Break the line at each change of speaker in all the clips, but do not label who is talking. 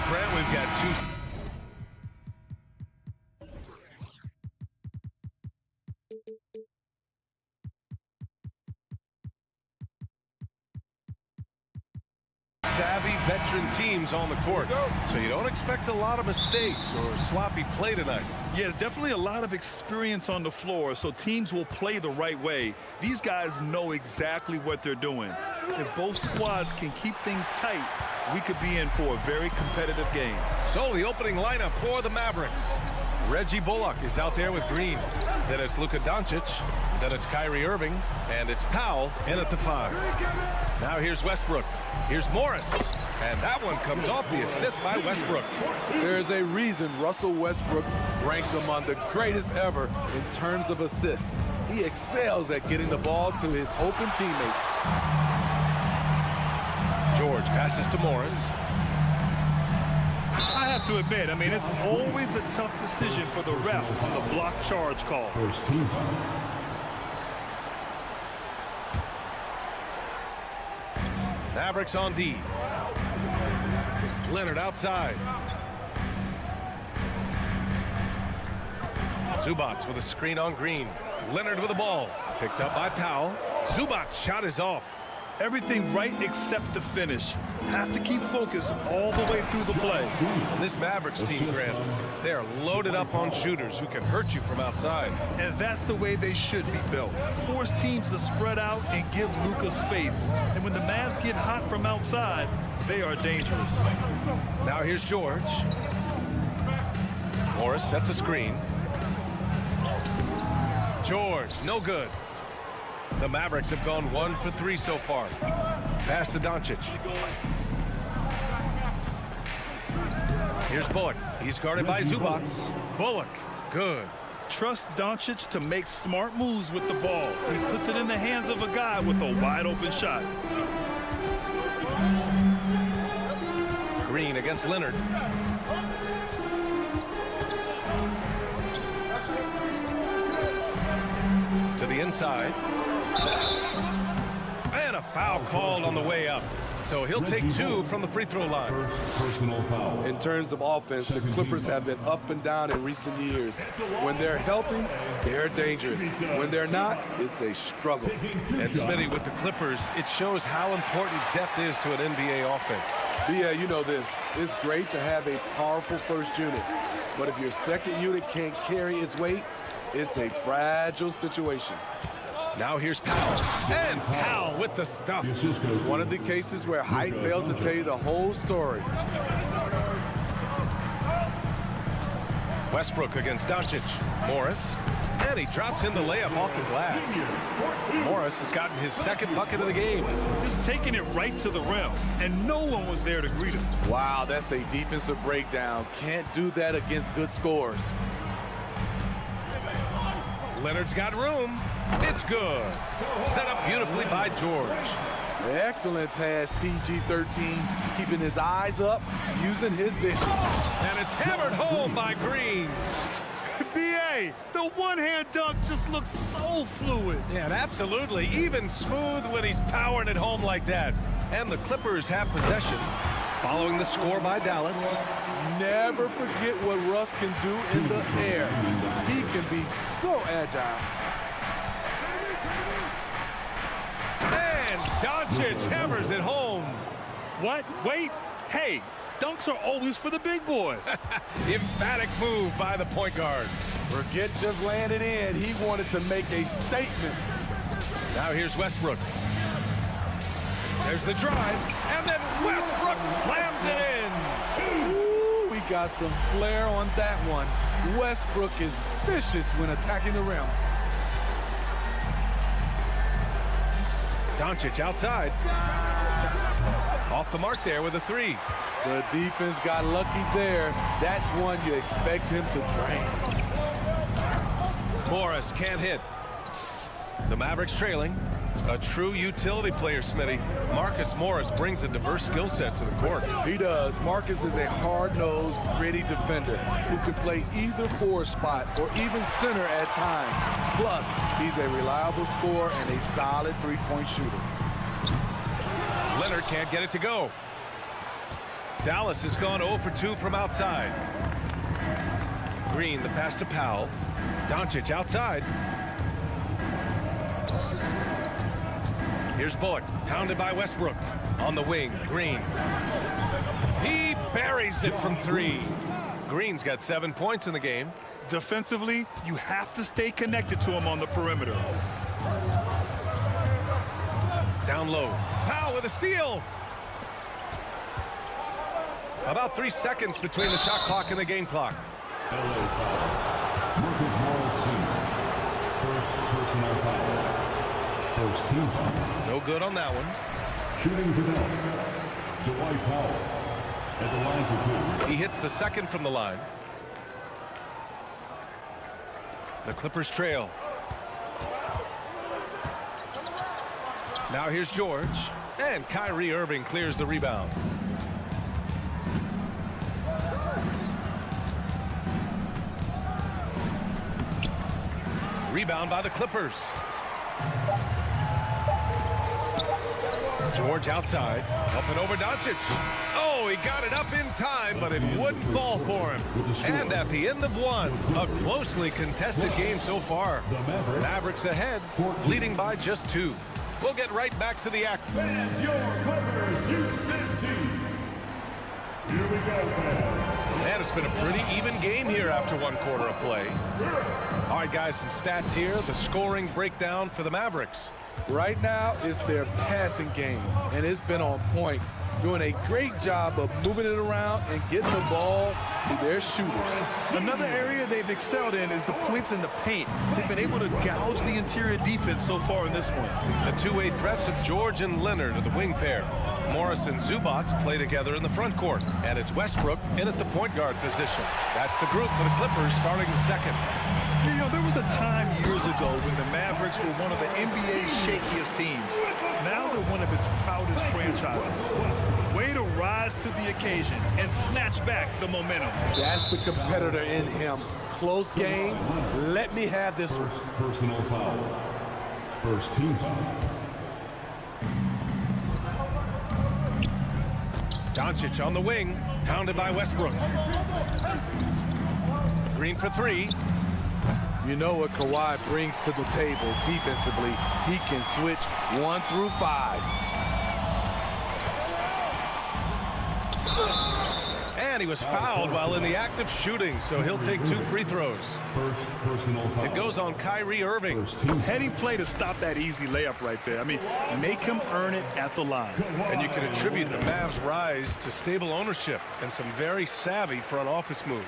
Brent, we've got two. Savvy veteran teams on the court, so you don't expect a lot of mistakes or sloppy play tonight.
Yeah, definitely a lot of experience on the floor, so teams will play the right way. These guys know exactly what they're doing. If both squads can keep things tight, we could be in for a very competitive game.
So the opening lineup for the Mavericks. Reggie Bullock is out there with Green. Then it's Luka Doncic. Then it's Kyrie Irving. And it's Powell in at the 5. Now here's Westbrook. Here's Morris. And that one comes off the assist by Westbrook.
There's a reason Russell Westbrook ranks among the greatest ever in terms of assists. He excels at getting the ball to his open teammates.
George passes to Morris.
I have to admit, I mean, it's always a tough decision for the ref on the block charge call.
Mavericks on D. Leonard outside. Zubac with a screen on Green. Leonard with the ball. Picked up by Powell. Zubac's shot is off.
Everything right except the finish. Have to keep focused all the way through the play.
And this Mavericks team, Grant, they are loaded up on shooters who can hurt you from outside.
And that's the way they should be built. Force teams to spread out and give Lukas space. And when the Mavs get hot from outside, they are dangerous.
Now here's George. Morris sets a screen. George, no good. The Mavericks have gone 1 for 3 so far. Pass to Doncic. Here's Bullock. He's guarded by Zubac. Bullock, good.
Trust Doncic to make smart moves with the ball. He puts it in the hands of a guy with a wide open shot.
Green against Leonard. To the inside. And a foul called on the way up. So he'll take 2 from the free throw line.
Personal foul.
In terms of offense, the Clippers have been up and down in recent years. When they're healthy, they're dangerous. When they're not, it's a struggle.
And Smitty, with the Clippers, it shows how important depth is to an NBA offense.
Yeah, you know this. It's great to have a powerful first unit. But if your second unit can't carry its weight, it's a fragile situation.
Now here's Powell. And Powell with the stuff.
One of the cases where height fails to tell you the whole story.
Westbrook against Doncic. Morris. And he drops in the layup off the glass. Morris has gotten his second bucket of the game.
Just taking it right to the rim, and no one was there to greet him.
Wow, that's a defensive breakdown. Can't do that against good scores.
Leonard's got room. It's good. Set up beautifully by George.
Excellent pass, PG-13, keeping his eyes up, using his vision.
And it's hammered home by Green.
B.A., the one-hand dunk just looks so fluid.
Yeah, and absolutely. Even smooth when he's powering it home like that. And the Clippers have possession. Following the score by Dallas.
Never forget what Russ can do in the air. He can be so agile.
And Doncic hammers it home.
What? Wait. Hey, dunks are always for the big boys.
Emphatic move by the point guard.
Forget just laying it in. He wanted to make a statement.
Now here's Westbrook. There's the drive, and then Westbrook slams it in.
Ooh, we got some flair on that one. Westbrook is vicious when attacking the rim.
Doncic outside. Off the mark there with a 3.
The defense got lucky there. That's one you expect him to drain.
Morris can't hit. The Mavericks trailing. A true utility player, Smitty. Marcus Morris brings a diverse skill set to the court.
He does. Marcus is a hard-nosed, gritty defender who can play either forward spot or even center at times. Plus, he's a reliable scorer and a solid three-point shooter.
Leonard can't get it to go. Dallas has gone 0 for 2 from outside. Green, the pass to Powell. Doncic outside. Here's Bullock, pounded by Westbrook. On the wing, Green. He buries it from 3. Green's got 7 points in the game.
Defensively, you have to stay connected to him on the perimeter.
Down low. Powell with a steal. About 3 seconds between the shot clock and the game clock.
CLA foul. Marcus Morris Sr. First personal foul. First team foul.
No good on that one.
Shooting for Dallas. Dwight Powell at the line for 2.
He hits the second from the line. The Clippers trail. Now here's George. And Kyrie Irving clears the rebound. Rebound by the Clippers. George outside, up and over Doncic. Oh, he got it up in time, but it wouldn't fall for him. And at the end of one, a closely contested game so far. Mavericks ahead, leading by just 2. We'll get right back to the act.
And your Clippers Houston team. Here we go, fans.
And it's been a pretty even game here after 1 quarter of play. All right, guys, some stats here. The scoring breakdown for the Mavericks.
Right now, it's their passing game, and it's been on point. Doing a great job of moving it around and getting the ball to their shooters.
Another area they've excelled in is the points in the paint. They've been able to gouge the interior defense so far in this one.
The two-way threats of George and Leonard are the wing pair. Morris and Zubats play together in the front court, and it's Westbrook in at the point guard position. That's the group for the Clippers starting the second.
You know, there was a time years ago when the Mavericks were one of the NBA's shakiest teams. Now they're one of its proudest franchises. Way to rise to the occasion and snatch back the momentum.
That's the competitor in him. Close game. Let me have this one.
First personal foul. First team foul.
Doncic on the wing, pounded by Westbrook. Green for 3.
You know what Kawhi brings to the table defensively. He can switch 1 through 5.
And he was fouled while in the act of shooting, so he'll take 2 free throws.
First personal foul.
It goes on Kyrie Irving.
Heady play to stop that easy layup right there. I mean, make him earn it at the line.
And you can attribute the Mavs' rise to stable ownership and some very savvy front office moves.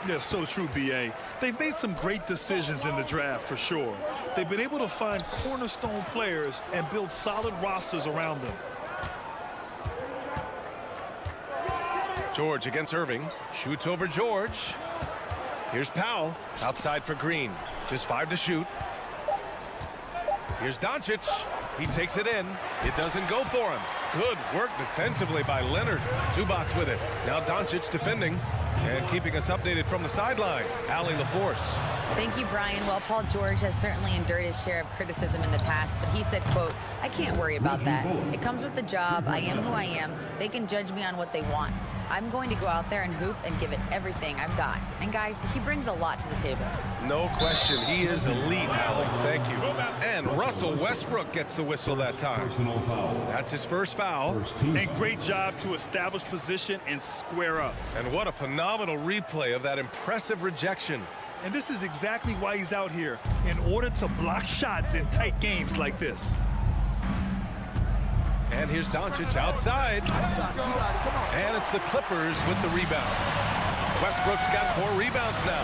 Yeah, so true, B.A. They've made some great decisions in the draft for sure. They've been able to find cornerstone players and build solid rosters around them.
George against Irving. Shoots over George. Here's Powell. Outside for Green. Just 5 to shoot. Here's Doncic. He takes it in. It doesn't go for him. Good work defensively by Leonard. Zubats with it. Now Doncic defending and keeping us updated from the sideline. Allie LaForce.
Thank you, Brian. Well, Paul George has certainly endured his share of criticism in the past, but he said, quote, "I can't worry about that. It comes with the job. I am who I am. They can judge me on what they want. I'm going to go out there and hoop and give it everything I've got." And guys, he brings a lot to the table.
No question. He is elite, Allie. Thank you. And Russell Westbrook gets the whistle that time.
Personal foul.
That's his first foul.
First team.
And great job to establish position and square up.
And what a phenomenal replay of that impressive rejection.
And this is exactly why he's out here, in order to block shots in tight games like this.
And here's Doncic outside. And it's the Clippers with the rebound. Westbrook's got 4 rebounds now.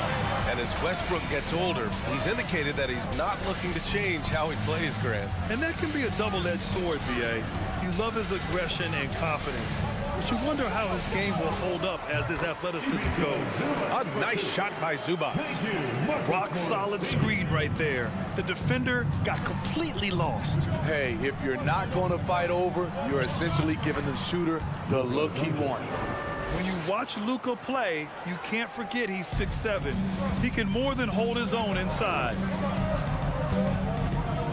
And as Westbrook gets older, he's indicated that he's not looking to change how he plays, Grant.
And that can be a double-edged sword, B.A. You love his aggression and confidence, but you wonder how his game will hold up as his athleticism goes.
A nice shot by Zubats.
Rock-solid screen right there. The defender got completely lost.
Hey, if you're not going to fight over, you're essentially giving the shooter the look he wants.
When you watch Luka play, you can't forget he's 6'7". He can more than hold his own inside.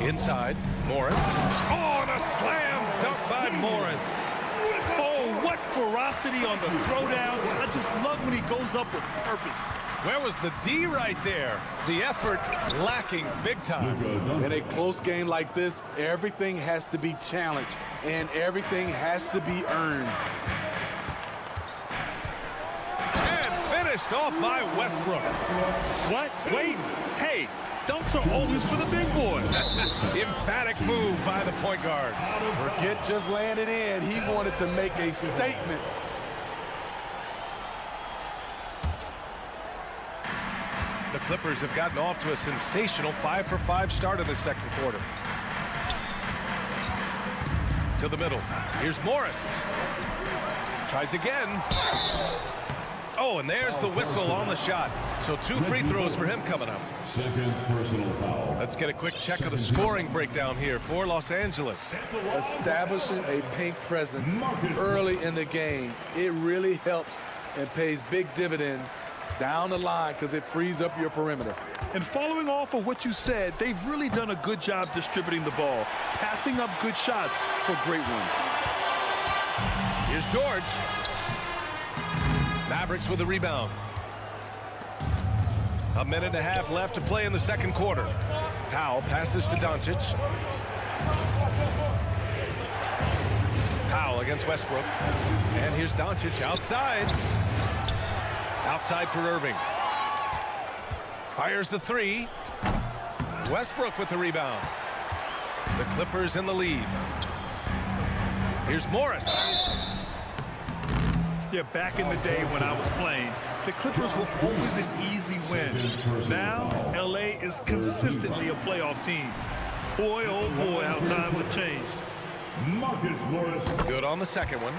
Inside, Morris. Oh, and a slam dunk by Morris.
Oh, What ferocity on the throwdown. I just love when he goes up with purpose.
Where was the D right there? The effort lacking big time.
In a close game like this, everything has to be challenged, and everything has to be earned.
And finished off by Westbrook.
What? Wait. Hey, dunks are always for the big boy.
Emphatic move by the point guard.
Forget just laying it in. He wanted to make a statement.
The Clippers have gotten off to a sensational 5-for-5 start in the second quarter. To the middle. Here's Morris. Tries again. Oh, and there's the whistle on the shot. So 2 free throws for him coming up.
Second personal foul.
Let's get a quick check of the scoring breakdown here for Los Angeles.
Establishing a paint presence early in the game, it really helps and pays big dividends down the line because it frees up your perimeter.
And following off of what you said, they've really done a good job distributing the ball, passing up good shots for great ones.
Here's George. Mavericks with the rebound. A minute and a half left to play in the second quarter. Powell passes to Doncic. Powell against Westbrook. And here's Doncic outside. Outside for Irving. Fires the 3. Westbrook with the rebound. The Clippers in the lead. Here's Morris.
Yeah, back in the day when I was playing, the Clippers were always an easy win. Now, LA is consistently a playoff team. Boy, oh boy, how times have changed.
Marcus Morris.
Good on the second one.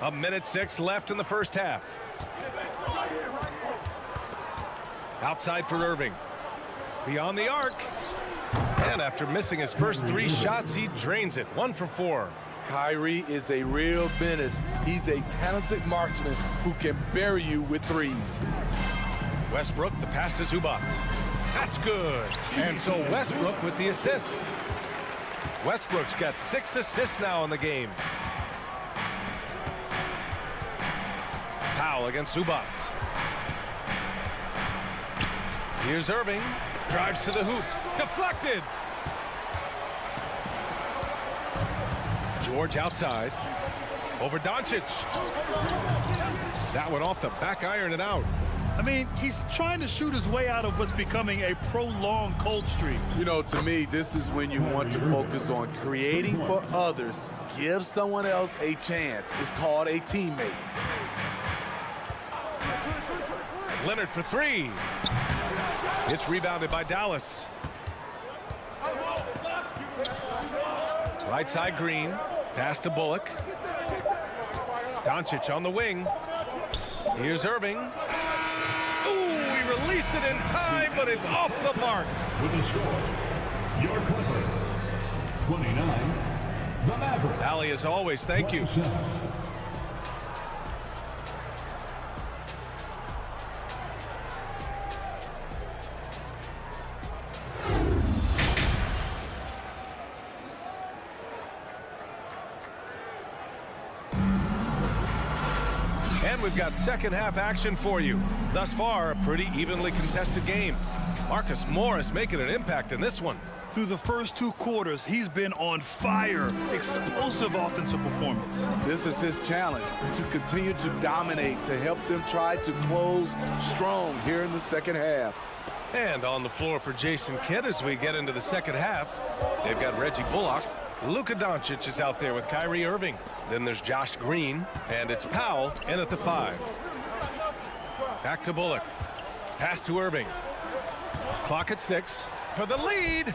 A minute 6 left in the first half. Outside for Irving. Beyond the arc. And after missing his first 3 shots, he drains it. 1 for 4.
Kyrie is a real menace. He's a talented marksman who can bury you with threes.
Westbrook, the pass to Zubac. That's good. And so Westbrook with the assist. Westbrook's got 6 assists now in the game. Powell against Zubac. Here's Irving. Drives to the hoop. Deflected. George outside. Over Doncic. That one off the back iron and out.
I mean, he's trying to shoot his way out of what's becoming a prolonged cold streak.
You know, to me, this is when you want to focus on creating for others. Give someone else a chance. It's called a teammate.
Leonard for 3. It's rebounded by Dallas. Right side Green. Pass to Bullock. Doncic on the wing. Here's Irving. Ooh, he released it in time, but it's off the mark.
With the score, your Clippers, 29, the Mavericks.
Allie, as always, thank you. And we've got second half action for you. Thus far, a pretty evenly contested game. Marcus Morris making an impact in this one.
Through the first 2 quarters, he's been on fire. Explosive offensive performance.
This is his challenge, to continue to dominate, to help them try to close strong here in the second half.
And on the floor for Jason Kidd as we get into the second half, they've got Reggie Bullock. Luka Doncic is out there with Kyrie Irving. Then there's Josh Green, and it's Powell in at the 5. Back to Bullock. Pass to Irving. Clock at 6 for the lead.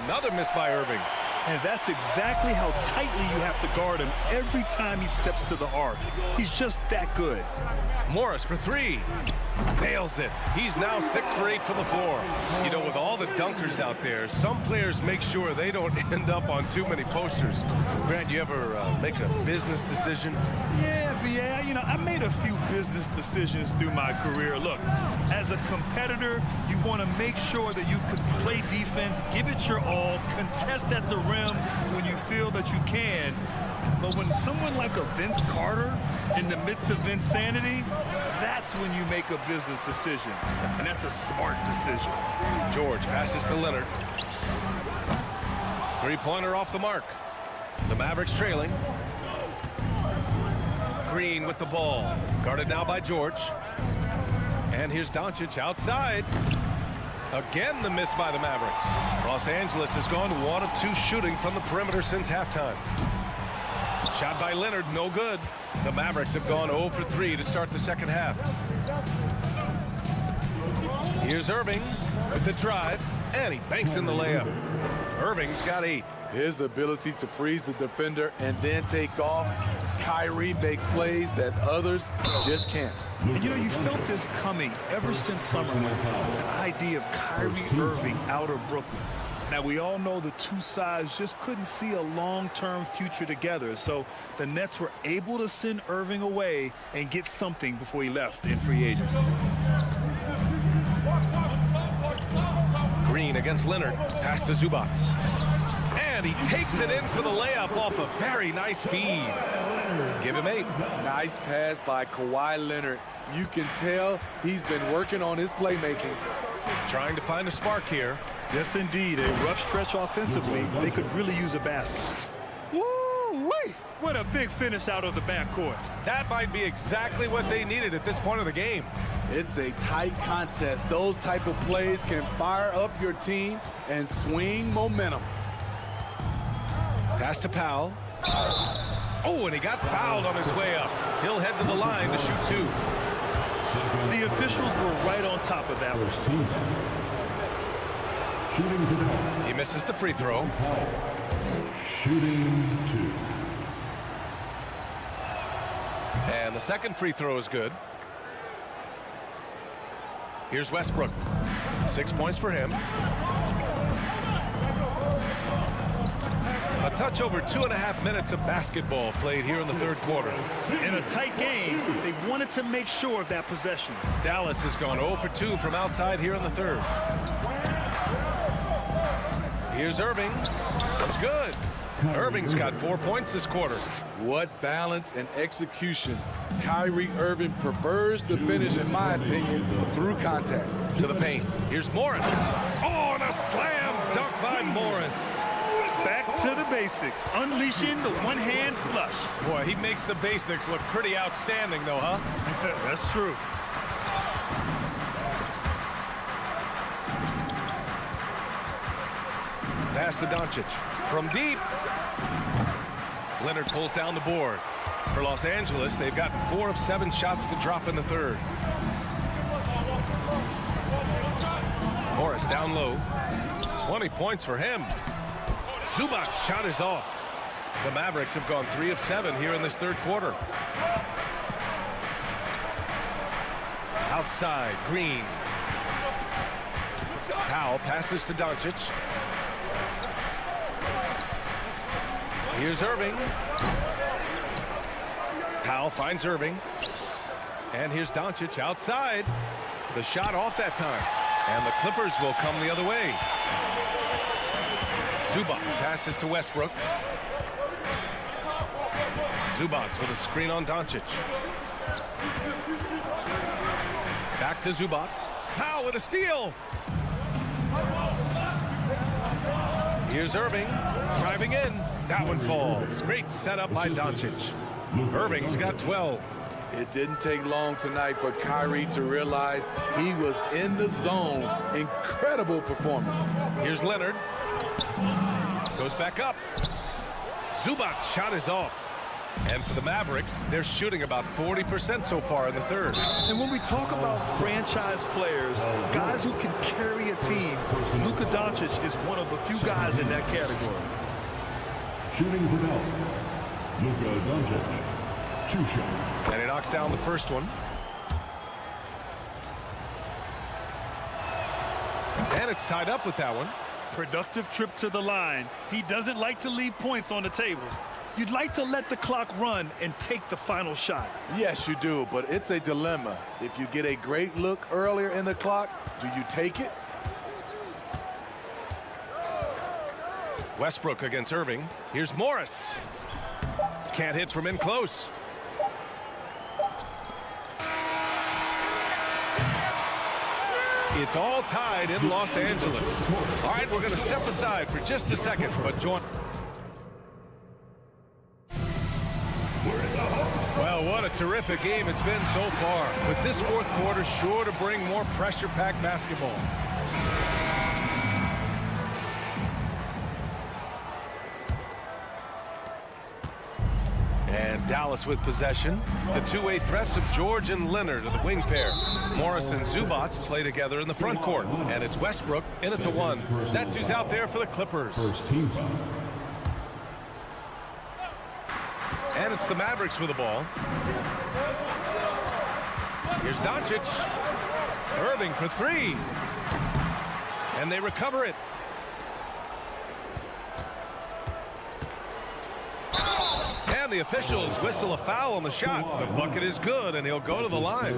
Another miss by Irving.
And that's exactly how tightly you have to guard him every time he steps to the arc. He's just that good.
Morris for 3. Nails it. He's now 6 for 8 from the floor. You know, with all the dunkers out there, some players make sure they don't end up on too many posters. Grant, you ever make a business decision?
Yeah, Yeah, you know, I made a few business decisions through my career. Look, as a competitor, you want to make sure that you can play defense, give it your all, contest at the rim when you feel that you can. But when someone like a Vince Carter in the midst of insanity, that's when you make a business decision. And that's a smart decision.
George passes to Leonard. Three-pointer off the mark. The Mavericks trailing. Green with the ball. Guarded now by George. And here's Doncic outside. Again, the miss by the Mavericks. Los Angeles has gone 1 of 2 shooting from the perimeter since halftime. Shot by Leonard, no good. The Mavericks have gone 0 for 3 to start the second half. Here's Irving with the drive, and he banks in the layup. Irving's got 8.
His ability to freeze the defender and then take off. Kyrie makes plays that others just can't.
And you know, you felt this coming ever since summer. The idea of Kyrie Irving out of Brooklyn. Now, we all know the two sides just couldn't see a long-term future together. So the Nets were able to send Irving away and get something before he left in free agency.
Green against Leonard. Pass to Zubac. And he takes it in for the layup off a very nice feed. Give him 8.
Nice pass by Kawhi Leonard. You can tell he's been working on his playmaking.
Trying to find a spark here.
Yes, indeed. A rough stretch offensively. They could really use a basket. Woo-wee! What a big finish out of the backcourt.
That might be exactly what they needed at this point of the game.
It's a tight contest. Those type of plays can fire up your team and swing momentum.
Pass to Powell. Oh, and he got fouled on his way up. He'll head to the line to shoot 2.
The officials were right on top of that one.
He misses the free throw.
Shooting 2.
And the second free throw is good. Here's Westbrook. 6 points for him. A touch over 2.5 minutes of basketball played here in the third quarter.
In a tight game, they wanted to make sure of that possession.
Dallas has gone 0 for 2 from outside here in the third. Here's Irving. That's good. Irving's got 4 points this quarter.
What balance and execution. Kyrie Irving prefers to finish, in my opinion, through contact.
To the paint. Here's Morris. Oh, and a slam dunk by Morris.
Back to the basics, unleashing the one-hand flush.
Boy, he makes the basics look pretty outstanding, though, huh?
That's true.
Pass to Doncic. From deep. Leonard pulls down the board. For Los Angeles, they've gotten 4 of 7 shots to drop in the third. Morris down low. 20 points for him. Zubac's shot is off. The Mavericks have gone 3 of 7 here in this third quarter. Outside, Green. Powell passes to Doncic. Here's Irving. Powell finds Irving. And here's Doncic outside. The shot off that time. And the Clippers will come the other way. Zubac passes to Westbrook. Zubac with a screen on Doncic. Back to Zubac. Powell with a steal. Here's Irving driving in. That one falls. Great setup by Doncic. Irving's got 12.
It didn't take long tonight for Kyrie to realize he was in the zone. Incredible performance.
Here's Leonard. Goes back up. Zubac's shot is off. And for the Mavericks, they're shooting about 40% so far in the third.
And when we talk about franchise players, guys who can carry a team, Luka Doncic is one of the few guys in that category.
Shooting for Dallas, Luka Doncic. 2 shots.
And he knocks down the first one. And it's tied up with that one.
Productive trip to the line. He doesn't like to leave points on the table. You'd like to let the clock run and take the final shot.
Yes, you do, but it's a dilemma. If you get a great look earlier in the clock, do you take it?
Westbrook against Irving. Here's Morris. Can't hit from in close. It's all tied in Los Angeles. All right, we're going to step aside for just a second, but join. Well, what a terrific game it's been so far. With this fourth quarter sure to bring more pressure-packed basketball. And Dallas with possession. The two-way threats of George and Leonard are the wing pair. Morris and Zubac play together in the front court. And it's Westbrook in at the one. That's who's out there for the Clippers. And it's the Mavericks with the ball. Here's Doncic. Irving for three. And they recover it. And the officials whistle a foul on the shot. The bucket is good, and he'll go to the line.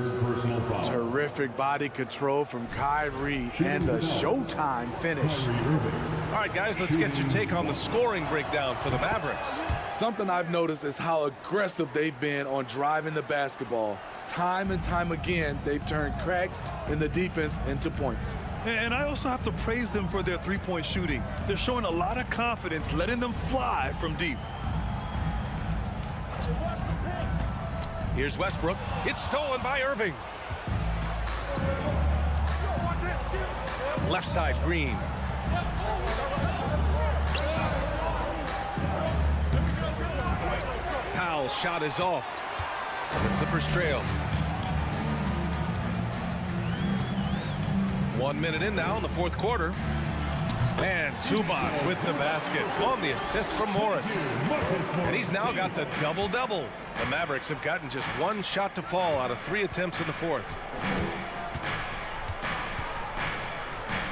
Terrific body control from Kyrie and the showtime finish.
All right, guys, let's get your take on the scoring breakdown for the Mavericks.
Something I've noticed is how aggressive they've been on driving the basketball. Time and time again, they've turned cracks in the defense into points.
And I also have to praise them for their three-point shooting. They're showing a lot of confidence, letting them fly from deep.
Here's Westbrook. It's stolen by Irving. Left side, Green. Powell's shot is off. The Clippers trail. 1 minute in now in the fourth quarter. And Zubac with the basket on the assist from Morris. And he's now got the double-double. The Mavericks have gotten just one shot to fall out of 3 attempts in the fourth.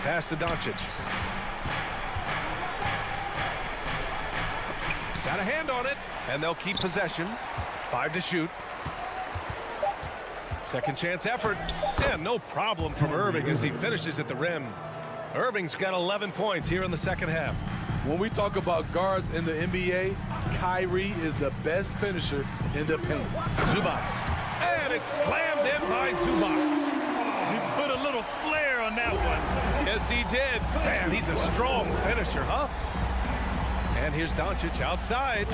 Pass to Doncic. Got a hand on it, and they'll keep possession. 5 to shoot. Second chance effort. And no problem from Irving as he finishes at the rim. Irving's got 11 points here in the second half.
When we talk about guards in the NBA, Kyrie is the best finisher in the paint.
Zubac. And it's slammed in by Zubac.
He put a little flair on that one.
Yes, he did. Man, he's a strong finisher, huh? And here's Doncic outside.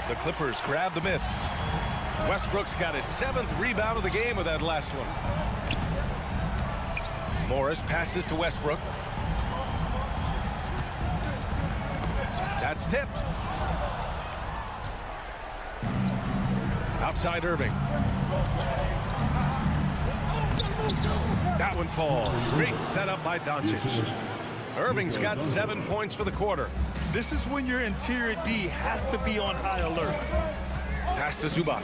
The Clippers grab the miss. Westbrook's got his 7th rebound of the game with that last one. Morris passes to Westbrook. That's tipped. Outside Irving. That one falls. Great setup by Doncic. Irving's got 7 points for the quarter.
This is when your interior D has to be on high alert.
Pass to Zubac.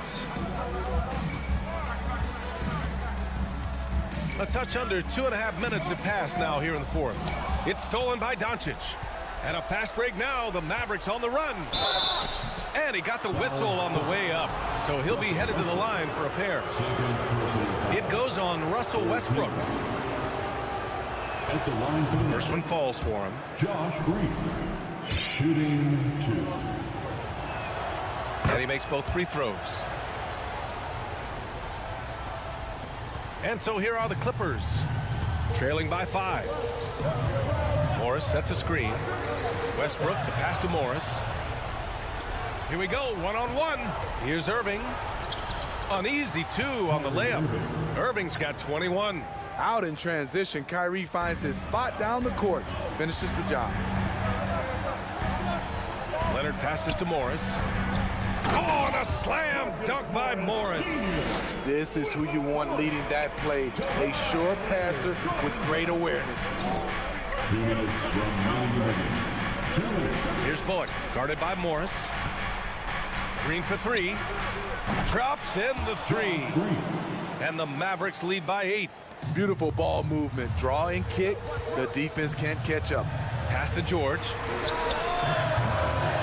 A touch under 2.5 minutes have passed now here in the fourth. It's stolen by Doncic. And a fast break now. The Mavericks on the run. And he got the whistle on the way up. So he'll be headed to the line for a pair. It goes on Russell Westbrook.
At the line for the
First one falls for him.
Josh Green, shooting 2.
And he makes both free throws. And so here are the Clippers, trailing by 5. Morris sets a screen. Westbrook, the pass to Morris. Here we go, one-on-one. Here's Irving. An easy 2 on the layup. Irving's got 21.
Out in transition, Kyrie finds his spot down the court, finishes the job.
Leonard passes to Morris. Oh, and a slam dunk by Morris.
This is who you want leading that play. A sure passer with great awareness.
2 minutes remaining. 2 minutes.
Here's Bullock, guarded by Morris. Green for 3. Drops in the 3. And the Mavericks lead by 8.
Beautiful ball movement. Draw and kick. The defense can't catch up.
Pass to George.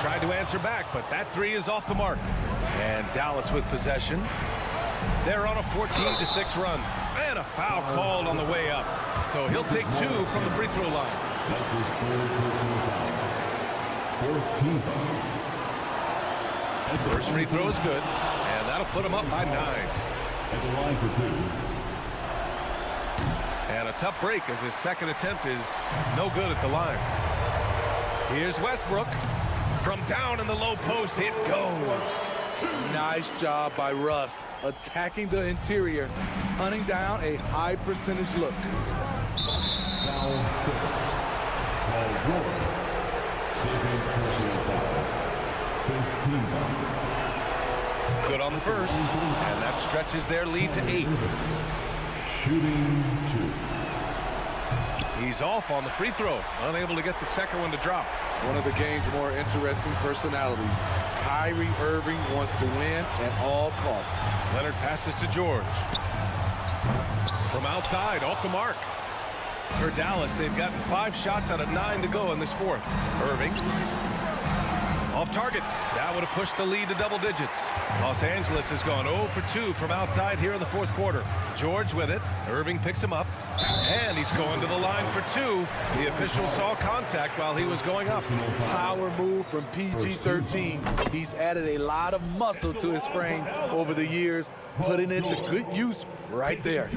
Tried to answer back, but that three is off the mark. And Dallas with possession. They're on a 14-6 run. And a foul called on the way up. So he'll take 2 from the free throw line.
That's his third personal foul. Fourth team foul.
First free throw is good. And that'll put him up by 9.
At the line for 2.
And a tough break as his second attempt is no good at the line. Here's Westbrook. From down in the low post, it goes.
Nice job by Russ attacking the interior, hunting down a high percentage look.
Foul 6. Paul George. Saving personal foul. 15 foul.
Good on the first, and that stretches their lead to 8.
Shooting 2.
He's off on the free throw, unable to get the second one to drop.
One of the game's more interesting personalities. Kyrie Irving wants to win at all costs.
Leonard passes to George. From outside, off the mark. For Dallas, they've gotten 5 shots out of 9 to go in this fourth. Irving. Off target. That would have pushed the lead to double digits. Los Angeles has gone 0 for 2 from outside here in the fourth quarter. George with it. Irving picks him up. And he's going to the line for 2. The official saw contact while he was going up.
Power move from PG-13. He's added a lot of muscle to his frame over the years, putting it to good use right there.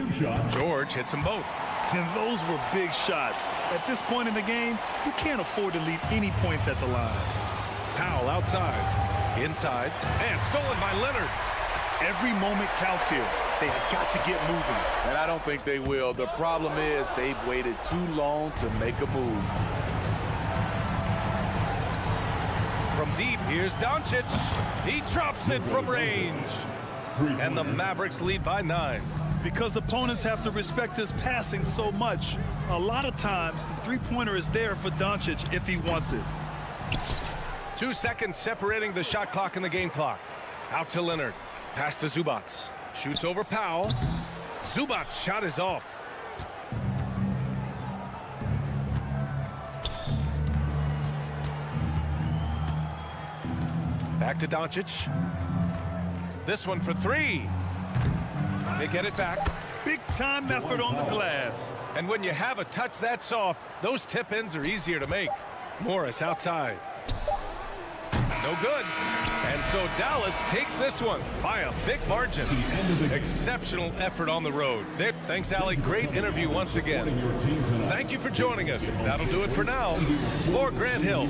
George hits them both.
And those were big shots. At this point in the game, you can't afford to leave any points at the line.
Powell outside. Inside. And stolen by Leonard.
Every moment counts here. They have got to get moving.
And I don't think they will. The problem is they've waited too long to make a move.
From deep, here's Doncic. He drops it from range. And the Mavericks lead by 9.
Because opponents have to respect his passing so much, a lot of times the three-pointer is there for Doncic if he wants it.
2 seconds separating the shot clock and the game clock. Out to Leonard. Pass to Zubac. Shoots over Powell. Zubac's shot is off. Back to Doncic. This one for 3. They get it back.
Big-time effort on the glass.
And when you have a touch that soft, those tip-ins are easier to make. Morris outside. No good. And so Dallas takes this one by a big margin. Exceptional effort on the road. Thanks, Allie. Great interview once again. Thank you for joining us. That'll do it for now. For Grant Hill.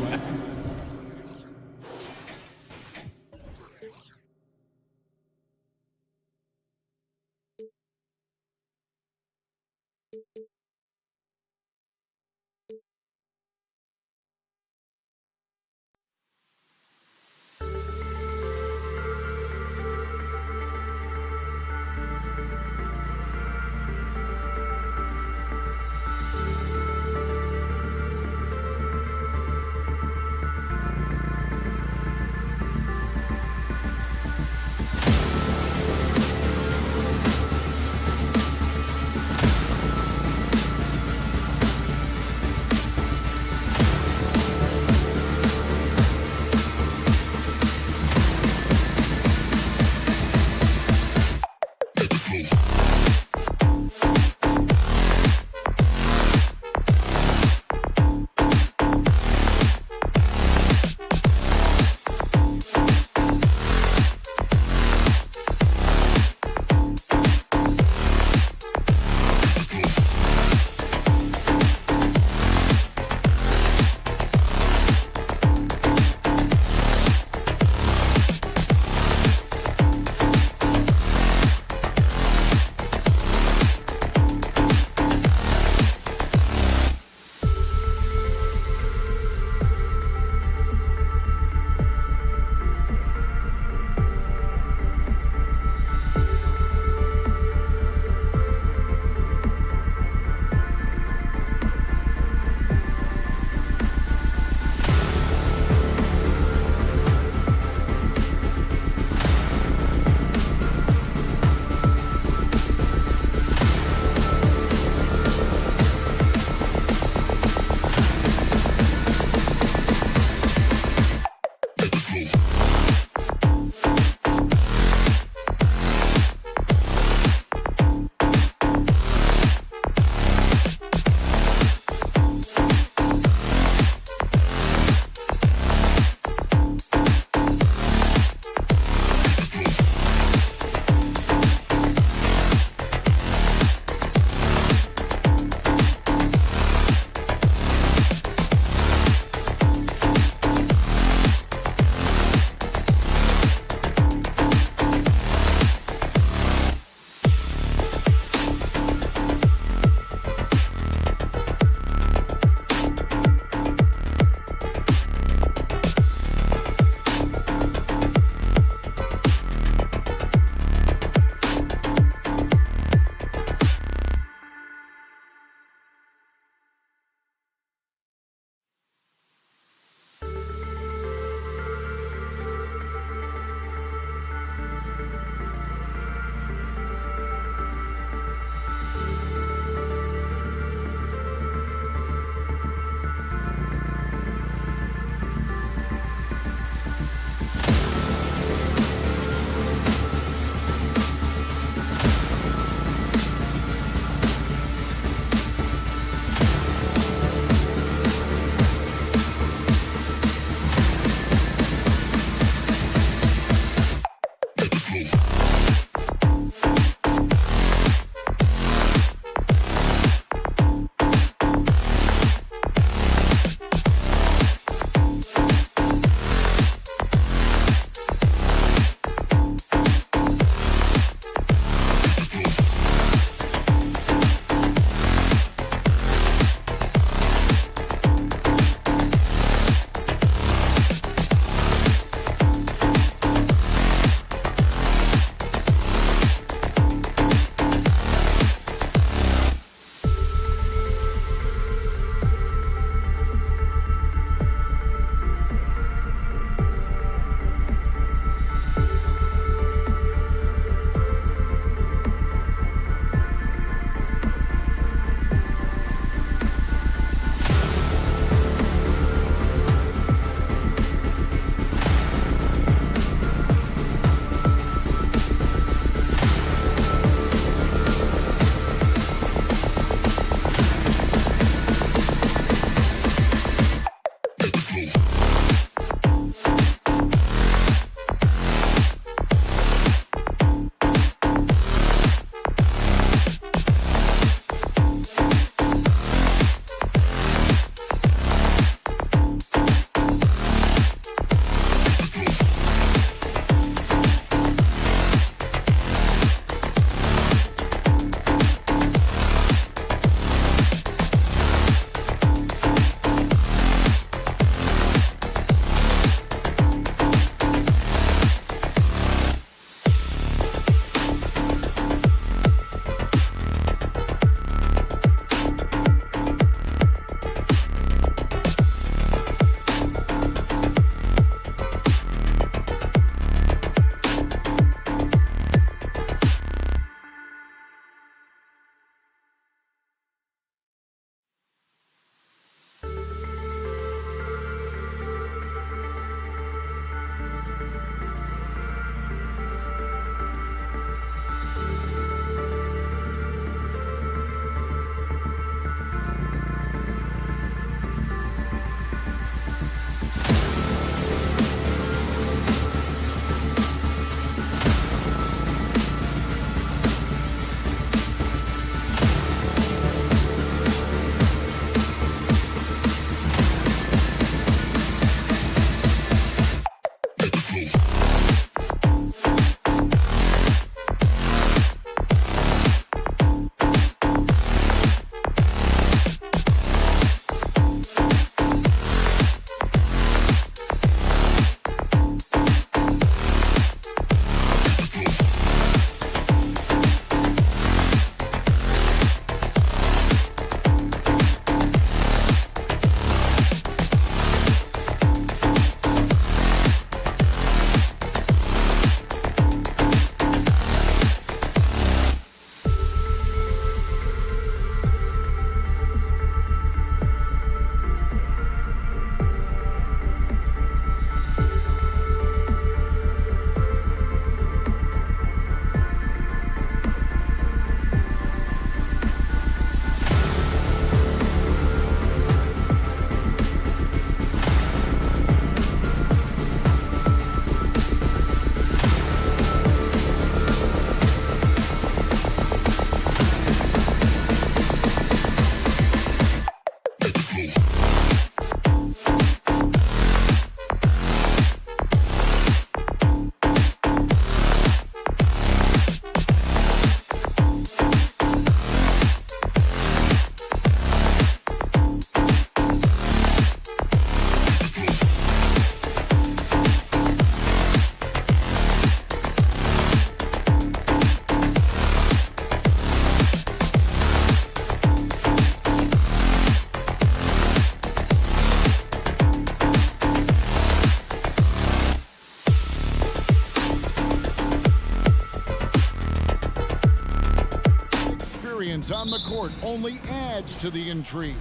the court only adds to the intrigue.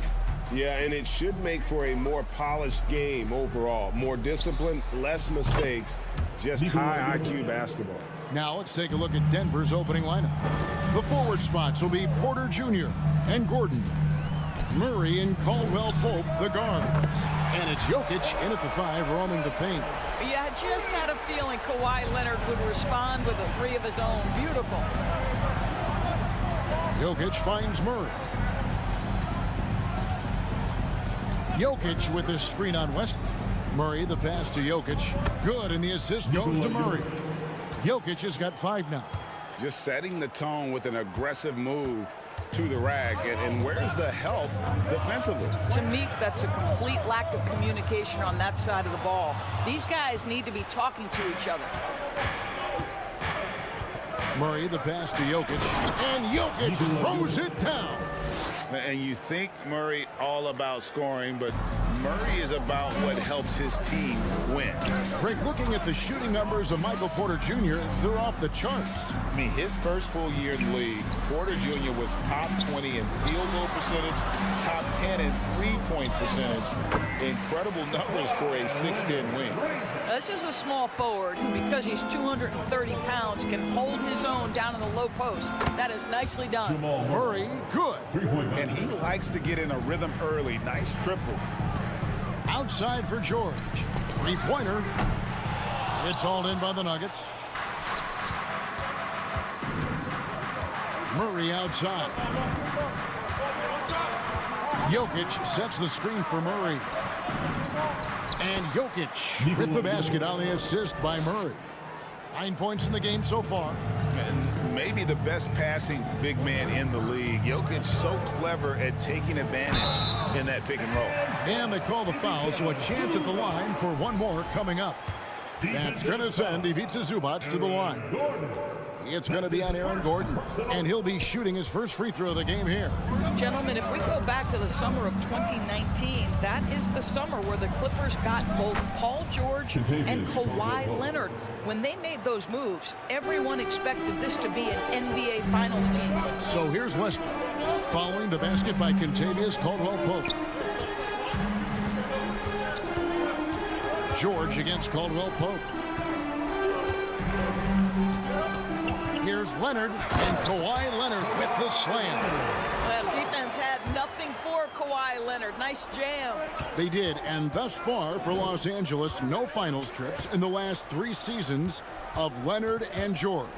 Yeah, and it should make for a more polished game overall. More discipline, less mistakes, just high IQ basketball.
Now let's take a look at Denver's opening lineup. The forward spots will be Porter Jr. and Gordon. Murray and Caldwell Pope, the guards. And it's Jokic in at the 5, roaming the paint.
Yeah, I just had a feeling Kawhi Leonard would respond with a 3 of his own. Beautiful.
Jokic finds Murray. Jokic with the screen on Westbrook. Murray, the pass to Jokic. Good, and the assist goes to Murray. Jokic has got 5 now.
Just setting the tone with an aggressive move to the rack. And where's the help defensively?
To me, that's a complete lack of communication on that side of the ball. These guys need to be talking to each other.
Murray, the pass to Jokic. And Jokic throws it down.
And you think Murray all about scoring, but Murray is about what helps his team win.
Greg, looking at the shooting numbers of Michael Porter Jr., they're off the charts.
I mean, his first full year in the league, Porter Jr. was top 20 in field goal percentage, top 10 in three-point percentage. Incredible numbers for a 6'10" wing.
This is a small forward who, because he's 230 pounds, can hold his own down in the low post. That is nicely done.
Murray, good.
And he likes to get in a rhythm early. Nice triple.
Outside for George. Three-pointer. It's hauled in by the Nuggets. Murray outside. Jokic sets the screen for Murray. And Jokic with the basket on the assist by Murray. 9 points in the game so far.
And maybe the best passing big man in the league. Jokic so clever at taking advantage in that pick and roll.
And they call the foul, so a chance at the line for one more coming up. That's going to send Ivica Zubac to the line. It's going to be on Aaron Gordon, and he'll be shooting his first free throw of the game here.
Gentlemen, if we go back to the summer of 2019, that is the summer where the Clippers got both Paul George and Kawhi Leonard. When they made those moves, everyone expected this to be an NBA Finals team.
So here's Westbrook, following the basket by Kentavious Caldwell-Pope. George against Caldwell-Pope. Here's Leonard, and Kawhi Leonard with the slam.
Well, defense had nothing for Kawhi Leonard. Nice jam.
They did, and thus far for Los Angeles, no finals trips in the last 3 seasons of Leonard and George.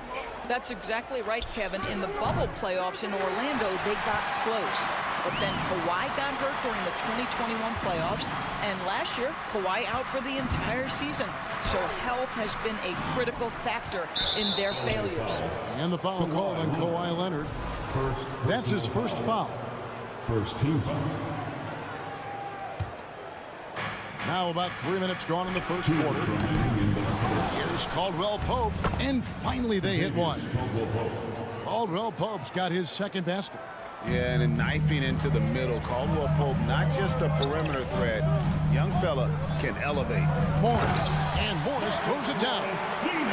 That's exactly right, Kevin. In the bubble playoffs in Orlando, they got close. But then Kawhi got hurt during the 2021 playoffs, and last year, Kawhi out for the entire season. So health has been a critical factor in their failures.
And the foul called on Kawhi Leonard. That's his first foul.
First team foul.
Now about 3 minutes gone in the first quarter. Here's Caldwell-Pope, and finally they hit one. Caldwell-Pope's got his second basket.
Yeah, and then knifing into the middle. Caldwell-Pope, not just a perimeter threat. Young fella can elevate.
Morris, and Morris throws it down.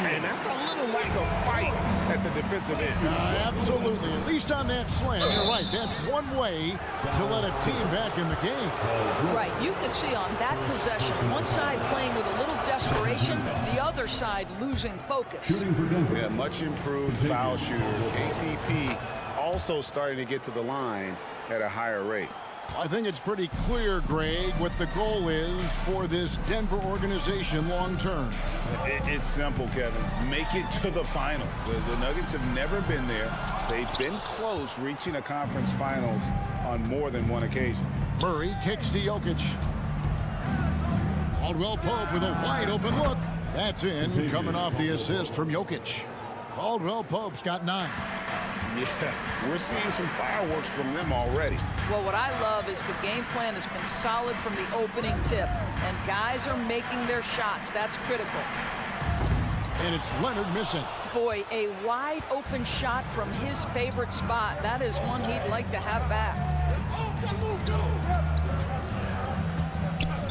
And that's a little lack of fight at the defensive end.
Absolutely, at least on that slam. You're right, that's one way to let a team back in the game.
Right, you can see on that possession, one side playing with a little desperation, the other side losing focus.
Yeah, much improved foul shooter. KCP also starting to get to the line at a higher rate.
I think it's pretty clear, Greg, what the goal is for this Denver organization long term.
It's simple, Kevin. Make it to the finals. The Nuggets have never been there. They've been close reaching a conference finals on more than one occasion.
Murray kicks to Jokic. Caldwell-Pope with a wide open look. That's in, coming off the assist from Jokic. Caldwell-Pope's got 9.
Yeah, we're seeing some fireworks from them already.
Well, what I love is the game plan has been solid from the opening tip, and guys are making their shots. That's critical.
And it's Leonard missing.
Boy, a wide open shot from his favorite spot. That is one he'd like to have back.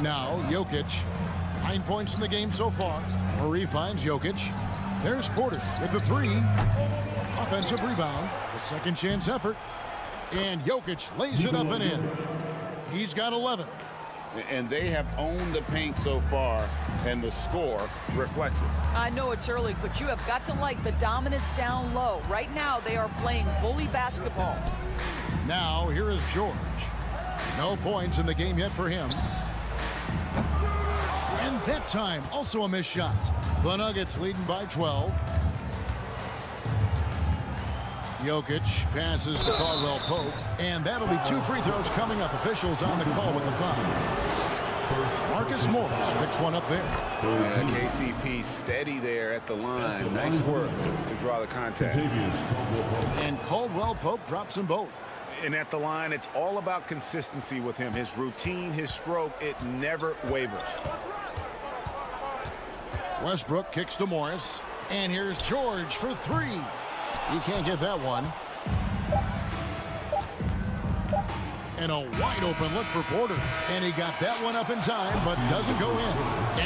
Now, Jokic. 9 points in the game so far. Murray finds Jokic. There's Porter with the 3. Offensive rebound. A second chance effort. And Jokic lays it up and in. He's got 11.
And they have owned the paint so far, and the score reflects it.
I know it's early, but you have got to like the dominance down low. Right now, they are playing bully basketball.
Now, here is George. No points in the game yet for him. And that time, also a missed shot. The Nuggets leading by 12. Jokic passes to Caldwell Pope, and that'll be 2 free throws coming up. Officials on the call with the foul. Marcus Morris picks one up there.
Yeah, KCP steady there at the line. Nice work to draw the contact.
And Caldwell Pope drops them both.
And at the line, it's all about consistency with him. His routine, his stroke, it never wavers.
Westbrook kicks to Morris, and here's George for 3. He can't get that one. And a wide open look for Porter. And he got that one up in time, but doesn't go in.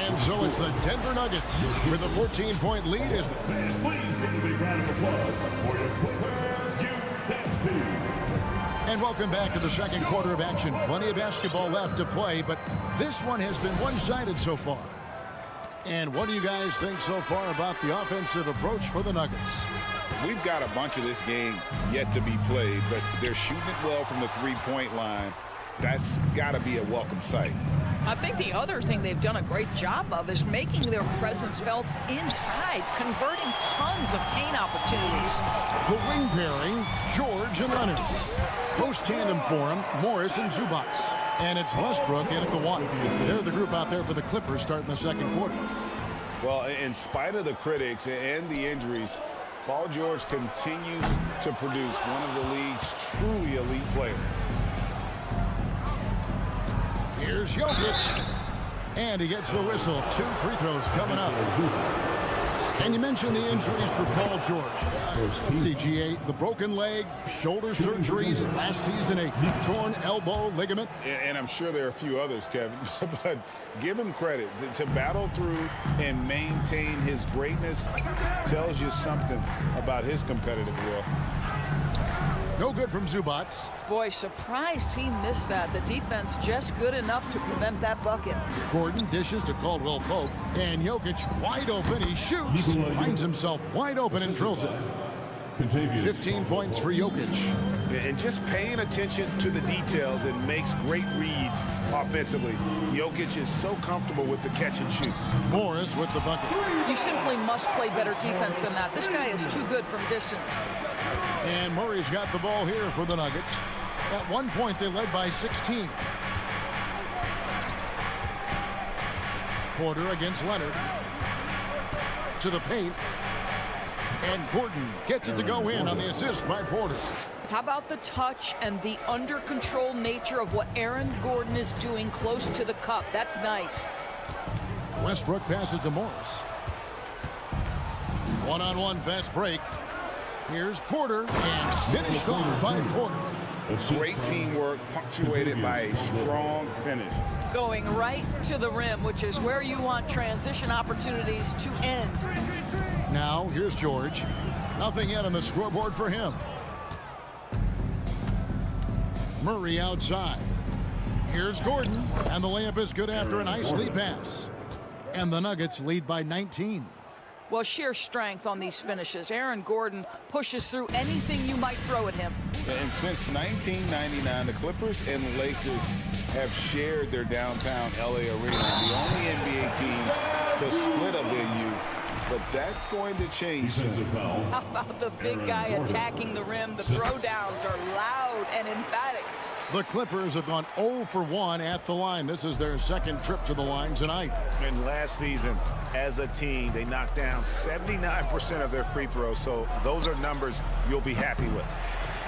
And so it's the Denver Nuggets with a 14-point lead.
Please give a big round of applause for your
And welcome back to the second quarter of action. Plenty of basketball left to play, but this one has been one-sided so far. And what do you guys think so far about the offensive approach for the Nuggets?
We've got a bunch of this game yet to be played, but they're shooting it well from the three-point line. That's got to be a welcome sight.
I think the other thing they've done a great job of is making their presence felt inside, converting tons of paint opportunities.
The wing pairing, George and Leonard. Post tandem for him, Morris and Zubac. And it's Westbrook in at the 1. They're the group out there for the Clippers starting the second quarter.
Well, in spite of the critics and the injuries, Paul George continues to produce one of the league's truly elite players.
Here's Jokic. And he gets the whistle. 2 free throws coming up. And you mentioned the injuries for Paul George. Let's see, GA, the broken leg, shoulder surgeries, last season a torn elbow ligament.
And I'm sure there are a few others, Kevin, but give him credit. To battle through and maintain his greatness tells you something about his competitive will.
No good from Zubac.
Boy, surprised he missed that. The defense just good enough to prevent that bucket.
Gordon dishes to Caldwell Pope, and Jokic wide open. He shoots, finds himself wide open and drills it. 15 points for Jokic.
And just paying attention to the details and makes great reads offensively. Jokic is so comfortable with the catch and shoot.
Morris with the bucket.
You simply must play better defense than that. This guy is too good from distance.
And Murray's got the ball here for the Nuggets. At one point, they led by 16. Porter against Leonard. To the paint. And Gordon gets it to go in on the assist by Porter.
How about the touch and the under-control nature of what Aaron Gordon is doing close to the cup? That's nice.
Westbrook passes to Morris. One-on-one fast break. Here's Porter, and finished off by Porter.
Great teamwork punctuated by a strong finish.
Going right to the rim, which is where you want transition opportunities to end.
Now, here's George. Nothing yet on the scoreboard for him. Murray outside. Here's Gordon, and the layup is good after a nice lead pass. And the Nuggets lead by 19.
Well, sheer strength on these finishes. Aaron Gordon pushes through anything you might throw at him.
And since 1999, the Clippers and the Lakers have shared their downtown LA arena. The only NBA team to split a venue, but that's going to change soon.
How about the big guy attacking the rim? The throwdowns are loud and emphatic.
The Clippers have gone 0 for 1 at the line. This is their second trip to the line tonight.
And last season, as a team, they knocked down 79% of their free throws, so those are numbers you'll be happy with.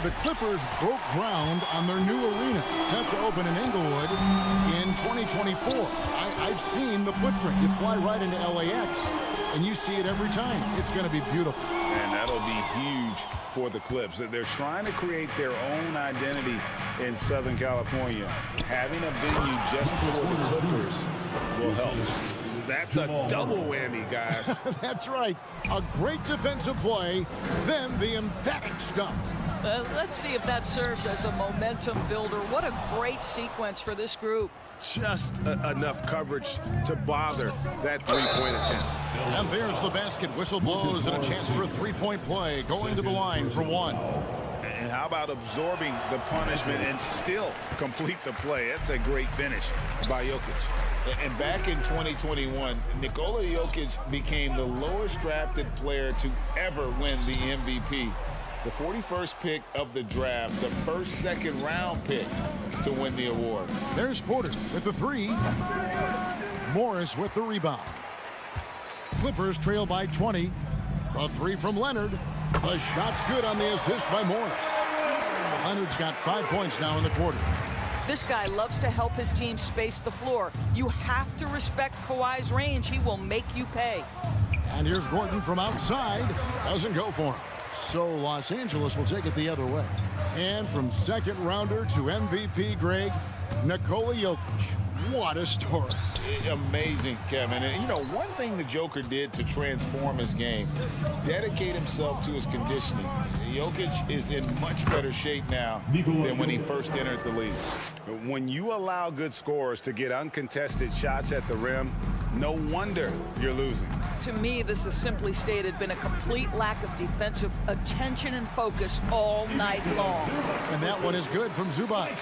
The Clippers broke ground on their new arena, set to open in Inglewood in 2024. I've seen the footprint. You fly right into LAX, and you see it every time. It's going to be beautiful.
And that'll be huge for the Clips. They're trying to create their own identity in Southern California. Having a venue just for the Clippers will help.
That's a double whammy, guys.
That's right. A great defensive play, then the emphatic stuff.
Let's see if that serves as a momentum builder. What a great sequence for this group.
Just enough coverage to bother that three-point attempt.
And there's the basket. Whistle blows and a chance for a three-point play. Going to the line for one.
And how about absorbing the punishment and still complete the play? That's a great finish by Jokic.
And back in 2021, Nikola Jokic became the lowest drafted player to ever win the MVP. The 41st pick of the draft, the first second-round pick to win the award.
There's Porter with the three. Morris with the rebound. Clippers trail by 20. A three from Leonard. The shot's good on the assist by Morris. Leonard's got 5 points now in the quarter.
This guy loves to help his team space the floor. You have to respect Kawhi's range. He will make you pay.
And here's Gordon from outside. Doesn't go for him. So Los Angeles will take it the other way. And from second rounder to MVP, Greg, Nikola Jokic. What a story.
Amazing, Kevin. And, you know, one thing the Joker did to transform his game, dedicate himself to his conditioning. Jokic is in much better shape now than when he first entered the league.
When you allow good scorers to get uncontested shots at the rim, no wonder you're losing.
To me, this has simply stated been a complete lack of defensive attention and focus all night long.
And that one is good from Zubac.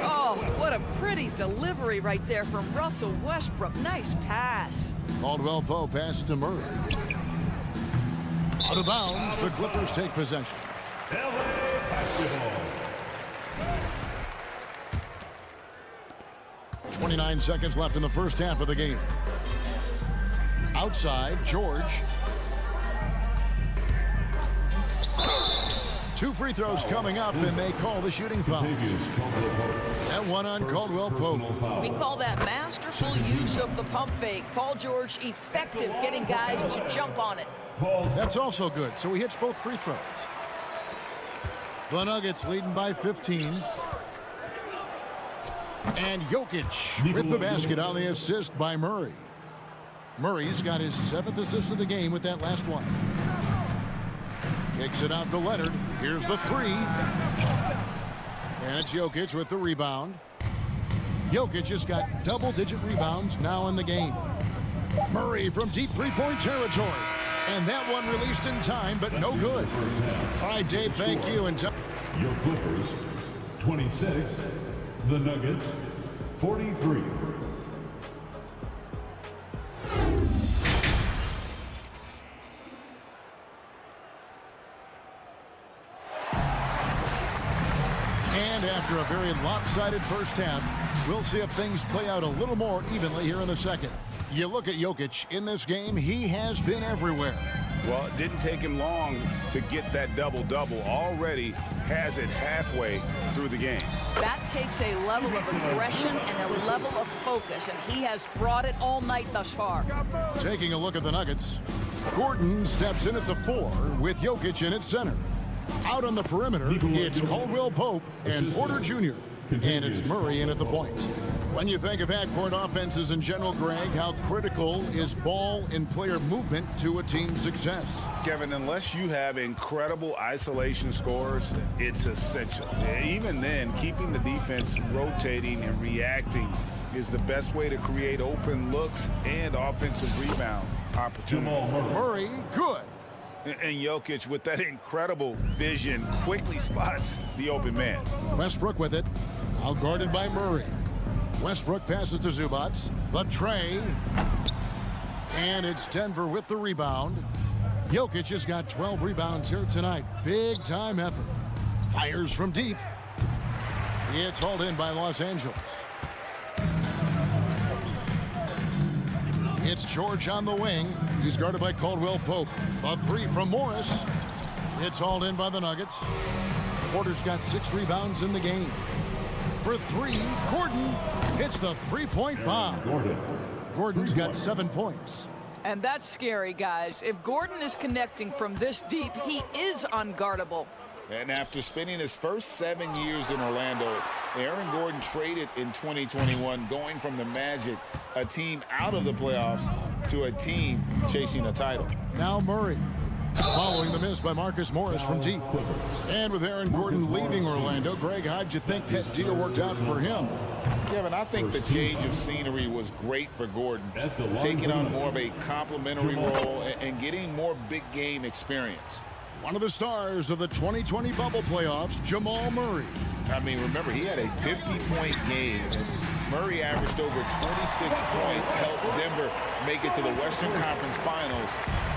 Oh, what a pretty delivery right there from Russell Westbrook. Nice pass.
Caldwell Pope pass to Murray. Out of bounds, the Clippers take possession.
LA basketball.
29 seconds left in the first half of the game. Outside, George. 2 free throws coming up, and they call the shooting foul. That one on Caldwell Pope.
We call that masterful use of the pump fake. Paul George effective getting guys to jump on it.
That's also good, so he hits both free throws. The Nuggets leading by 15. And Jokic with the basket on the assist by Murray. Murray's got his 7th assist of the game with that last one. Kicks it out to Leonard. Here's the three. And it's Jokic with the rebound. Jokic has got double-digit rebounds now in the game. Murray from deep three-point territory. And that one released in time, but no good. All right, Dave, thank you. And
Your Clippers, 26. The Nuggets, 43.
And after a very lopsided first half, we'll see if things play out a little more evenly here in the second. You look at Jokic in this game, he has been everywhere.
Well, it didn't take him long to get that double-double. Already has it halfway through the game.
That takes a level of aggression and a level of focus, and he has brought it all night thus far.
Taking a look at the Nuggets, Gordon steps in at the 4 with Jokic in at center. Out on the perimeter, it's Caldwell Pope and Porter Jr. And it's Murray in at the point. When you think of half-court offenses in general, Greg, how critical is ball and player movement to a team's success?
Kevin, unless you have incredible isolation scores, it's essential. Even then, keeping the defense rotating and reacting is the best way to create open looks and offensive rebound opportunities.
Murray, good.
And Jokic, with that incredible vision, quickly spots the open man.
Westbrook with it, out guarded by Murray. Westbrook passes to Zubac. The tray. And it's Denver with the rebound. Jokic has got 12 rebounds here tonight. Big time effort. Fires from deep. It's hauled in by Los Angeles. It's George on the wing. He's guarded by Caldwell Pope. A three from Morris. It's hauled in by the Nuggets. Porter's got 6 rebounds in the game. For 3, Gordon hits the three-point bomb. Gordon's got 7 points.
And that's scary, guys. If Gordon is connecting from this deep, he is unguardable.
And after spending his first 7 years in Orlando, Aaron Gordon traded in 2021, going from the Magic, a team out of the playoffs, to a team chasing a title.
Now Murray. Following the miss by Marcus Morris from deep. And with Aaron Gordon leaving Orlando, Greg, how'd you think that deal worked out for him?
Kevin, I think the change of scenery was great for Gordon, taking on more of a complimentary role and getting more big game experience.
One of the stars of the 2020 bubble playoffs, Jamal Murray.
I mean, remember, he had a 50-point game. Murray averaged over 26 points, helped Denver make it to the Western Conference Finals.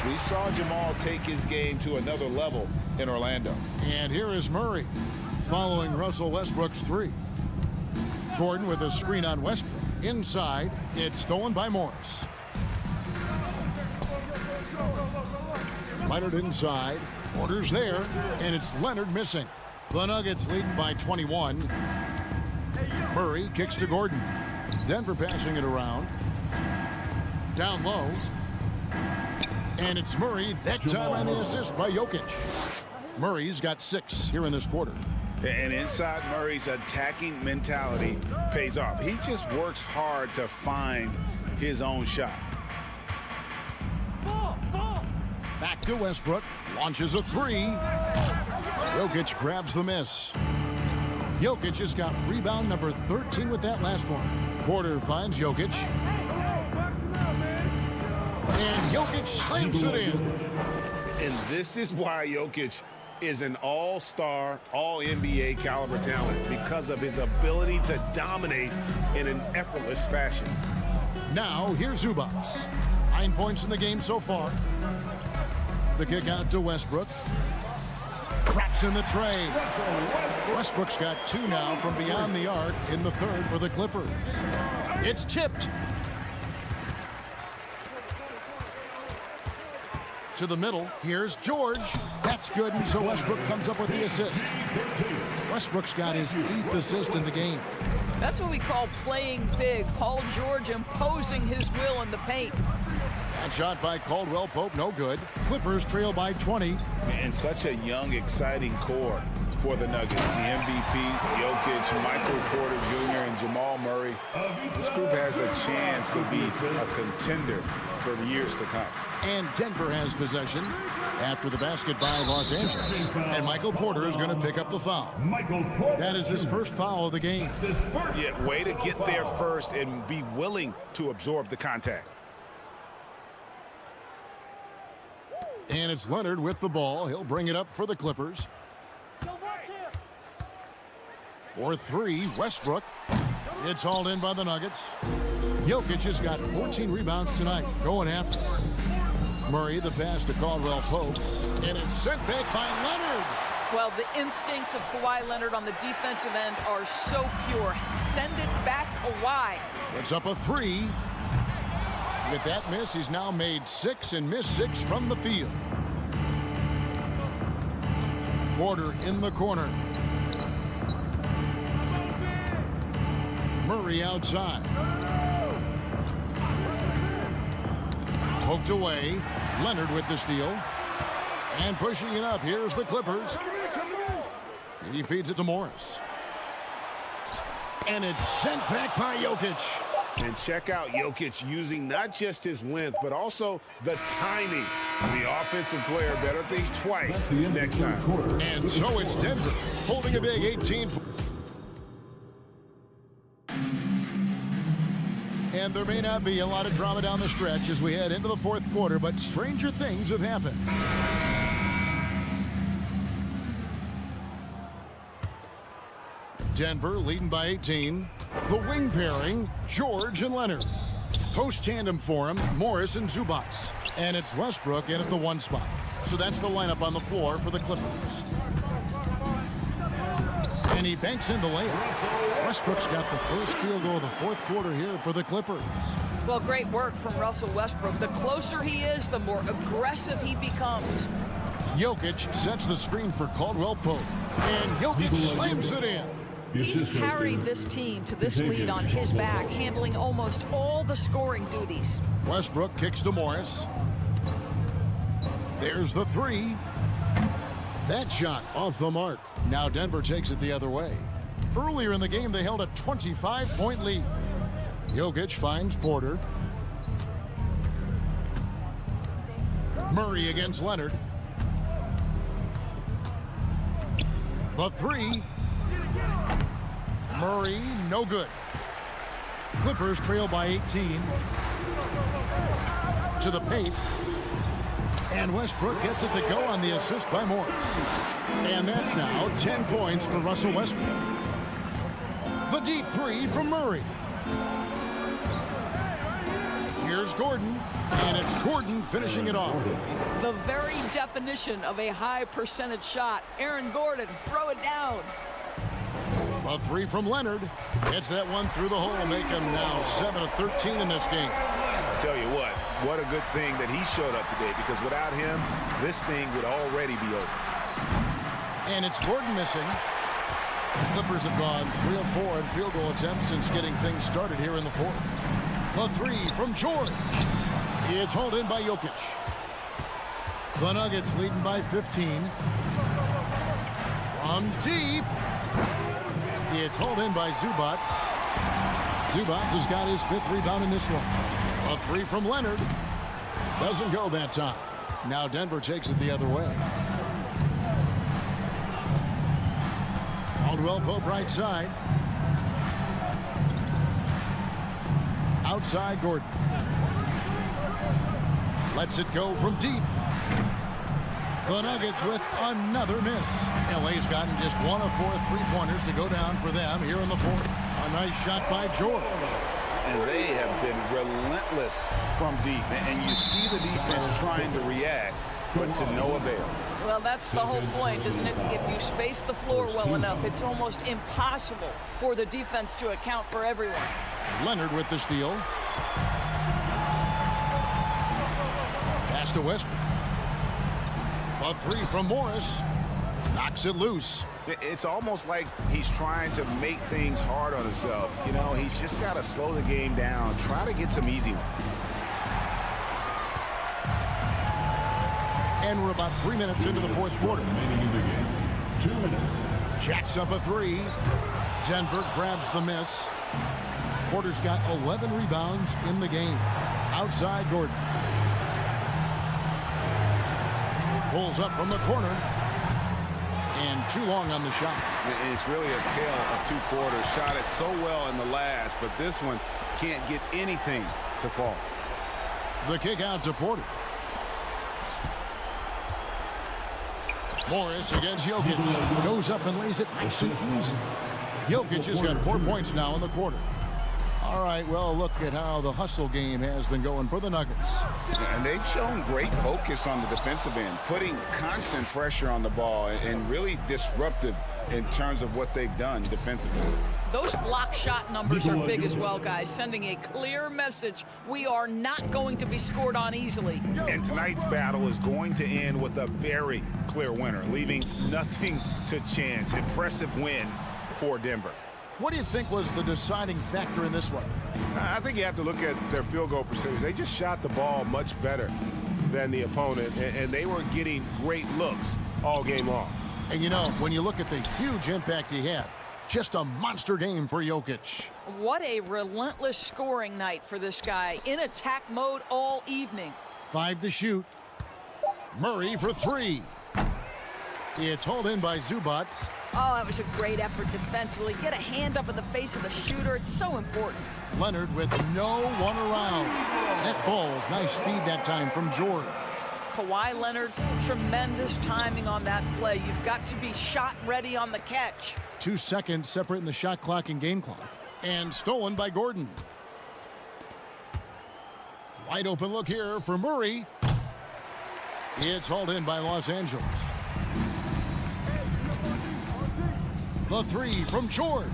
We saw Jamal take his game to another level in Orlando.
And here is Murray following Russell Westbrook's three. Gordon with a screen on Westbrook. Inside, it's stolen by Morris. Leonard inside. Porter's there, and it's Leonard missing. The Nuggets leading by 21. Murray kicks to Gordon. Denver passing it around. Down low. And it's Murray, that time on the assist by Jokic. Murray's got 6 here in this quarter.
And inside Murray's attacking mentality pays off. He just works hard to find his own shot.
Back to Westbrook. Launches a 3. Jokic grabs the miss. Jokic has got rebound number 13 with that last one. Porter finds Jokic. And Jokic slams it in.
And this is why Jokic is an all-star, all-NBA caliber talent, because of his ability to dominate in an effortless fashion.
Now, here's Zubac. 9 points in the game so far. The kick out to Westbrook. Craps in the tray. Westbrook's got 2 now from beyond the arc in the third for the Clippers. It's tipped. To the middle. Here's George. That's good, and so Westbrook comes up with the assist. Westbrook's got his 8th assist in the game.
That's what we call playing big. Paul George imposing his will in the paint.
That shot by Caldwell Pope, no good. Clippers trail by 20.
And such a young, exciting core for the Nuggets. The MVP, Jokic, Michael Porter Jr., and Jamal Murray. This group has a chance to be a contender for years to come.
And Denver has possession after the basket by Los Angeles. And Michael Porter is going to pick up the foul. That is his first foul of the game.
Yeah, way to get there first and be willing to absorb the contact.
And it's Leonard with the ball. He'll bring it up for the Clippers. For 3, Westbrook. It's hauled in by the Nuggets. Jokic has got 14 rebounds tonight, going after. Murray, the pass to Caldwell Pope. And it's sent back by Leonard.
Well, the instincts of Kawhi Leonard on the defensive end are so pure. Send it back, Kawhi.
Puts up a 3. With that miss, he's now made 6 and missed 6 from the field. Porter in the corner. Murray outside. Poked away. Leonard with the steal. And pushing it up. Here's the Clippers. He feeds it to Morris. And it's sent back by Jokic.
And check out Jokic using not just his length, but also the timing. The offensive player better think twice next time.
And so it's Denver holding a big 18. And there may not be a lot of drama down the stretch as we head into the fourth quarter, but stranger things have happened. Denver leading by 18. The wing pairing, George and Leonard. Post tandem for him, Morris and Zubac. And it's Westbrook in at the 1 spot. So that's the lineup on the floor for the Clippers. And he banks in the layup. Westbrook's got the first field goal of the fourth quarter here for the Clippers.
Well, great work from Russell Westbrook. The closer he is, the more aggressive he becomes.
Jokic sets the screen for Caldwell Pope. And Jokic slams it in.
He's carried this team to this lead on his back, handling almost all the scoring duties.
Westbrook kicks to Morris. There's the 3. That shot off the mark. Now Denver takes it the other way. Earlier in the game, they held a 25-point lead. Jokic finds Porter. Murray against Leonard. The three. Murray, no good. Clippers trail by 18. To the paint. And Westbrook gets it to go on the assist by Morris. And that's now 10 points for Russell Westbrook. The deep three from Murray. Here's Gordon. And it's Gordon finishing it off.
The very definition of a high percentage shot. Aaron Gordon, throw it down.
A three from Leonard. Gets that one through the hole, make him now 7 of 13 in this game.
I tell you what a good thing that he showed up today, because without him, this thing would already be over.
And it's Gordon missing. The Clippers have gone 3 of 4 in field goal attempts since getting things started here in the fourth. The three from George. It's hauled in by Jokic. The Nuggets leading by 15. From deep. It's hauled in by Zubac. Zubac has got his 5th rebound in this one. A three from Leonard. Doesn't go that time. Now Denver takes it the other way. Caldwell Pope right side. Outside Gordon. Lets it go from deep. The Nuggets with another miss. LA's gotten just 1 of 4 3-pointers to go down for them here in the fourth. A nice shot by George.
And they have been relentless from deep. And you see the defense trying to react, but to no avail.
Well, that's the whole point, isn't it? If you space the floor well enough, it's almost impossible for the defense to account for everyone.
Leonard with the steal. Pass to Westbrook. A three from Morris. Knocks it loose.
It's almost like he's trying to make things hard on himself. You know, he's just got to slow the game down. Try to get some easy ones.
And we're about 3 minutes into the fourth quarter.
2 minutes.
Jacks up a three. Denver grabs the miss. Porter's got 11 rebounds in the game. Outside Gordon. Pulls up from the corner. And too long on the shot.
It's really a tale of 2 quarters. Shot it so well in the last, but this one can't get anything to fall.
The kick out to Porter. Morris against Jokic. Goes up and lays it nice and easy. Jokic has got 4 points now in the quarter. All right, well, look at how the hustle game has been going for the Nuggets.
And they've shown great focus on the defensive end, putting constant pressure on the ball and really disruptive in terms of what they've done defensively.
Those block shot numbers are big as well, guys, sending a clear message. We are not going to be scored on easily.
And tonight's battle is going to end with a very clear winner, leaving nothing to chance. Impressive win for Denver.
What do you think was the deciding factor in this one?
I think you have to look at their field goal percentage. They just shot the ball much better than the opponent, and they were getting great looks all game long.
And you know, when you look at the huge impact he had, just a monster game for Jokic.
What a relentless scoring night for this guy. In attack mode all evening.
5 to shoot. Murray for 3. It's hauled in by Zubac.
Oh, that was a great effort defensively. Get a hand up in the face of the shooter. It's so important.
Leonard with no one around. That ball's nice feed that time from George.
Kawhi Leonard, tremendous timing on that play. You've got to be shot ready on the catch.
2 seconds separating the shot clock and game clock. And stolen by Gordon. Wide open look here for Murray. It's hauled in by Los Angeles. The 3 from George.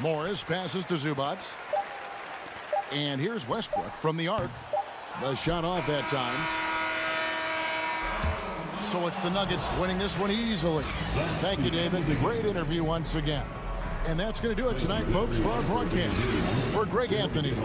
Morris passes to Zubac. And here's Westbrook from the arc. The shot off that time. So it's the Nuggets winning this one easily. Thank you, David. Great interview once again. And that's going to do it tonight, folks, for our broadcast. For Greg Anthony.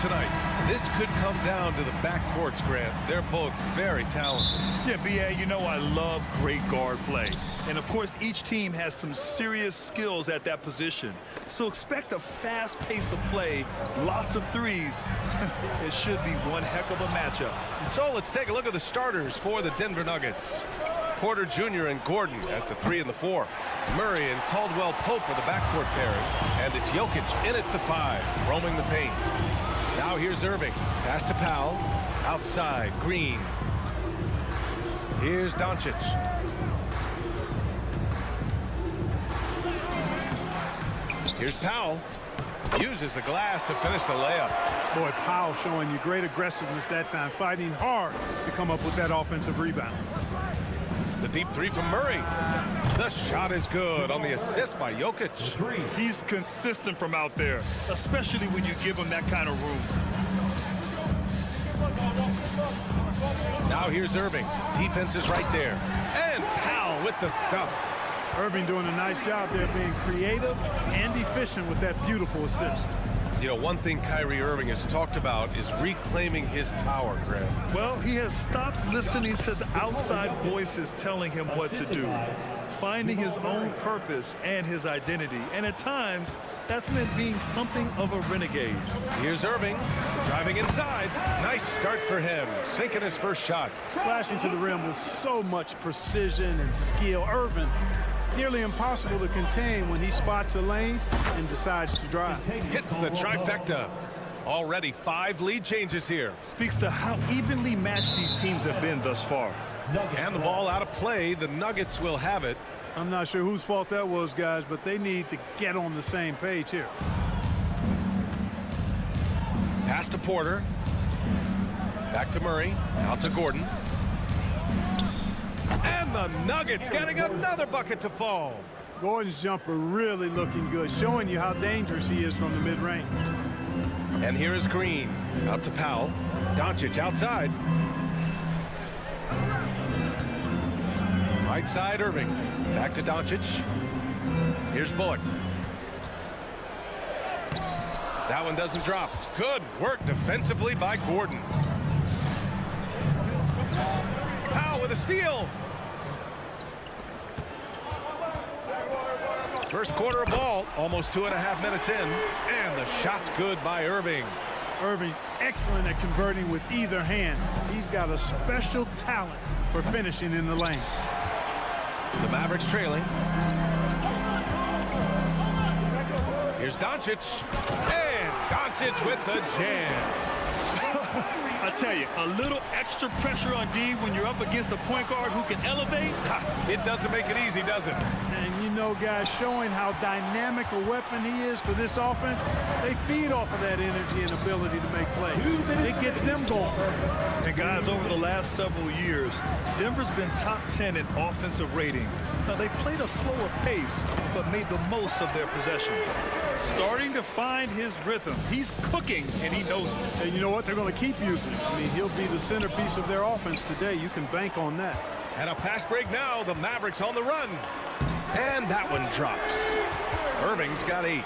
tonight. This could come down to the backcourts, Grant. They're both very talented.
Yeah, B.A., you know I love great guard play. And, of course, each team has some serious skills at that position. So expect a fast pace of play, lots of threes. It should be one heck of a matchup.
So let's take a look at the starters for the Denver Nuggets. Porter Jr. and Gordon at the 3 and the 4. Murray and Caldwell Pope are the backcourt pairing. And it's Jokic in at the 5, roaming the paint. Now here's Irving. Pass to Powell. Outside, Green. Here's Doncic. Here's Powell. Uses the glass to finish the layup.
Boy, Powell showing you great aggressiveness that time, fighting hard to come up with that offensive rebound.
The deep 3 from Murray. The shot is good on the assist by Jokic.
He's consistent from out there, especially when you give him that kind of room.
Now here's Irving. Defense is right there. And Powell with the stuff.
Irving doing a nice job there, being creative and efficient with that beautiful assist.
You know, one thing Kyrie Irving has talked about is reclaiming his power, Grant.
Well, he has stopped listening to the outside voices telling him what to do, finding his own purpose and his identity. And at times, that's meant being something of a renegade.
Here's Irving driving inside. Nice start for him, sinking his first shot.
Slashing to the rim with so much precision and skill. Irving, nearly impossible to contain when he spots a lane and decides to drive.
Hits the trifecta. Already 5 lead changes here.
Speaks to how evenly matched these teams have been thus far.
And the ball out of play. The Nuggets will have it.
I'm not sure whose fault that was, guys, but they need to get on the same page here.
Pass to Porter. Back to Murray. Out to Gordon. And the Nuggets getting another bucket to fall.
Gordon's jumper really looking good, showing you how dangerous he is from the mid-range.
And here is Green. Out to Powell. Doncic outside. Right side, Irving. Back to Doncic. Here's Bullock. That one doesn't drop. Good work defensively by Gordon. Powell with a steal. First quarter of ball, almost 2.5 minutes in. And the shot's good by Irving.
Irving, excellent at converting with either hand. He's got a special talent for finishing in the lane.
The Mavericks trailing. Here's Doncic. And Doncic with the jam.
I tell you, a little extra pressure on D when you're up against a point guard who can elevate.
It doesn't make it easy, does it?
And you know, guys, showing how dynamic a weapon he is for this offense, they feed off of that energy and ability to make plays. It gets them going.
And guys, over the last several years, Denver's been top 10 in offensive rating. Now, they played a slower pace, but made the most of their possessions. Starting to find his rhythm. He's cooking, and he knows it.
And you know what? They're going to keep using him. I mean, he'll be the centerpiece of their offense today. You can bank on that.
And a fast break now. The Mavericks on the run. And that one drops. Irving's got 8.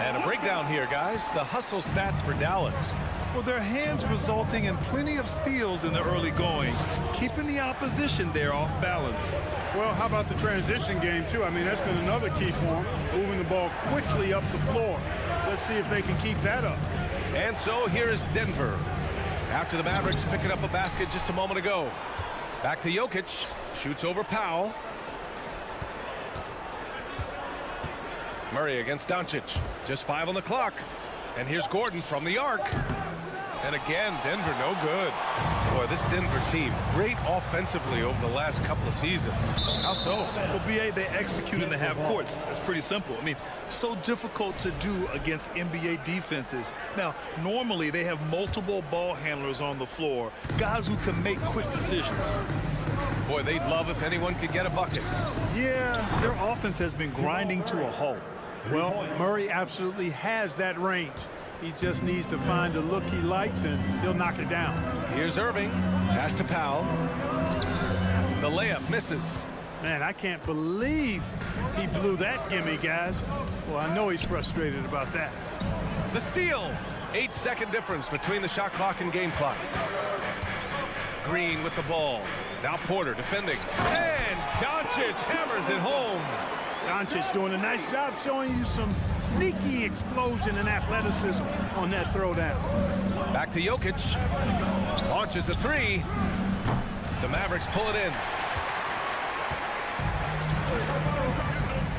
And a breakdown here, guys. The hustle stats for Dallas.
Well, their hands resulting in plenty of steals in the early going, keeping the opposition there off balance.
Well, how about the transition game, too? I mean, that's been another key for them, moving the ball quickly up the floor. Let's see if they can keep that up.
And so here is Denver. After the Mavericks picking up a basket just a moment ago. Back to Jokic. Shoots over Powell. Murray against Doncic. Just 5 on the clock. And here's Gordon from the arc. And again, Denver no good. Boy, this Denver team, great offensively over the last couple of seasons. How so?
Well, BA, they execute in the half courts. That's pretty simple. I mean, so difficult to do against NBA defenses. Now, normally they have multiple ball handlers on the floor, guys who can make quick decisions.
Boy, they'd love if anyone could get a bucket.
Yeah, their offense has been grinding to a halt.
Well, Murray absolutely has that range. He just needs to find a look he likes, and he'll knock it down.
Here's Irving. Pass to Powell. The layup misses.
Man, I can't believe he blew that gimme, guys. Well, I know he's frustrated about that.
The steal. 8-second difference between the shot clock and game clock. Green with the ball. Now Porter defending. And Doncic hammers it home.
Doncic doing a nice job showing you some sneaky explosion and athleticism on that throwdown.
Back to Jokic. Launches a three. The Mavericks pull it in.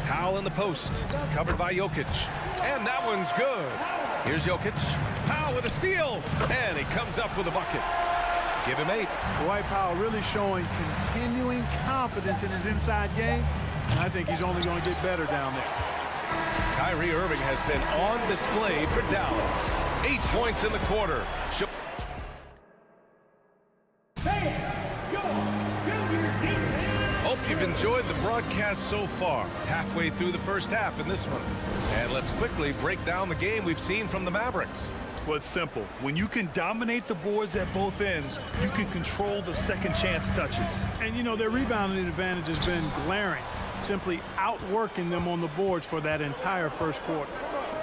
Powell in the post. Covered by Jokic. And that one's good. Here's Jokic. Powell with a steal. And he comes up with a bucket. Give him 8.
Dwight Powell really showing continuing confidence in his inside game. And I think he's only going to get better down there.
Kyrie Irving has been on display for Dallas. 8 points in the quarter. Hope you've enjoyed the broadcast so far. Halfway through the first half in this one. And let's quickly break down the game we've seen from the Mavericks.
Well, it's simple. When you can dominate the boards at both ends, you can control the second chance touches.
And, you know, their rebounding advantage has been glaring. Simply outworking them on the boards for that entire first quarter.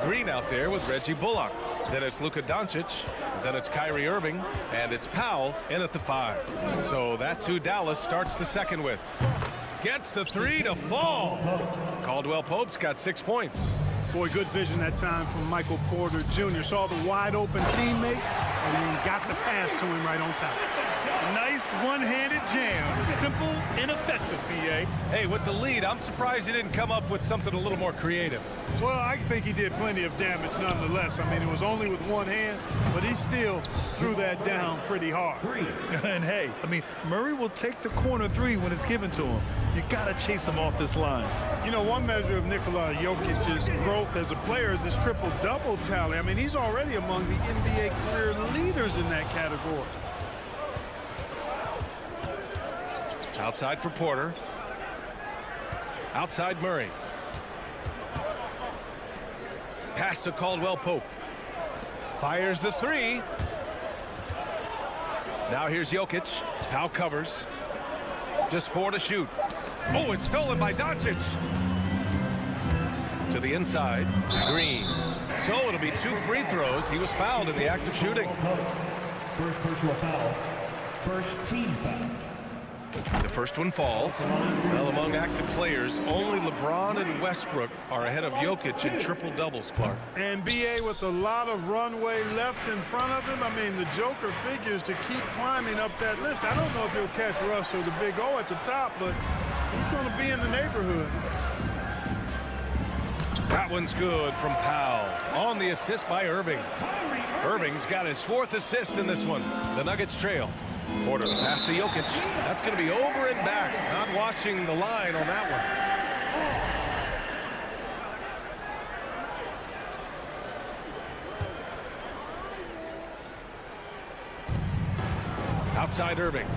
Green out there with Reggie Bullock. Then it's Luka Doncic. Then it's Kyrie Irving. And it's Powell in at the 5. So that's who Dallas starts the second with. Gets the 3 to fall. Caldwell Pope's got 6 points.
Boy, good vision that time from Michael Porter Jr. Saw the wide open teammate and then got the pass to him right on time.
Nice one-handed jam. Simple and effective, B.A.
Hey, with the lead, I'm surprised he didn't come up with something a little more creative.
Well, I think he did plenty of damage nonetheless. I mean, it was only with one hand, but he still threw that down pretty hard.
And hey, I mean, Murray will take the corner 3 when it's given to him. You got to chase him off this line.
You know, one measure of Nikola Jokic's growth as a player is his triple-double tally. I mean, he's already among the NBA career leaders in that category.
Outside for Porter. Outside Murray. Pass to Caldwell Pope. Fires the 3. Now here's Jokic. Powell covers. Just 4 to shoot. Oh, it's stolen by Doncic. To the inside. Green. So it'll be 2 free throws. He was fouled in the act of shooting.
First personal foul. First team foul.
The first one falls. Well, among active players, only LeBron and Westbrook are ahead of Jokic in triple doubles, Clark.
And B.A. with a lot of runway left in front of him. I mean, the Joker figures to keep climbing up that list. I don't know if he'll catch Russ or the Big O at the top, but he's going to be in the neighborhood.
That one's good from Powell. On the assist by Irving. Irving's got his 4th assist in this one. The Nuggets trail. Porter, the pass to Jokic. That's going to be over and back. Not watching the line on that one. Outside Irving.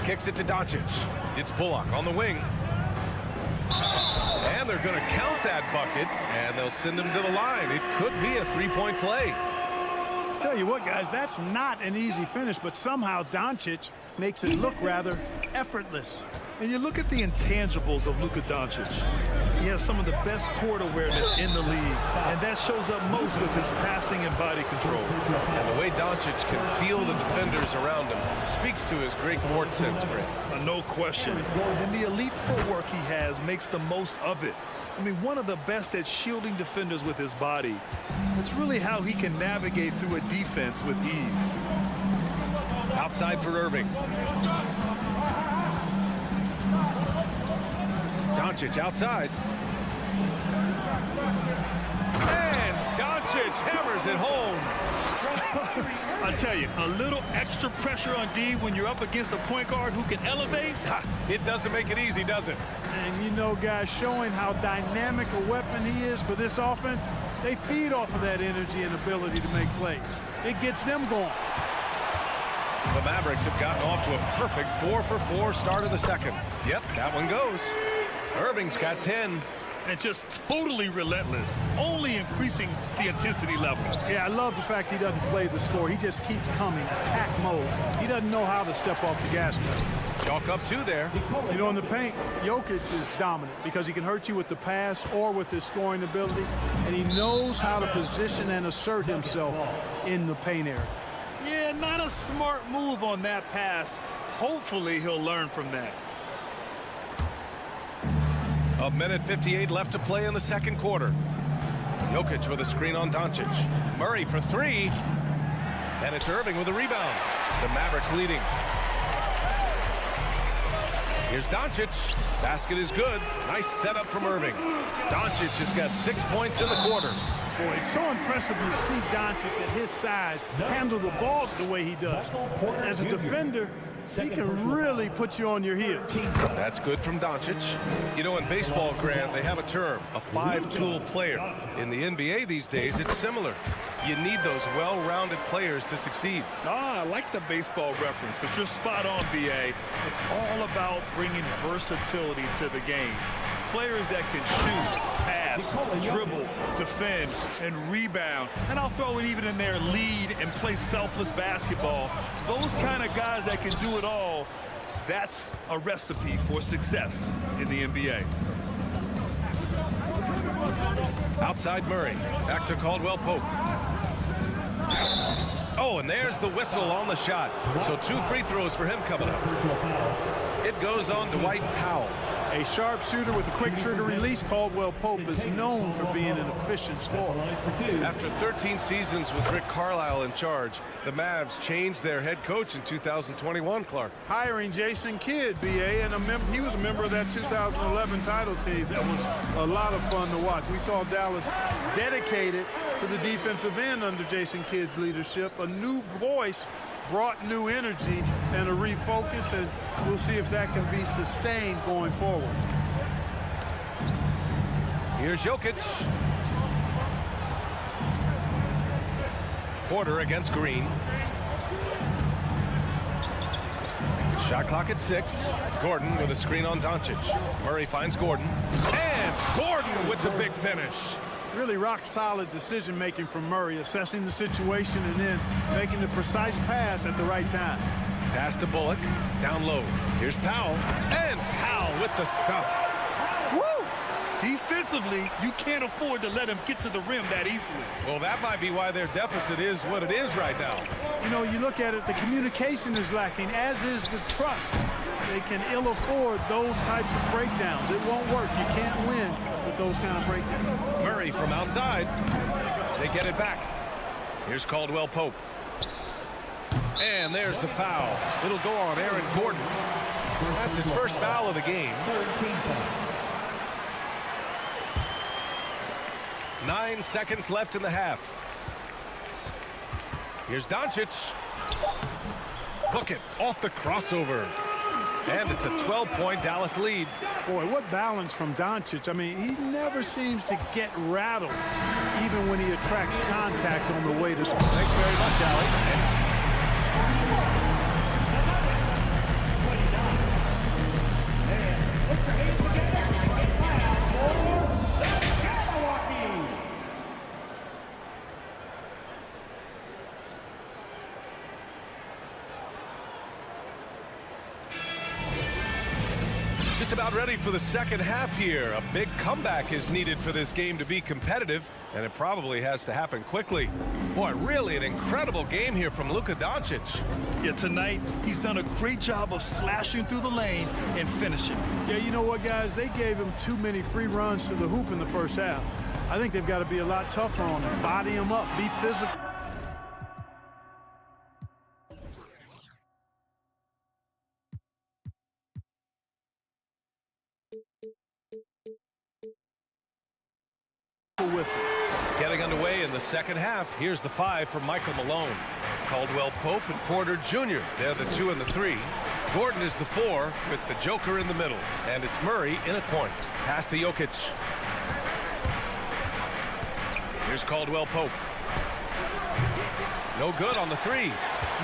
Kicks it to Doncic. It's Bullock on the wing. And they're going to count that bucket, and they'll send him to the line. It could be a 3-point play.
Tell you what, guys, that's not an easy finish, but somehow Doncic makes it look rather effortless.
And you look at the intangibles of Luka Doncic. He has some of the best court awareness in the league, and that shows up most with his passing and body control.
And the way Doncic can feel the defenders around him speaks to his great court sense, Greg.
No question. And the elite footwork he has makes the most of it. I mean, one of the best at shielding defenders with his body. It's really how he can navigate through a defense with ease.
Outside for Irving. Doncic outside. And Doncic hammers it home.
I tell you, a little extra pressure on D when you're up against a point guard who can elevate.
It doesn't make it easy, does it?
And you know, guys, showing how dynamic a weapon he is for this offense, they feed off of that energy and ability to make plays. It gets them going.
The Mavericks have gotten off to a perfect 4-for-4 start of the second. Yep, that one goes. Irving's got 10.
And just totally relentless, only increasing the intensity level.
Yeah, I love the fact he doesn't play the score. He just keeps coming, attack mode. He doesn't know how to step off the gas pedal.
Chalk up 2 there.
You know, in the paint, Jokic is dominant because he can hurt you with the pass or with his scoring ability, and he knows how to position and assert himself in the paint area.
Yeah, not a smart move on that pass. Hopefully he'll learn from that.
A minute 58 left to play in the second quarter. Jokic with a screen on Doncic. Murray for 3. And it's Irving with a rebound. The Mavericks leading. Here's Doncic. Basket is good. Nice setup from Irving. Doncic has got 6 points in the quarter.
Boy, it's so impressive to see Doncic at his size handle the ball the way he does. As a defender, he can really put you on your heels.
That's good from Doncic. You know, in baseball, Grant, they have a term, a 5-tool player. In the NBA these days, it's similar. You need those well-rounded players to succeed.
I like the baseball reference, but you're spot on, B.A. It's all about bringing versatility to the game. Players that can shoot, pass, dribble, defend, and rebound. And I'll throw it even in there, lead and play selfless basketball. Those kind of guys that can do it all, that's a recipe for success in the NBA.
Outside Murray. Back to Caldwell Pope. Oh, and there's the whistle on the shot. So 2 free throws for him coming up. It goes on Dwight Powell.
A sharpshooter with a quick trigger release, Caldwell Pope is known for being an efficient scorer.
After 13 seasons with Rick Carlisle in charge, the Mavs changed their head coach in 2021, Clark.
Hiring Jason Kidd, BA, and he was a member of that 2011 title team. That was a lot of fun to watch. We saw Dallas dedicated to the defensive end under Jason Kidd's leadership. A new voice brought new energy and a refocus, and we'll see if that can be sustained going forward.
Here's Jokic. Porter against Green. Shot clock at 6. Gordon with a screen on Doncic. Murray finds Gordon. And Gordon with the big finish.
Really rock-solid decision-making from Murray, assessing the situation and then making the precise pass at the right time.
Pass to Bullock, down low. Here's Powell, and Powell with the stuff.
Woo! Defensively, you can't afford to let him get to the rim that easily.
Well, that might be why their deficit is what it is right now.
You know, you look at it, the communication is lacking, as is the trust. They can ill afford those types of breakdowns. It won't work. You can't win with those kind of breakdowns.
Murray from outside. They get it back. Here's Caldwell Pope. And there's the foul. It'll go on Aaron Gordon. That's his first foul of the game. 9 seconds left in the half. Here's Doncic. Book it off the crossover. And it's a 12-point Dallas lead.
Boy, what balance from Doncic. I mean, he never seems to get rattled, even when he attracts contact on the way to score.
Thanks very much, Allie. Just about ready for the second half here. A big comeback is needed for this game to be competitive, and it probably has to happen quickly. Boy, really an incredible game here from Luka Doncic.
Yeah, tonight he's done a great job of slashing through the lane and finishing.
Yeah, you know what, guys? They gave him too many free runs to the hoop in the first half. I think they've got to be a lot tougher on him. Body him up, be physical. With it.
Getting underway in the second half. Here's the 5 from Michael Malone. Caldwell Pope and Porter Jr. They're the 2 and the 3. Gordon is the 4 with the Joker in the middle. And it's Murray in at point. Pass to Jokic. Here's Caldwell Pope. No good on the 3.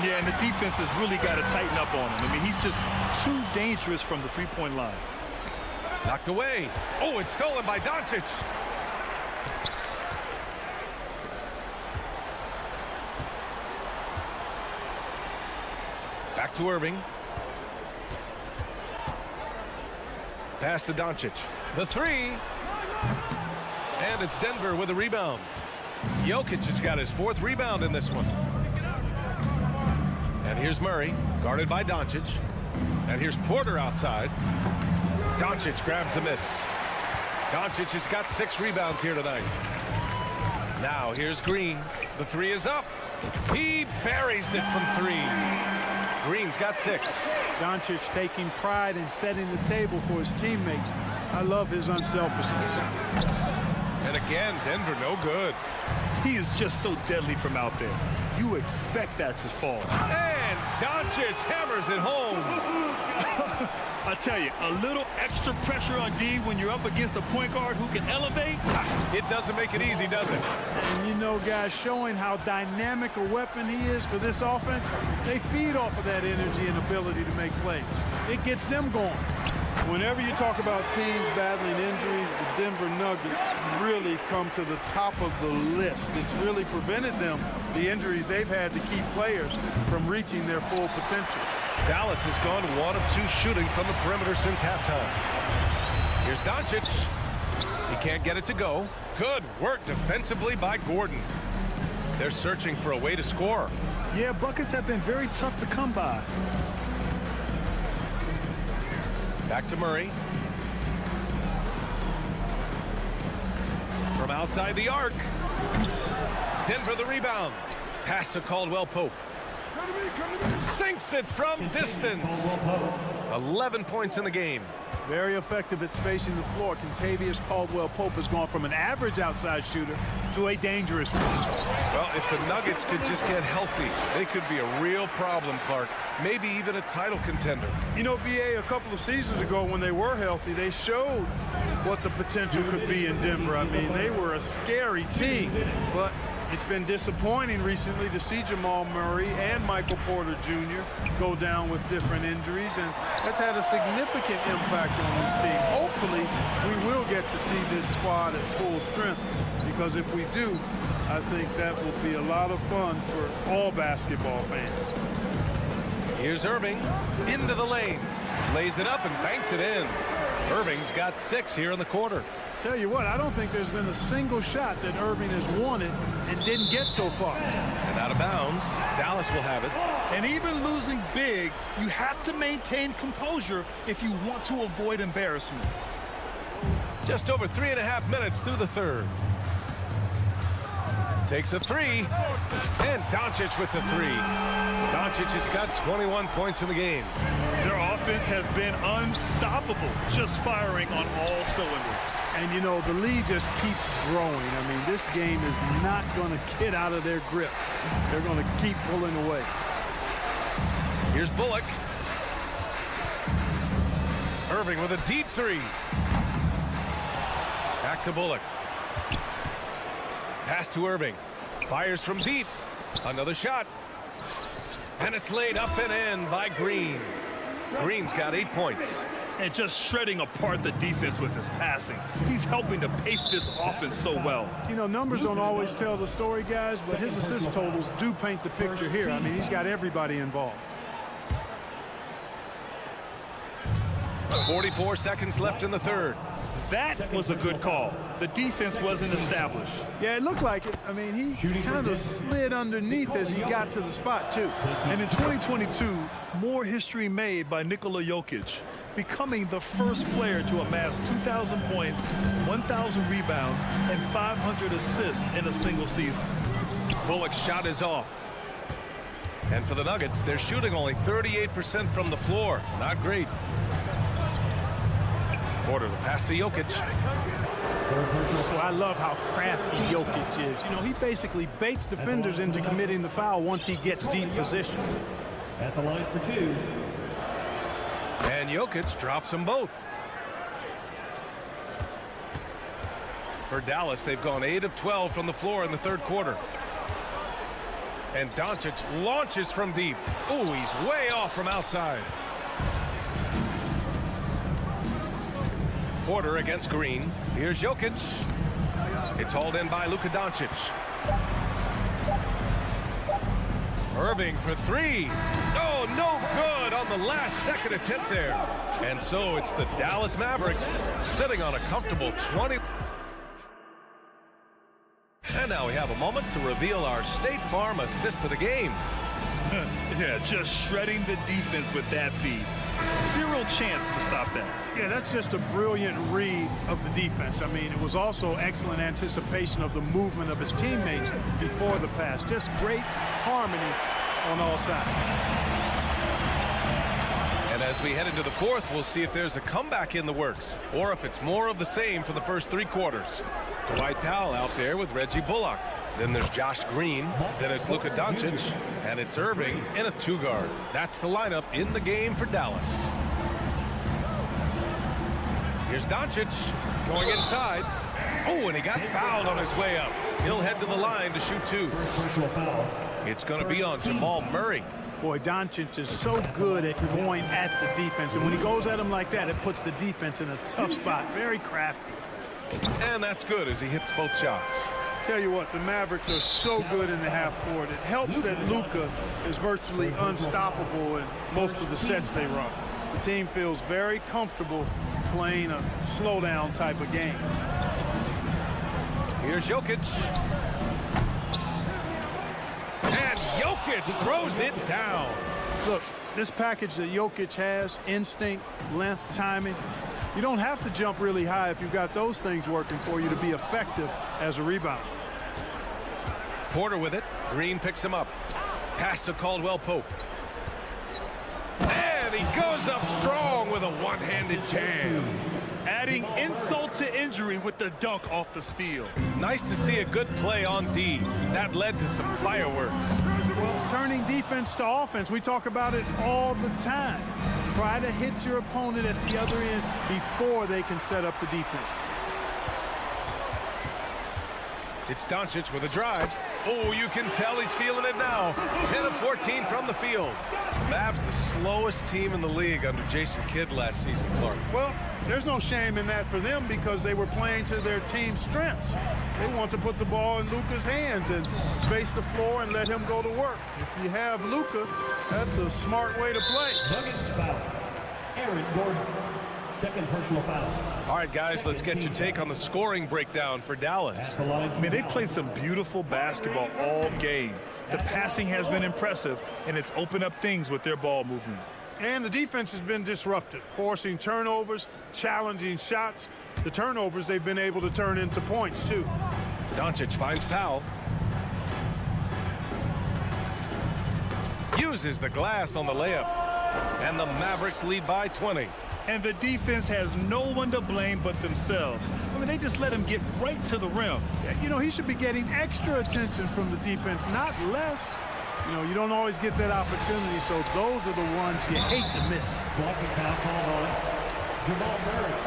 Yeah, and the defense has really got to tighten up on him. I mean, he's just too dangerous from the three-point line.
Knocked away. Oh, it's stolen by Doncic. Back to Irving. Pass to Doncic. The three. And it's Denver with a rebound. Jokic has got his 4th rebound in this one. And here's Murray, guarded by Doncic. And here's Porter outside. Doncic grabs the miss. Doncic has got 6 rebounds here tonight. Now here's Green. The three is up. He buries it from 3. Green's got 6.
Doncic taking pride in setting the table for his teammates. I love his unselfishness.
And again, Denver no good.
He is just so deadly from out there. You expect that to fall.
And Doncic hammers it home.
I tell you, a little extra pressure on D when you're up against a point guard who can elevate.
It doesn't make it easy, does it?
And you know, guys, showing how dynamic a weapon he is for this offense, they feed off of that energy and ability to make plays. It gets them going. Whenever you talk about teams battling injuries, the Denver Nuggets really come to the top of the list. It's really prevented them, the injuries they've had, to keep players from reaching their full potential.
Dallas has gone 1 of 2 shooting from the perimeter since halftime. Here's Doncic. He can't get it to go. Good work defensively by Gordon. They're searching for a way to score.
Yeah, buckets have been very tough to come by.
Back to Murray. From outside the arc. Denver the rebound. Pass to Caldwell Pope. Sinks it from distance. 11 points in the game.
Very effective at spacing the floor. Kentavious Caldwell-Pope has gone from an average outside shooter to a dangerous one.
Well, if the Nuggets could just get healthy, they could be a real problem, Clark. Maybe even a title contender.
You know, BA, a couple of seasons ago when they were healthy, they showed what the potential could be in Denver. I mean, they were a scary team, but it's been disappointing recently to see Jamal Murray and Michael Porter Jr. go down with different injuries, and that's had a significant impact on this team. Hopefully, we will get to see this squad at full strength, because if we do, I think that will be a lot of fun for all basketball fans.
Here's Irving into the lane. Lays it up and banks it in. Irving's got 6 here in the quarter.
Tell you what, I don't think there's been a single shot that Irving has wanted and didn't get so far.
And out of bounds, Dallas will have it.
And even losing big, you have to maintain composure if you want to avoid embarrassment.
Just over 3.5 minutes through the third. Takes a 3. And Doncic with the 3. Doncic has got 21 points in the game.
Their offense has been unstoppable, just firing on all cylinders.
And, you know, the lead just keeps growing. I mean, this game is not going to get out of their grip. They're going to keep pulling away.
Here's Bullock. Irving with a deep 3. Back to Bullock. Pass to Irving. Fires from deep. Another shot. And it's laid up and in by Green. Green's got 8 points.
And just shredding apart the defense with his passing. He's helping to pace this offense so well.
You know, numbers don't always tell the story, guys, but his assist totals do paint the picture here. I mean, he's got everybody involved.
44 seconds left in the third.
That was a good call. The defense wasn't established.
Yeah, it looked like it. I mean, he kind of slid underneath as he got to the spot, too.
And in 2022, more history made by Nikola Jokic, becoming the first player to amass 2,000 points, 1,000 rebounds, and 500 assists in a single season.
Bullock's shot is off. And for the Nuggets, they're shooting only 38% from the floor. Not great. Porter, the pass to Jokic.
So I love how crafty Jokic is. You know, he basically baits defenders into committing the foul once he gets deep position.
At the line for 2.
And Jokic drops them both. For Dallas, they've gone 8 of 12 from the floor in the third quarter. And Doncic launches from deep. Ooh, he's way off from outside. Porter against Green. Here's Jokic. It's hauled in by Luka Doncic. Irving for 3. Oh, no good on the last second attempt there. And so it's the Dallas Mavericks sitting on a comfortable 20. And now we have a moment to reveal our State Farm assist of the game.
Yeah, just shredding the defense with that feed. Zero chance to stop that.
Yeah, that's just a brilliant read of the defense. I mean, it was also excellent anticipation of the movement of his teammates before the pass. Just great harmony on all sides.
And as we head into the fourth, we'll see if there's a comeback in the works or if it's more of the same for the first 3 quarters. Dwight Powell out there with Reggie Bullock. Then there's Josh Green. Then it's Luka Doncic. And it's Irving in a 2-guard. That's the lineup in the game for Dallas. Here's Doncic going inside. Oh, and he got fouled on his way up. He'll head to the line to shoot 2. It's going to be on Jamal Murray.
Boy, Doncic is so good at going at the defense. And when he goes at him like that, it puts the defense in a tough spot. Very crafty.
And that's good as he hits both shots.
Tell you what, the Mavericks are so good in the half court. It helps that Luka is virtually unstoppable in most of the sets they run. The team feels very comfortable playing a slowdown type of game.
Here's Jokic. And Jokic throws it down.
Look, this package that Jokic has, instinct, length, timing, you don't have to jump really high if you've got those things working for you to be effective as a rebounder.
Porter with it. Green picks him up. Pass to Caldwell Pope. And he goes up strong with a one-handed jam.
Adding insult to injury with the dunk off the steal.
Nice to see a good play on D. That led to some fireworks.
Well, turning defense to offense, we talk about it all the time. Try to hit your opponent at the other end before they can set up the defense.
It's Doncic with a drive. Oh, you can tell he's feeling it now. 10 of 14 from the field. Mavs the slowest team in the league under Jason Kidd last season, Clark.
Well, there's no shame in that for them because they were playing to their team's strengths. They want to put the ball in Luka's hands and space the floor and let him go to work. If you have Luka, that's a smart way to play.
Nuggets foul. Aaron Gordon. Second personal foul.
All right, guys, let's get your take on the scoring breakdown for Dallas.
I mean, they've played some beautiful basketball all game. The passing has been impressive, and it's opened up things with their ball movement.
And the defense has been disruptive, forcing turnovers, challenging shots. The turnovers they've been able to turn into points, too.
Doncic finds Powell. Uses the glass on the layup. And the Mavericks lead by 20.
And the defense has no one to blame but themselves. I mean, they just let him get right to the rim.
You know, he should be getting extra attention from the defense, not less. You know, you don't always get that opportunity, so those are the ones you hate to miss.
Blocking foul called on Jamal Murray.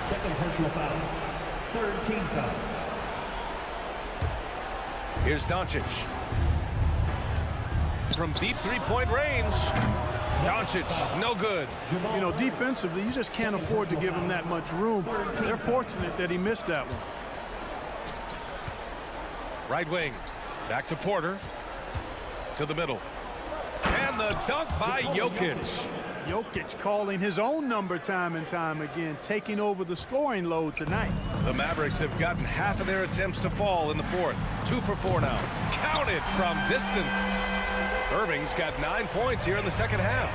Second personal foul. Third team foul.
Here's Doncic. From deep three-point range. Doncic, no good.
You know, defensively, you just can't afford to give him that much room. They're fortunate that he missed that one.
Right wing. Back to Porter. To the middle. And the dunk by Jokic.
Jokic calling his own number time and time again, taking over the scoring load tonight.
The Mavericks have gotten half of their attempts to fall in the fourth. 2 for 4 now. Counted from distance. Irving's got 9 points here in the second half.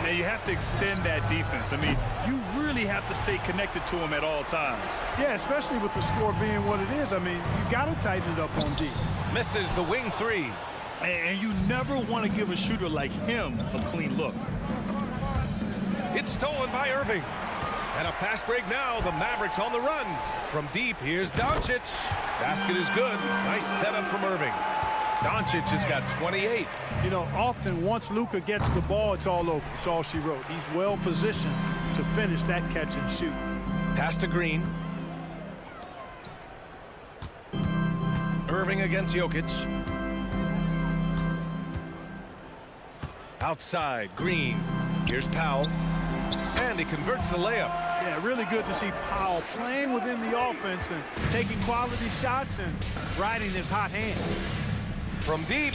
Now, you have to extend that defense. I mean, you really have to stay connected to him at all times.
Yeah, especially with the score being what it is. I mean, you got to tighten it up on D.
Misses the wing 3.
And you never want to give a shooter like him a clean look.
It's stolen by Irving. And a fast break now. The Mavericks on the run. From deep, here's Doncic. Basket is good. Nice setup from Irving. Doncic has got 28.
You know, often once Luka gets the ball, it's all over. It's all she wrote. He's well positioned to finish that catch and shoot.
Pass to Green. Irving against Jokic. Outside, Green. Here's Powell. And he converts the layup.
Yeah, really good to see Powell playing within the offense and taking quality shots and riding his hot hand.
From deep.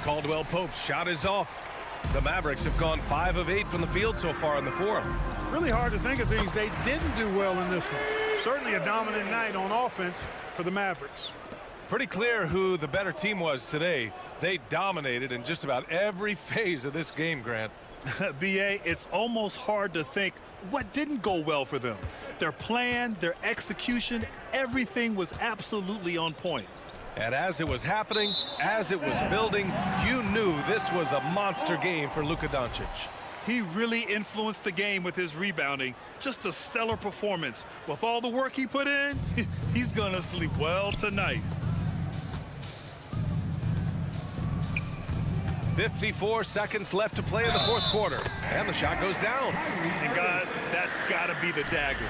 Caldwell Pope's shot is off. The Mavericks have gone 5 of 8 from the field so far in the fourth.
Really hard to think of things they didn't do well in this one. Certainly a dominant night on offense for the Mavericks.
Pretty clear who the better team was today. They dominated in just about every phase of this game, Grant.
B.A., it's almost hard to think what didn't go well for them. Their plan, their execution, everything was absolutely on point.
And as it was happening, as it was building, you knew this was a monster game for Luka Doncic.
He really influenced the game with his rebounding. Just a stellar performance. With all the work he put in, he's gonna sleep well tonight.
54 seconds left to play in the fourth quarter. And the shot goes down.
And guys, that's gotta be the dagger.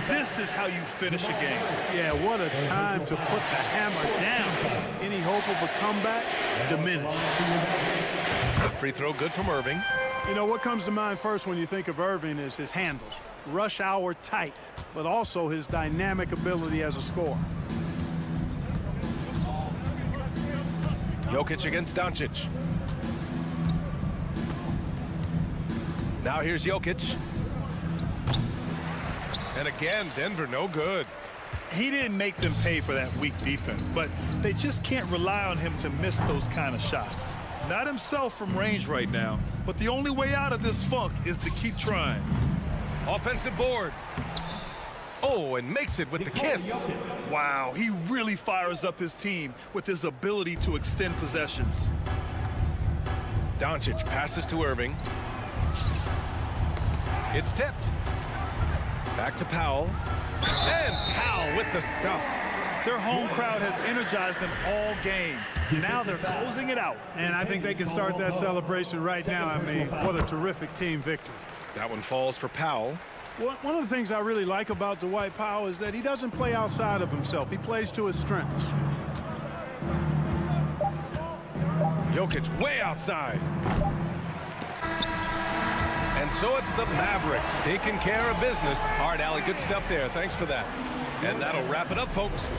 This is how you finish a game.
Yeah, what a time to put the hammer down. Any hope of a comeback diminished.
Free throw good from Irving.
You know, what comes to mind first when you think of Irving is his handles. Rush hour tight, but also his dynamic ability as a scorer.
Jokic against Doncic. Now here's Jokic. And again, Denver no good.
He didn't make them pay for that weak defense, but they just can't rely on him to miss those kind of shots. Not himself from range right now, but the only way out of this funk is to keep trying.
Offensive board. Oh, and makes it with the kiss.
Wow, he really fires up his team with his ability to extend possessions.
Doncic passes to Irving. It's tipped. Back to Powell. And Powell with the stuff.
Their home crowd has energized them all game. Now they're closing it out.
And I think they can start that celebration right now. I mean, what a terrific team victory.
That one falls for Powell.
One of the things I really like about Dwight Powell is that he doesn't play outside of himself. He plays to his strengths.
Jokic way outside. And so it's the Mavericks taking care of business. All right, Allie, good stuff there. Thanks for that. And that'll wrap it up, folks.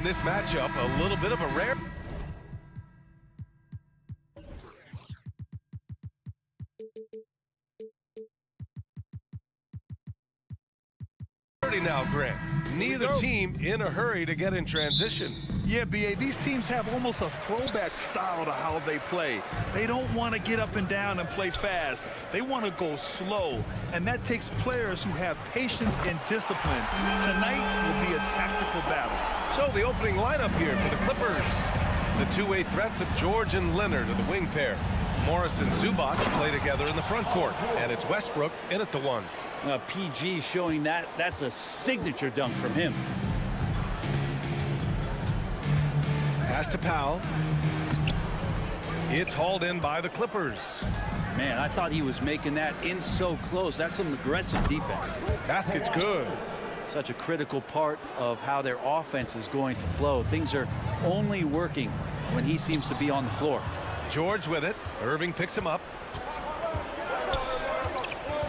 this matchup, a little bit of a rare. Now, Grant. Neither team in a hurry to get in transition.
Yeah, B.A., these teams have almost a throwback style to how they play. They don't want to get up and down and play fast. They want to go slow, and that takes players who have patience and discipline. Tonight will be a tactical battle.
So the opening lineup here for the Clippers. The two-way threats of George and Leonard are the wing pair. Morris and Zubac play together in the front court, and it's Westbrook in at the one.
PG showing that's a signature dunk from him.
Pass to Powell. It's hauled in by the Clippers.
Man, I thought he was making that in so close. That's some aggressive defense.
Basket's good.
Such a critical part of how their offense is going to flow. Things are only working when he seems to be on the floor.
George with it. Irving picks him up.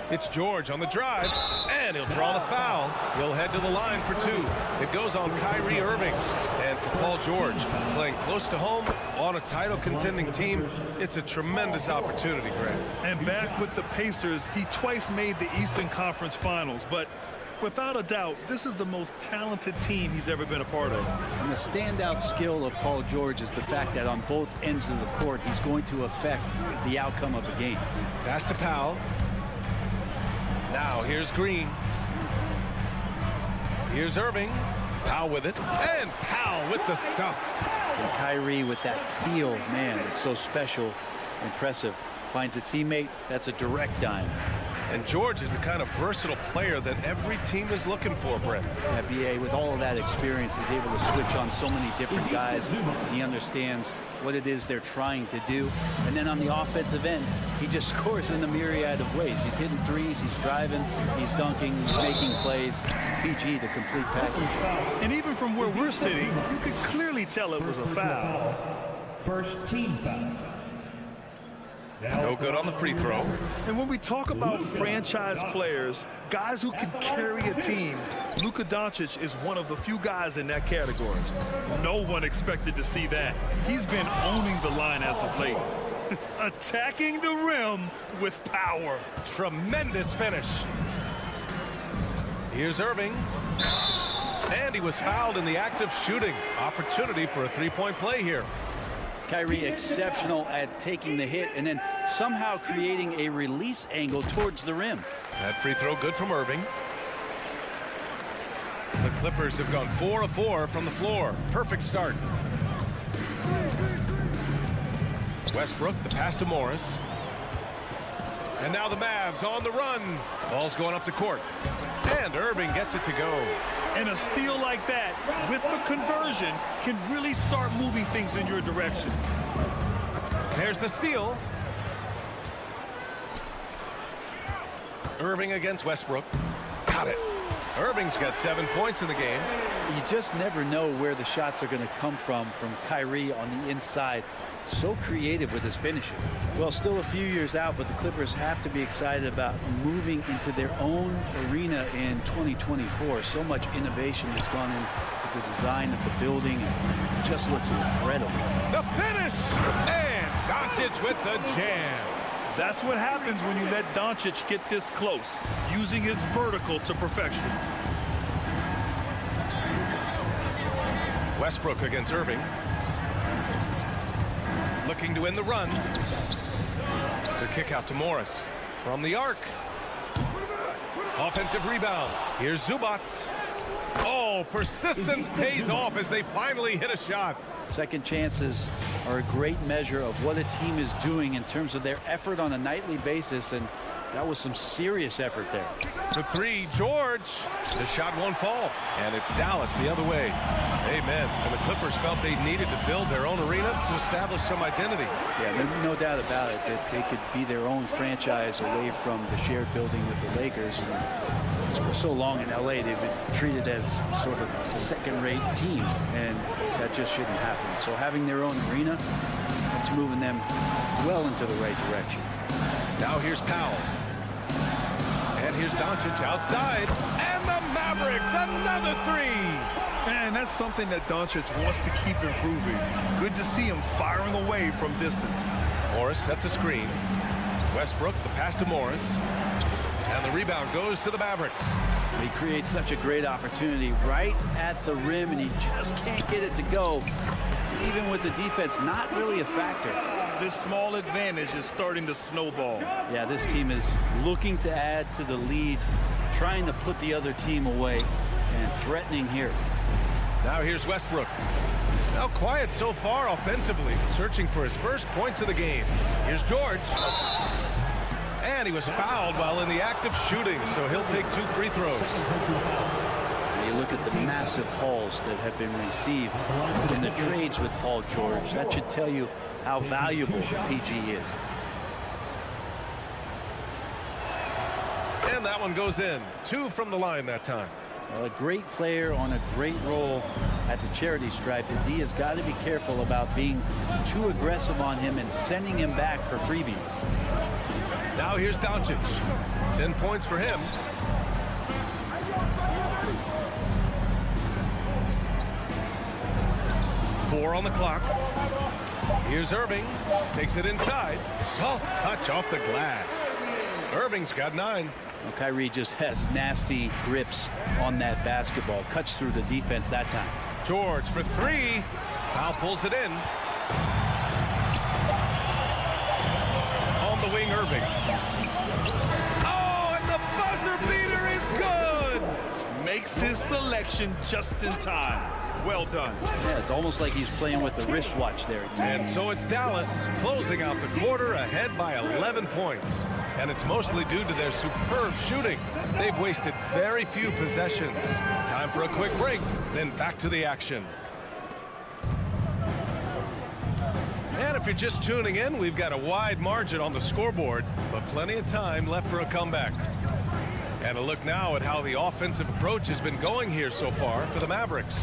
It's George on the drive, and he'll draw the foul. He'll head to the line for two. It goes on Kyrie Irving. And for Paul George, playing close to home on a title-contending team, it's a tremendous opportunity, Grant.
And back with the Pacers, he twice made the Eastern Conference Finals, but without a doubt, this is the most talented team he's ever been a part of.
And the standout skill of Paul George is the fact that on both ends of the court, he's going to affect the outcome of the game.
Pass to Powell. Now here's Green. Here's Irving. Powell with it. And Powell with the stuff.
And Kyrie with that feel, man, it's so special, impressive. Finds a teammate, that's a direct dime.
And George is the kind of versatile player that every team is looking for, Brett.
Yeah, B.A., with all of that experience, he's able to switch on so many different guys. He understands what it is they're trying to do. And then on the offensive end, he just scores in a myriad of ways. He's hitting threes, he's driving, he's dunking, he's making plays. PG, the complete package.
And even from where we're sitting, you could clearly tell it was a foul.
First team foul.
No good on the free throw.
And when we talk about franchise players, guys who can carry a team, Luka Doncic is one of the few guys in that category. No one expected to see that. He's been owning the line as of late. Attacking the rim with power.
Tremendous finish. Here's Irving. And he was fouled in the act of shooting. Opportunity for a three-point play here.
Kyrie exceptional at taking the hit and then somehow creating a release angle towards the rim.
That free throw good from Irving. The Clippers have gone 4 of 4 from the floor. Perfect start. Westbrook, the pass to Morris. And now the Mavs on the run. Ball's going up the court. And Irving gets it to go.
And a steal like that, with the conversion, can really start moving things in your direction.
There's the steal. Irving against Westbrook. Got it. Irving's got 7 points in the game.
You just never know where the shots are going to come from Kyrie on the inside. So creative with his finishes. Well, still a few years out, but the Clippers have to be excited about moving into their own arena in 2024. So much innovation has gone into the design of the building, and it just looks incredible.
The finish! And Doncic with the jam.
That's what happens when you let Doncic get this close, using his vertical to perfection.
Westbrook against Irving. Looking to end the run. The kick out to Morris from the arc. Offensive rebound. Here's Zubac. Oh, persistence pays off as they finally hit a shot.
Second chances are a great measure of what a team is doing in terms of their effort on a nightly basis, and that was some serious effort there.
To three, George. The shot won't fall, and it's Dallas the other way. Amen. And the Clippers felt they needed to build their own arena to establish some identity.
Yeah, there's no doubt about it that they could be their own franchise away from the shared building with the Lakers. And for so long in LA, they've been treated as sort of a second-rate team, and that just shouldn't happen. So having their own arena, it's moving them well into the right direction.
Now here's Powell. And here's Doncic outside. And the Mavericks, another three.
And that's something that Doncic wants to keep improving. Good to see him firing away from distance.
Morris sets a screen. Westbrook, the pass to Morris. And the rebound goes to the Mavericks.
He creates such a great opportunity right at the rim, and he just can't get it to go. Even with the defense not really a factor.
This small advantage is starting to snowball.
Yeah, this team is looking to add to the lead, trying to put the other team away, and threatening here.
Now here's Westbrook. Now quiet so far offensively, searching for his first points of the game. Here's George. And he was fouled while in the act of shooting, so he'll take 2 free throws.
You look at the massive hauls that have been received in the trades with Paul George. That should tell you how valuable PG is.
And that one goes in. 2 from the line that time.
Well, a great player on a great role at the charity stripe. The D has got to be careful about being too aggressive on him and sending him back for freebies.
Now here's Doncic. 10 points for him. Four on the clock. Here's Irving. Takes it inside. Soft touch off the glass. Irving's got 9.
Well, Kyrie just has nasty grips on that basketball. Cuts through the defense that time.
George for 3. Powell pulls it in. On the wing, Irving. Oh, and the buzzer beater is good.
Makes his selection just in time. Well done.
Yeah, it's almost like he's playing with the wristwatch there.
And so it's Dallas closing out the quarter ahead by 11 points. And it's mostly due to their superb shooting. They've wasted very few possessions. Time for a quick break, then back to the action. And if you're just tuning in, we've got a wide margin on the scoreboard, but plenty of time left for a comeback. And a look now at how the offensive approach has been going here so far for the Mavericks.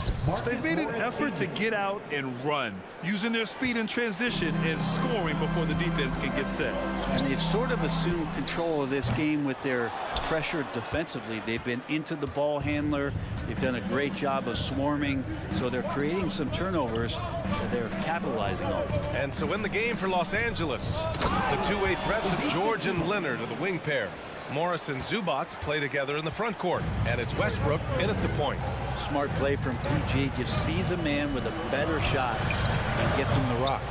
They've made an effort to get out and run, using their speed in transition and scoring before the defense can get set.
And they've sort of assumed control of this game with their pressure defensively. They've been into the ball handler. They've done a great job of swarming, so they're creating some turnovers that they're capitalizing on.
And so in the game for Los Angeles, the two-way threats of George and Leonard are the wing pair. Morris and Zubac play together in the front court, and it's Westbrook in at the point.
Smart play from PG. Just sees a man with a better shot and gets him the rock.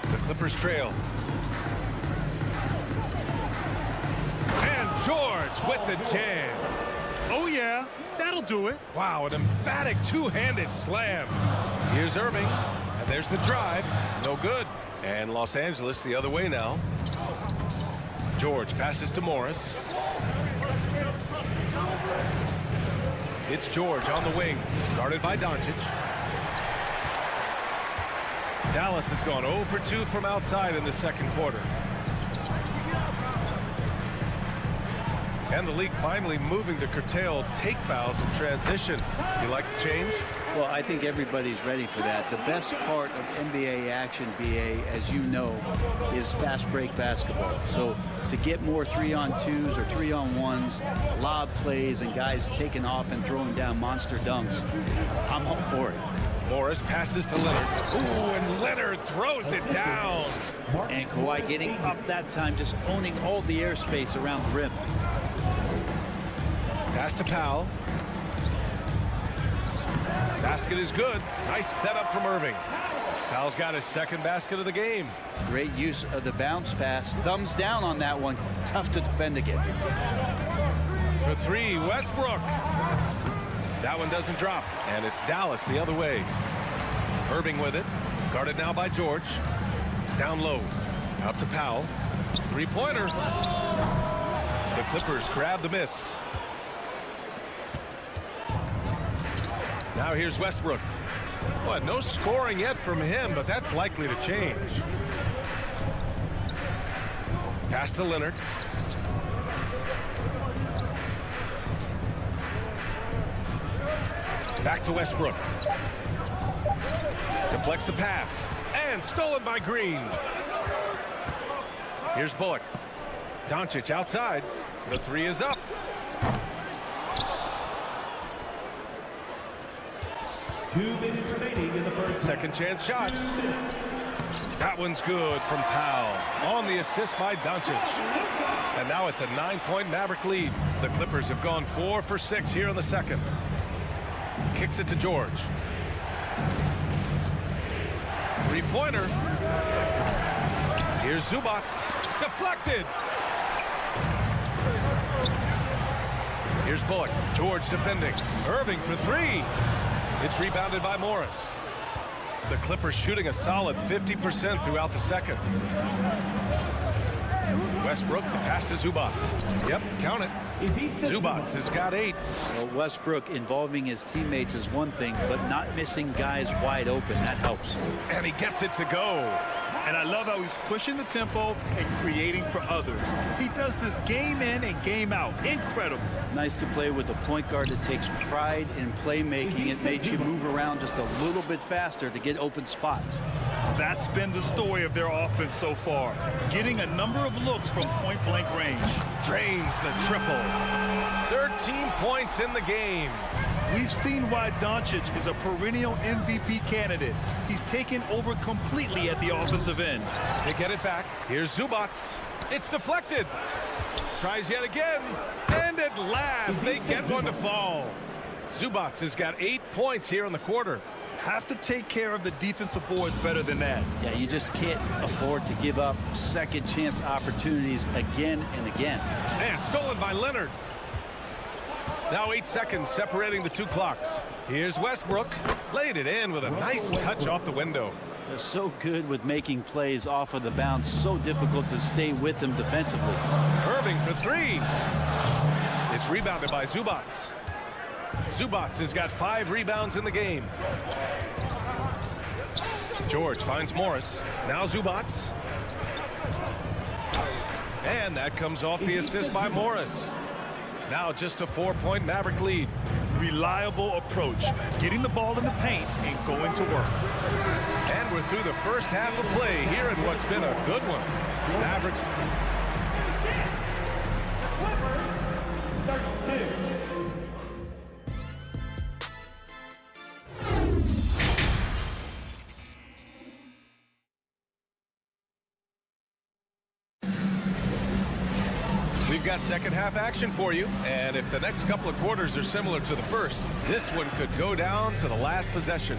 The Clippers trail. And George with the jam.
Oh, yeah, that'll do it.
Wow, an emphatic two-handed slam. Here's Irving, and there's the drive. No good. And Los Angeles the other way now. George passes to Morris. It's George on the wing, guarded by Doncic. Dallas has gone 0 for 2 from outside in the second quarter. And the league finally moving to curtail take fouls in transition. You like the change?
Well, I think everybody's ready for that. The best part of NBA action, BA, as you know, is fast break basketball. So to get more 3-on-2s or 3-on-1s, lob plays, and guys taking off and throwing down monster dunks, I'm all for it.
Morris passes to Leonard. Ooh, and Leonard throws it down.
And Kawhi getting up that time, just owning all the airspace around the rim.
Pass to Powell. Basket is good. Nice setup from Irving. Powell's got his second basket of the game.
Great use of the bounce pass. Thumbs down on that one. Tough to defend against.
For 3, Westbrook. That one doesn't drop. And it's Dallas the other way. Irving with it. Guarded now by George. Down low. Out to Powell. Three-pointer. The Clippers grab the miss. Now here's Westbrook. Well, no scoring yet from him, but that's likely to change. Pass to Leonard. Back to Westbrook. Deflects the pass. And stolen by Green. Here's Bullock. Doncic outside. The 3 is up.
2 minutes remaining in the first.
Second chance shot. That one's good from Powell on the assist by Doncic. And now it's a 9-point Maverick lead. The Clippers have gone 4 for 6 here in the second. Kicks it to George. Three-pointer. Here's Zubac. Deflected. Here's Bullock. George defending. Irving for three. It's rebounded by Morris. The Clippers shooting a solid 50% throughout the second. Westbrook, the pass to Zubac. Yep, count it. Zubac has got 8.
Well, Westbrook involving his teammates is one thing, but not missing guys wide open, that helps.
And he gets it to go.
And I love how he's pushing the tempo and creating for others. He does this game in and game out. Incredible.
Nice to play with a point guard that takes pride in playmaking. It makes you move around just a little bit faster to get open spots.
That's been the story of their offense so far. Getting a number of looks from point-blank range.
Drains the triple. 13 points in the game.
We've seen why Doncic is a perennial MVP candidate. He's taken over completely at the offensive end.
They get it back. Here's Zubac. It's deflected. Tries yet again. And at last, they get one to fall. Zubac has got 8 points here in the quarter.
Have to take care of the defensive boards better than that.
Yeah, you just can't afford to give up second chance opportunities again and again.
And stolen by Leonard. Now 8 seconds separating the two clocks. Here's Westbrook. Laid it in with a nice touch off the window.
They're so good with making plays off of the bounce. So difficult to stay with them defensively.
Irving for three. It's rebounded by Zubac. Zubac has got 5 rebounds in the game. George finds Morris. Now Zubac. And that comes off the assist by Morris. Now just a 4-point Maverick lead.
Reliable approach. Getting the ball in the paint and going to work.
And we're through the first half of play here in what's been a good one. Mavericks.
32.
We've got second half action for you, and if the next couple of quarters are similar to the first, this one could go down to the last possession.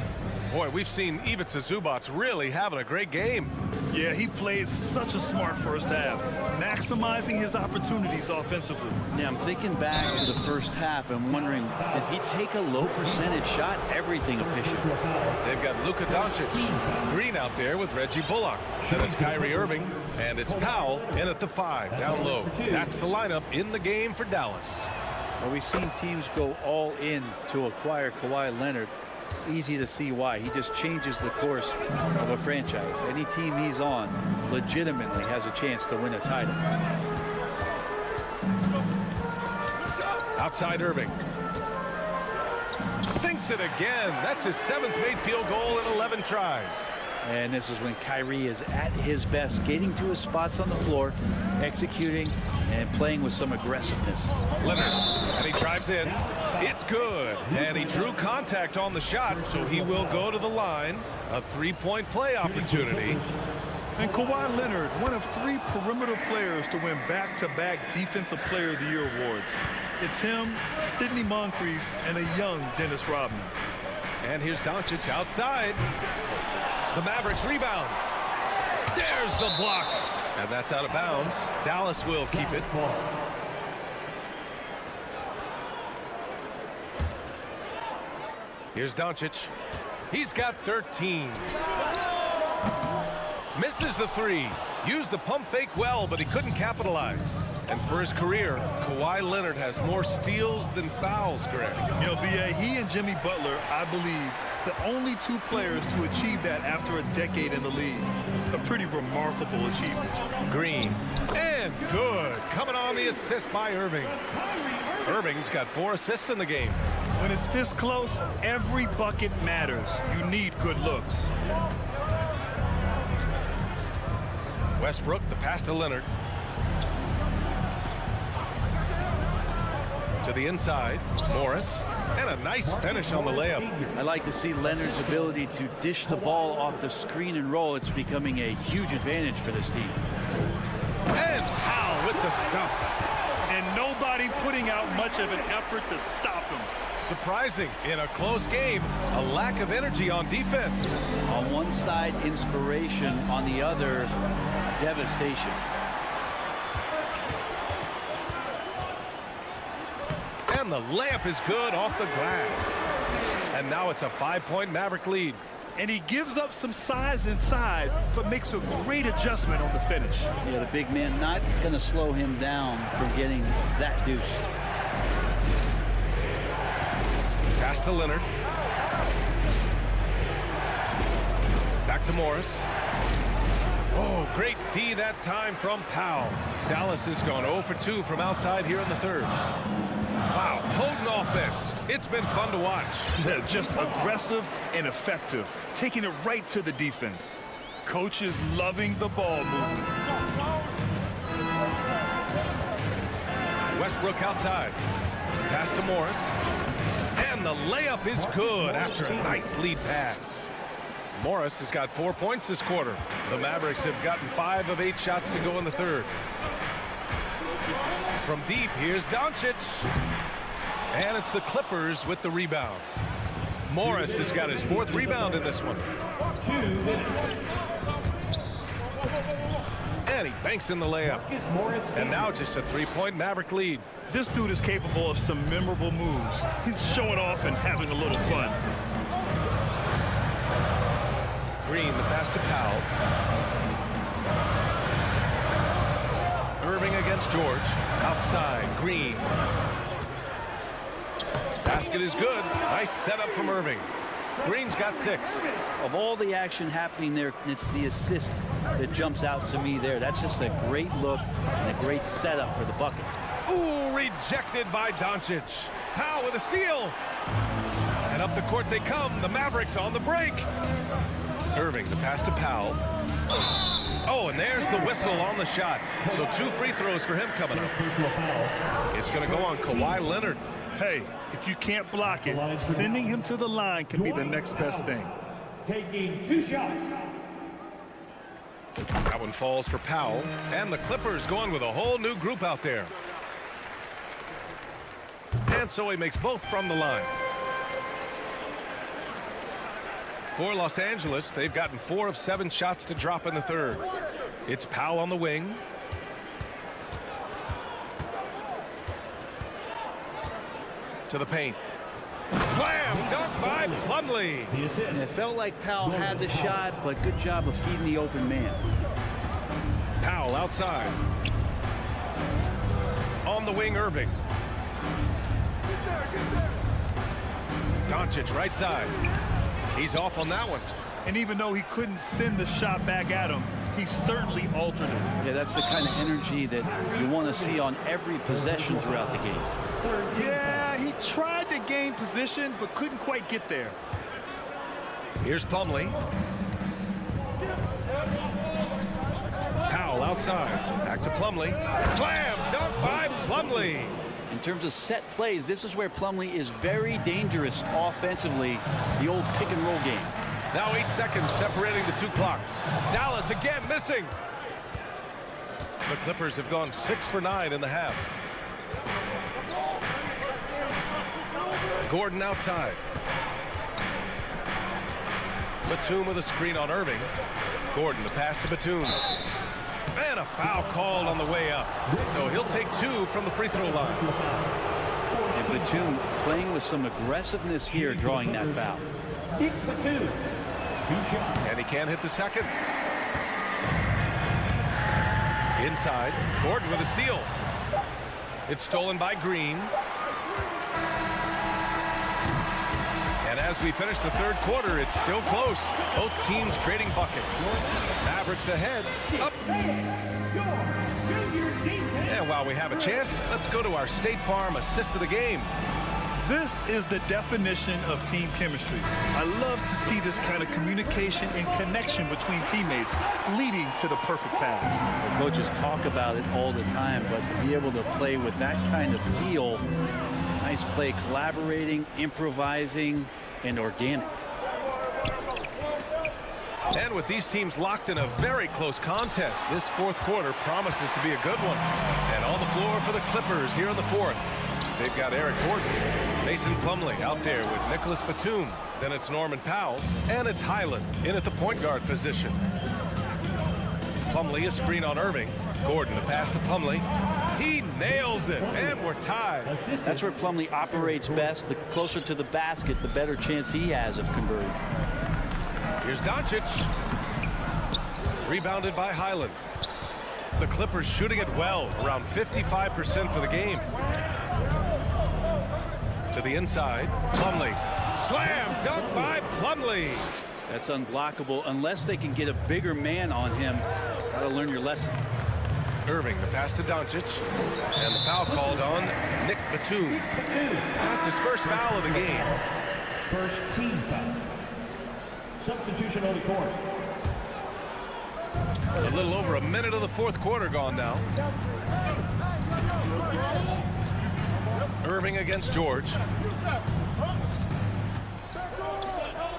Boy, we've seen Ivica Zubac really having a great game.
Yeah, he played such a smart first half, maximizing his opportunities offensively.
Yeah, I'm thinking back to the first half and wondering, did he take a low percentage shot? Everything efficient.
They've got Luka Doncic, Green out there with Reggie Bullock. Then it's Kyrie Irving, and it's Powell in at the 5, down low. That's the lineup in the game for Dallas.
Well, we've seen teams go all in to acquire Kawhi Leonard. Easy to see why. He just changes the course of a franchise. Any team he's on legitimately has a chance to win a title.
Outside Irving. Sinks it again. That's his 7th made field goal in 11 tries.
And this is when Kyrie is at his best, getting to his spots on the floor, executing and playing with some aggressiveness.
Leonard, and he drives in. It's good. And he drew contact on the shot, so he will go to the line. A 3-point play opportunity.
And Kawhi Leonard, one of 3 perimeter players to win back-to-back Defensive Player of the Year awards. It's him, Sidney Moncrief, and a young Dennis Rodman.
And here's Doncic outside. The Mavericks rebound. There's the block. And that's out of bounds. Dallas will keep it. Here's Doncic. He's got 13. Misses the 3. Used the pump fake well, but he couldn't capitalize. And for his career, Kawhi Leonard has more steals than fouls, Greg.
You know, B.A., he and Jimmy Butler, I believe, the only 2 players to achieve that after a decade in the league. A pretty remarkable achievement.
Green. And good. Coming on the assist by Irving. Irving's got 4 assists in the game.
When it's this close, every bucket matters. You need good looks.
Westbrook, the pass to Leonard. To the inside, Morris. And a nice finish on the layup.
I like to see Leonard's ability to dish the ball off the screen and roll. It's becoming a huge advantage for this team.
And Powell with the stuff.
And nobody putting out much of an effort to stop him.
Surprising in a close game, a lack of energy on defense.
On one side, inspiration. On the other, devastation.
And the layup is good off the glass. And now it's a 5-point Maverick lead.
And he gives up some size inside, but makes a great adjustment on the finish.
Yeah, the big man not going to slow him down from getting that deuce.
Pass to Leonard. Back to Morris. Oh, great D that time from Powell. Dallas has gone 0 for 2 from outside here in the third. Wow, potent offense. It's been fun to watch.
They're just aggressive and effective, taking it right to the defense. Coach is loving the ball movement.
Westbrook outside. Pass to Morris. And the layup is good after a nice lead pass. Morris has got 4 points this quarter. The Mavericks have gotten 5 of 8 shots to go in the third. From deep, here's Doncic. And it's the Clippers with the rebound. Morris has got his 4th rebound in this one. And he banks in the layup. And now just a 3-point Maverick lead.
This dude is capable of some memorable moves. He's showing off and having a little fun.
Green, the pass to Powell. Irving against George. Outside, Green. Basket is good. Nice setup from Irving. Green's got 6.
Of all the action happening there, it's the assist that jumps out to me there. That's just a great look and a great setup for the bucket.
Ooh, rejected by Doncic. Powell with a steal. And up the court they come. The Mavericks on the break. Irving, the pass to Powell. Oh, and there's the whistle on the shot. So 2 free throws for him coming up. It's going to go on Kawhi Leonard.
Hey, if you can't block it, sending him to the line can be the next best thing.
Taking 2 shots.
That one falls for Powell. And the Clippers going with a whole new group out there. And so he makes both from the line. For Los Angeles, they've gotten 4 of 7 shots to drop in the third. It's Powell on the wing. To the paint. Slam dunk by Plumlee.
And it felt like Powell had the shot, but good job of feeding the open man.
Powell outside. On the wing, Irving. Doncic right side. He's off on that one.
And even though he couldn't send the shot back at him, he certainly altered it.
Yeah, that's the kind of energy that you want to see on every possession throughout the game.
Yeah, he tried to gain position, but couldn't quite get there.
Here's Plumlee. Powell outside. Back to Plumlee. Slam dunk by Plumlee.
In terms of set plays, this is where Plumlee is very dangerous offensively, the old pick and roll game.
Now 8 seconds separating the 2 clocks. Dallas again missing. The Clippers have gone 6 for 9 in the half. Gordon outside. Batum with a screen on Irving. Gordon, the pass to Batum. And a foul called on the way up. So he'll take 2 from the free throw line.
And Batum playing with some aggressiveness here, drawing that foul.
And he can't hit the second. Inside, Gordon with a steal. It's stolen by Green. And as we finish the third quarter, it's still close. Both teams trading buckets. Mavericks ahead, up. And while we have a chance, let's go to our State Farm assist of the game.
This is the definition of team chemistry. I love to see this kind of communication and connection between teammates leading to the perfect pass.
The coaches talk about it all the time, but to be able to play with that kind of feel, Nice play, collaborating, improvising, and organic.
And with these teams locked in a very close contest, this fourth quarter promises to be a good one. And on the floor for the Clippers here in the fourth. They've got Eric Gordon, Mason Plumlee out there with Nicholas Batum. Then it's Norman Powell, and it's Highland in at the point guard position. Plumlee, a screen on Irving. Gordon, the pass to Plumlee. He nails it, and we're tied.
That's where Plumlee operates best. The closer to the basket, the better chance he has of converting.
Here's Doncic. Rebounded by Highland. The Clippers shooting it well, around 55% for the game. To the inside, Plumlee. Slam dunk by Plumlee.
That's unblockable unless they can get a bigger man on him. Gotta learn your lesson.
Irving, the pass to Doncic. And the foul called on Nick Batum. That's his first foul of the game.
First team foul. Substitution on the court.
A little over a minute of the fourth quarter gone now. Irving against George.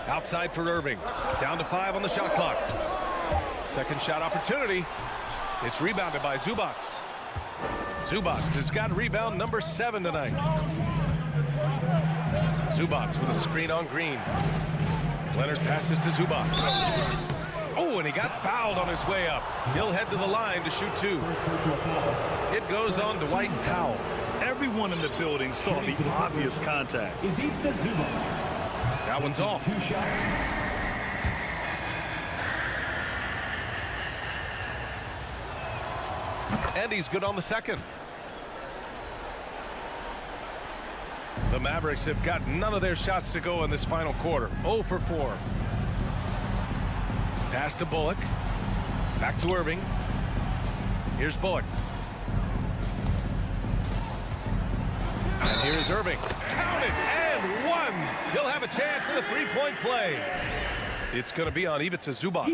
Outside for Irving. Down to 5 on the shot clock. Second shot opportunity. It's rebounded by Zubac. Zubac has got rebound number 7 tonight. Zubac with a screen on Green. Leonard passes to Zubac. Oh, and he got fouled on his way up. He'll head to the line to shoot 2. It goes on Dwight Powell.
Everyone in the building saw the obvious contact.
That one's off. And he's good on the second. The Mavericks have got none of their shots to go in this final quarter. 0 for 4. Pass to Bullock. Back to Irving. Here's Bullock. And here's Irving. Count it, and 1. He'll have a chance in the three-point play. It's going to be on Ivica Zubac.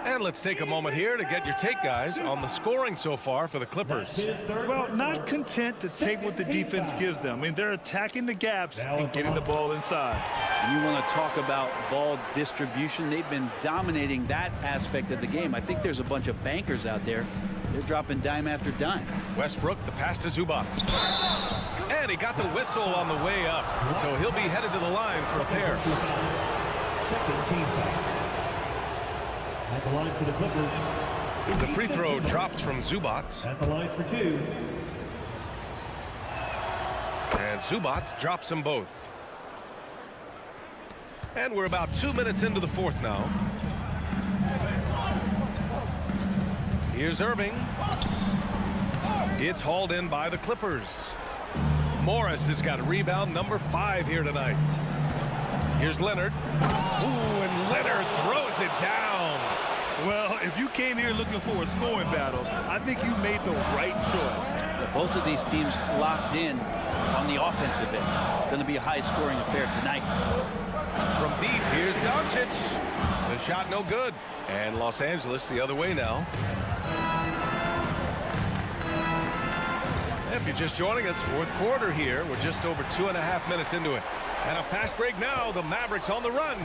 And let's take a moment here to get your take, guys, on the scoring so far for the Clippers.
Well, not content to take what the defense gives them. I mean, they're attacking the gaps and getting the ball inside.
And you want to talk about ball distribution. They've been dominating that aspect of the game. I think there's a bunch of bankers out there. They're dropping dime after dime.
Westbrook, the pass to Zubac. And he got the whistle on the way up. So he'll be headed to the line for a pair.
Second team foul. At the line for the Clippers.
The free throw drops from Zubac.
At the line for 2.
And Zubac drops them both. And we're about 2 minutes into the fourth now. Here's Irving. It's hauled in by the Clippers. Morris has got rebound number 5 here tonight. Here's Leonard. Ooh, and Leonard throws it down.
Well, if you came here looking for a scoring battle, I think you made the right choice.
Both of these teams locked in on the offensive end. Going to be a high-scoring affair tonight.
From deep, here's Doncic. The shot no good. And Los Angeles the other way now. If you're just joining us, fourth quarter here. We're just over 2.5 minutes into it. And a fast break now. The Mavericks on the run.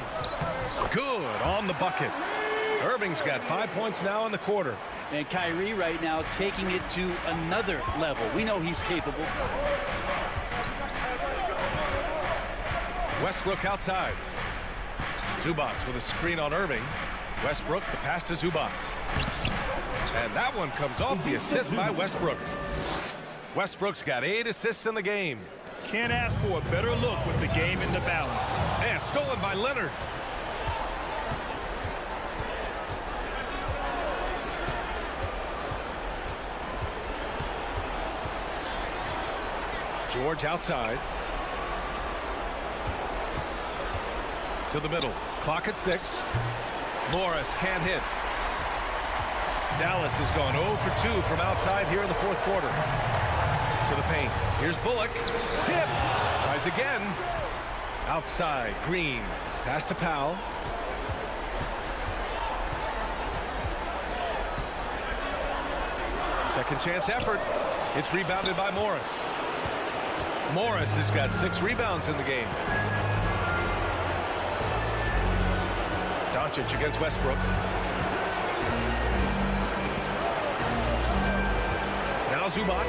Good on the bucket. Irving's got 5 points now in the quarter.
And Kyrie right now taking it to another level. We know he's capable.
Westbrook outside. Zubac with a screen on Irving. Westbrook, the pass to Zubac. And that one comes off the assist by Westbrook. Westbrook's got 8 assists in the game.
Can't ask for a better look with the game in the balance.
And stolen by Leonard. George outside. To the middle. Clock at 6. Morris can't hit. Dallas has gone 0 for 2 from outside here in the fourth quarter. To the paint. Here's Bullock. Tipped. Tries again. Outside. Green. Pass to Powell. Second chance effort. It's rebounded by Morris. Morris has got 6 rebounds in the game. Doncic against Westbrook. Now Zubac.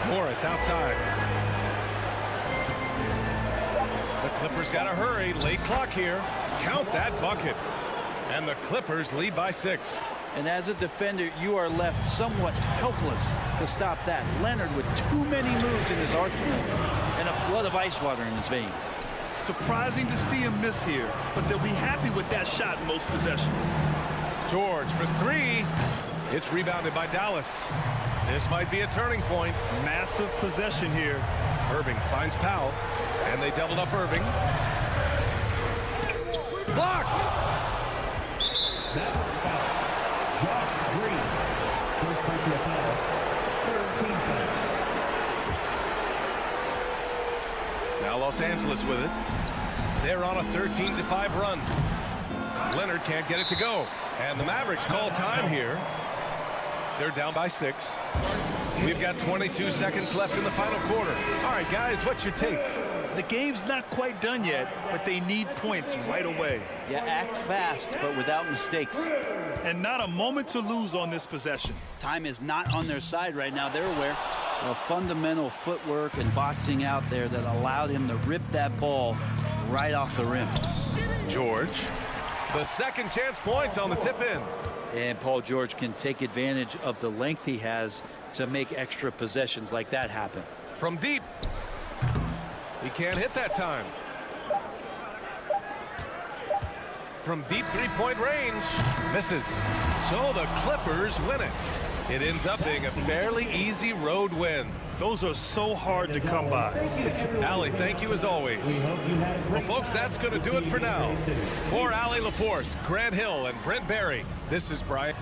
Morris outside. The Clippers got to hurry. Late clock here. Count that bucket. And the Clippers lead by 6.
And as a defender, you are left somewhat helpless to stop that. Leonard with too many moves in his arsenal and a flood of ice water in his veins.
Surprising to see him miss here, but they'll be happy with that shot in most possessions.
George for 3. It's rebounded by Dallas. This might be a turning point.
Massive possession here.
Irving finds Powell, and they doubled up Irving. Blocked!
That was foul. Josh Green. First personal foul. 13 foul.
Now Los Angeles with it. They're on a 13-5 run. Leonard can't get it to go. And the Mavericks call time here. They're down by 6. We've got 22 seconds left in the final quarter. All right, guys, what's your take?
The game's not quite done yet, but they need points right away.
Yeah, act fast, but without mistakes.
And not a moment to lose on this possession.
Time is not on their side right now. They're aware of fundamental footwork and boxing out there that allowed him to rip that ball right off the rim.
George, the second chance points on the tip in.
And Paul George can take advantage of the length he has to make extra possessions like that happen.
From deep. He can't hit that time. From deep three-point range. Misses. So the Clippers win it. It ends up being a fairly easy road win.
Those are so hard to come by.
Allie, thank you as always. Well, folks, that's going to do it for now. For Allie LaForce, Grant Hill, and Brent Barry, this is Brian.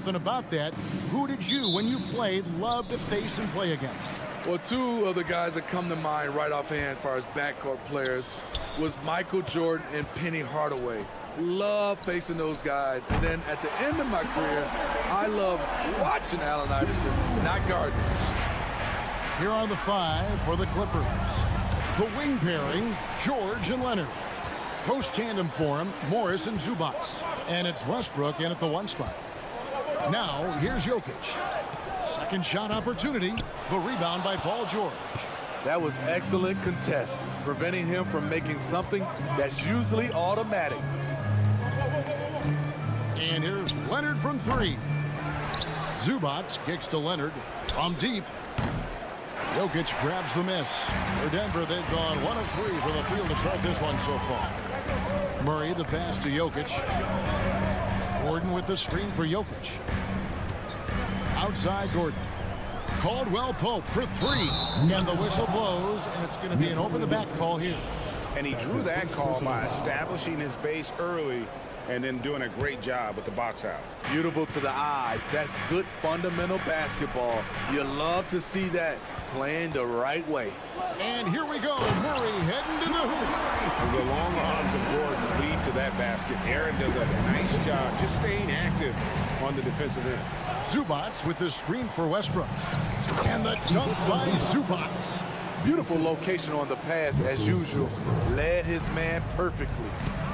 something about that. Who did you, when you played, love to face and play against?
Well, two of the guys that come to mind right offhand as far as backcourt players was Michael Jordan and Penny Hardaway. Love facing those guys. And then at the end of my career, I love watching Allen Iverson, not guarding.
Here are the 5 for the Clippers. The wing pairing, George and Leonard. Post tandem for him, Morris and Zubac. And it's Westbrook in at the 1 spot. Now, here's Jokic. Second shot opportunity. The rebound by Paul George.
That was excellent contest, preventing him from making something that's usually automatic.
And here's Leonard from 3. Zubac kicks to Leonard from deep. Jokic grabs the miss. For Denver, they've gone 1 of 3 from the field to start this one so far. Murray, the pass to Jokic. Gordon with the screen for Jokic. Outside Gordon. Caldwell Pope for 3. And the whistle blows, and it's going to be an over-the-back call here.
And he drew that call by establishing his base early and then doing a great job with the box out.
Beautiful to the eyes. That's good fundamental basketball. You love to see that, playing the right way.
And here we go. Murray heading to the hoop.
The long arms of Gordon lead to that basket. Aaron does a nice job just staying active on the defensive end.
Zubac with the screen for Westbrook. And the dunk by Zubac.
Beautiful location on the pass as usual. Led his man perfectly.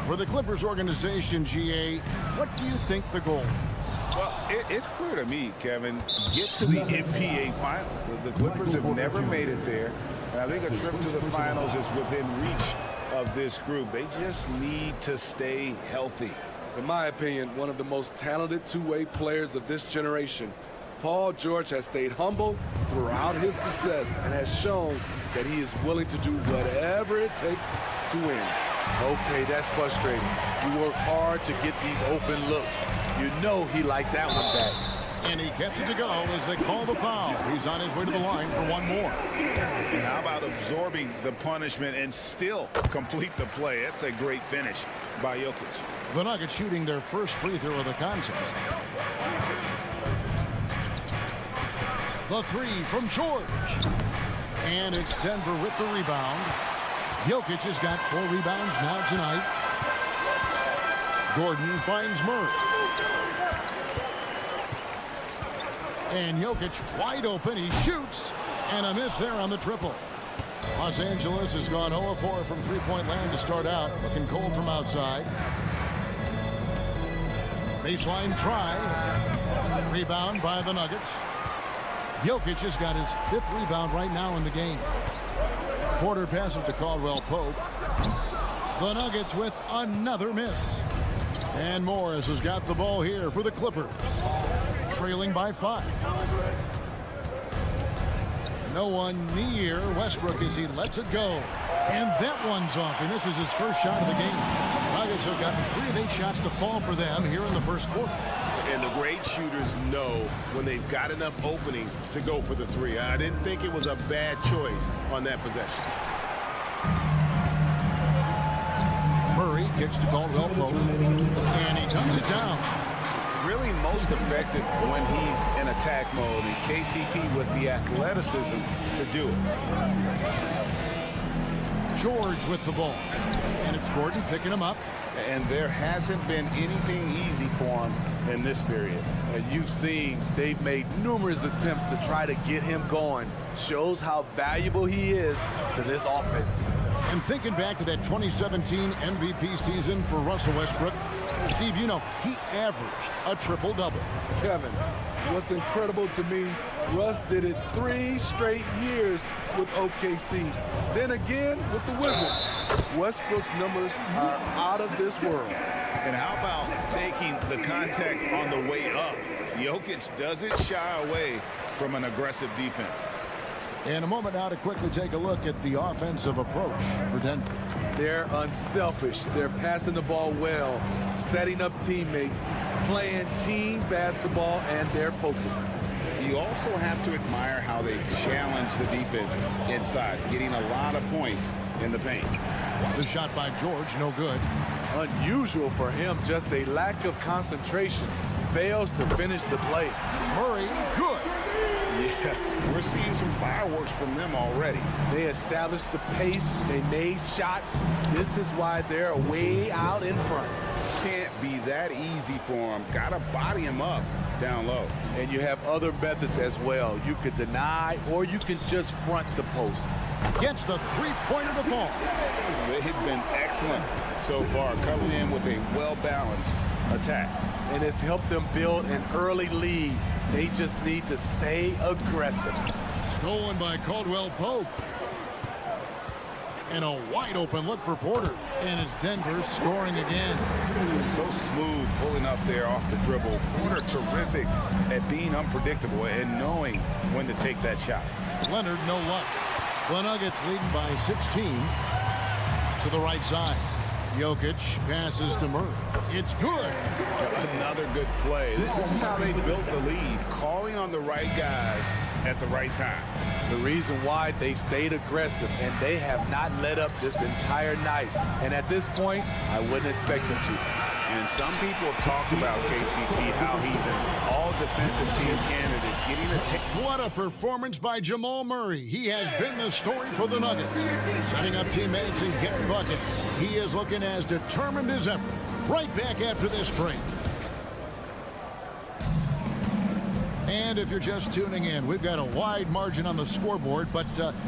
For the Clippers organization, GA, what do you think the goal is?
Well, it's clear to me, Kevin, get to the NBA Finals. The Clippers have never made it there. And I think a trip to the finals is within reach of this group. They just need to stay healthy.
In my opinion, one of the most talented two-way players of this generation. Paul George has stayed humble throughout his success and has shown that he is willing to do whatever it takes to win. Okay, that's frustrating. You work hard to get these open looks. You know he liked that one back.
And he gets it to go as they call the foul. He's on his way to the line for one more.
And how about absorbing the punishment and still complete the play? That's a great finish by Jokic.
The Nuggets shooting their first free throw of the contest. The 3 from George. And it's Denver with the rebound. Jokic has got 4 rebounds now tonight. Gordon finds Murray. And Jokic wide open. He shoots. And a miss there on the triple. Los Angeles has gone 0 of 4 from three-point land to start out. Looking cold from outside. Baseline try. Rebound by the Nuggets. Jokic has got his 5th rebound right now in the game. Porter passes to Caldwell Pope. The Nuggets with another miss. And Morris has got the ball here for the Clippers. Trailing by 5. No one near Westbrook as he lets it go. And that one's off, and this is his first shot of the game. Nuggets have gotten 3 of 8 shots to fall for them here in the first quarter.
And the great shooters know when they've got enough opening to go for the 3. I didn't think it was a bad choice on that possession.
Murray kicks to Caldwell Pope, and he tucks it down.
Really most effective when he's in attack mode, and KCP with the athleticism to do it.
George with the ball, and it's Gordon picking him up.
And there hasn't been anything easy for him in this period.
And you've seen they've made numerous attempts to try to get him going. Shows how valuable he is to this offense.
And thinking back to that 2017 MVP season for Russell Westbrook, Steve, you know, he averaged a triple-double.
Kevin, what's incredible to me, Russ did it 3 straight years with OKC. Then again with the Wizards. Westbrook's numbers are out of this world.
And how about taking the contact on the way up? Jokic doesn't shy away from an aggressive defense.
In a moment now to quickly take a look at the offensive approach for Denver.
They're unselfish. They're passing the ball well, setting up teammates, playing team basketball, and their focus.
You also have to admire how they challenge the defense inside, getting a lot of points in the paint.
The shot by George, no good.
Unusual for him, just a lack of concentration. fails to finish the play.
Murray, good.
Yeah, we're seeing some fireworks from them already.
They established the pace. They made shots. This is why they're way out in front.
Can't be that easy for him. Gotta body him up down low.
And you have other methods as well. You could deny or you can just front the post.
Gets the three-pointer to fall.
They've been excellent so far, coming in with a well-balanced attack.
And it's helped them build an early lead. They just need to stay aggressive.
Stolen by Caldwell Pope. And a wide open look for Porter. And it's Denver scoring again.
So smooth pulling up there off the dribble. Porter terrific at being unpredictable and knowing when to take that shot.
Leonard, no luck. The Nuggets leading by 16 to the right side. Jokic passes to Murray. It's good.
Another good play. This is how they built the lead, calling on the right guys at the right time.
The reason why they've stayed aggressive and they have not let up this entire night. And at this point, I wouldn't expect them to.
And some people have talked about KCP, how he's an all-defensive team candidate, getting a take.
What a performance by Jamal Murray. He has been the story for the Nuggets. Setting up teammates and getting buckets. He is looking as determined as ever. Right back after this break. And if you're just tuning in, we've got a wide margin on the scoreboard, but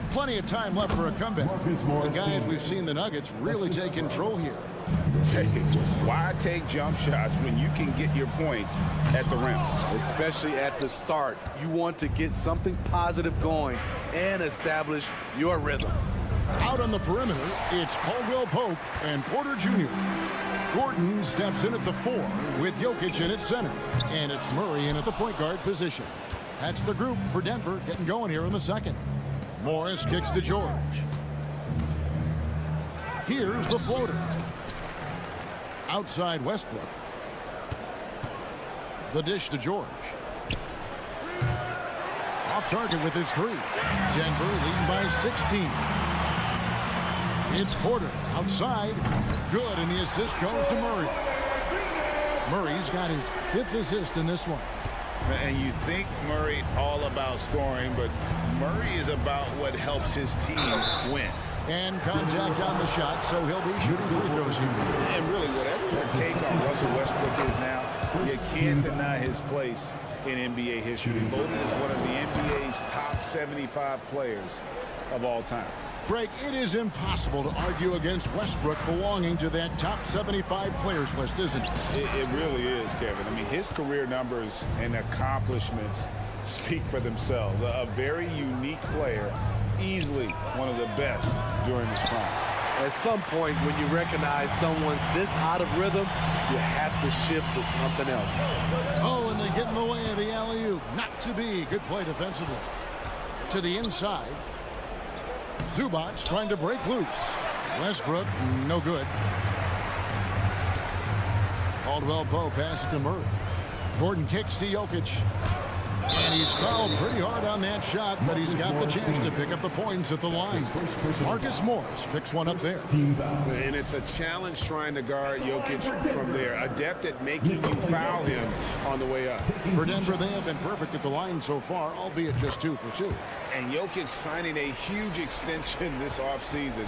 plenty of time left for a comeback. The guys, we've seen the Nuggets really take control here.
Hey, why take jump shots when you can get your points at the rim?
Especially at the start. You want to get something positive going and establish your rhythm.
Out on the perimeter, it's Caldwell Pope and Porter Jr. Gordon steps in at the 4 with Jokic in at center. And it's Murray in at the point guard position. That's the group for Denver getting going here in the second. Morris kicks to George. Here's the floater. Outside Westbrook. The dish to George. Off target with his 3. Denver leading by 16. It's Porter outside. Good, and the assist goes to Murray. Murray's got his 5th assist in this one.
And you think Murray all about scoring, but Murray is about what helps his team win.
And contact on the shot, so he'll be shooting free throws here.
And really, whatever your take on Russell Westbrook is now, you can't deny his place in NBA history. Voted as one of the NBA's top 75 players of all time.
Greg, it is impossible to argue against Westbrook belonging to that top 75 players list, isn't it?
It really is, Kevin. I mean, his career numbers and accomplishments speak for themselves. A very unique player, easily one of the best during his prime.
At some point, when you recognize someone's this out of rhythm, you have to shift to something else.
Oh, and they get in the way of the alley-oop. Not to be. Good play defensively. To the inside. Zubac trying to break loose. Westbrook, no good. Caldwell Pope passes to Murray. Gordon kicks to Jokic. And he's fouled pretty hard on that shot, but he's got the chance to pick up the points at the line. Marcus Morris picks one up there.
And it's a challenge trying to guard Jokic from there. Adept at making you foul him on the way up.
For Denver, they have been perfect at the line so far, albeit just 2 for 2.
And Jokic signing a huge extension this offseason.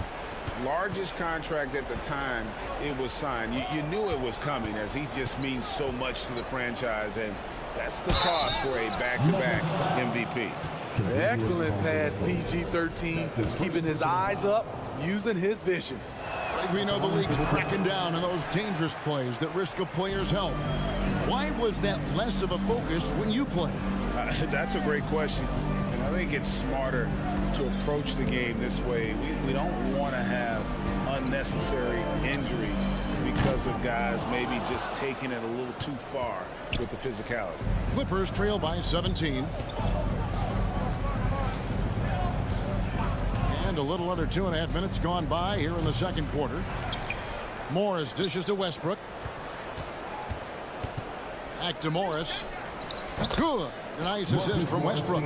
Largest contract at the time it was signed. You knew it was coming, as he just means so much to the franchise, and that's the cost for a back-to-back MVP.
Excellent pass, PG-13, keeping his eyes up, using his vision.
We know the league's cracking down on those dangerous plays that risk a player's health. Why was that less of a focus when you played?
That's a great question. And I think it's smarter to approach the game this way. We don't want to have unnecessary injury because of guys maybe just taking it a little too far with the physicality.
Clippers trail by 17. And a little under 2.5 minutes gone by here in the second quarter. Morris dishes to Westbrook. Back to Morris. Good. A nice assist from Westbrook.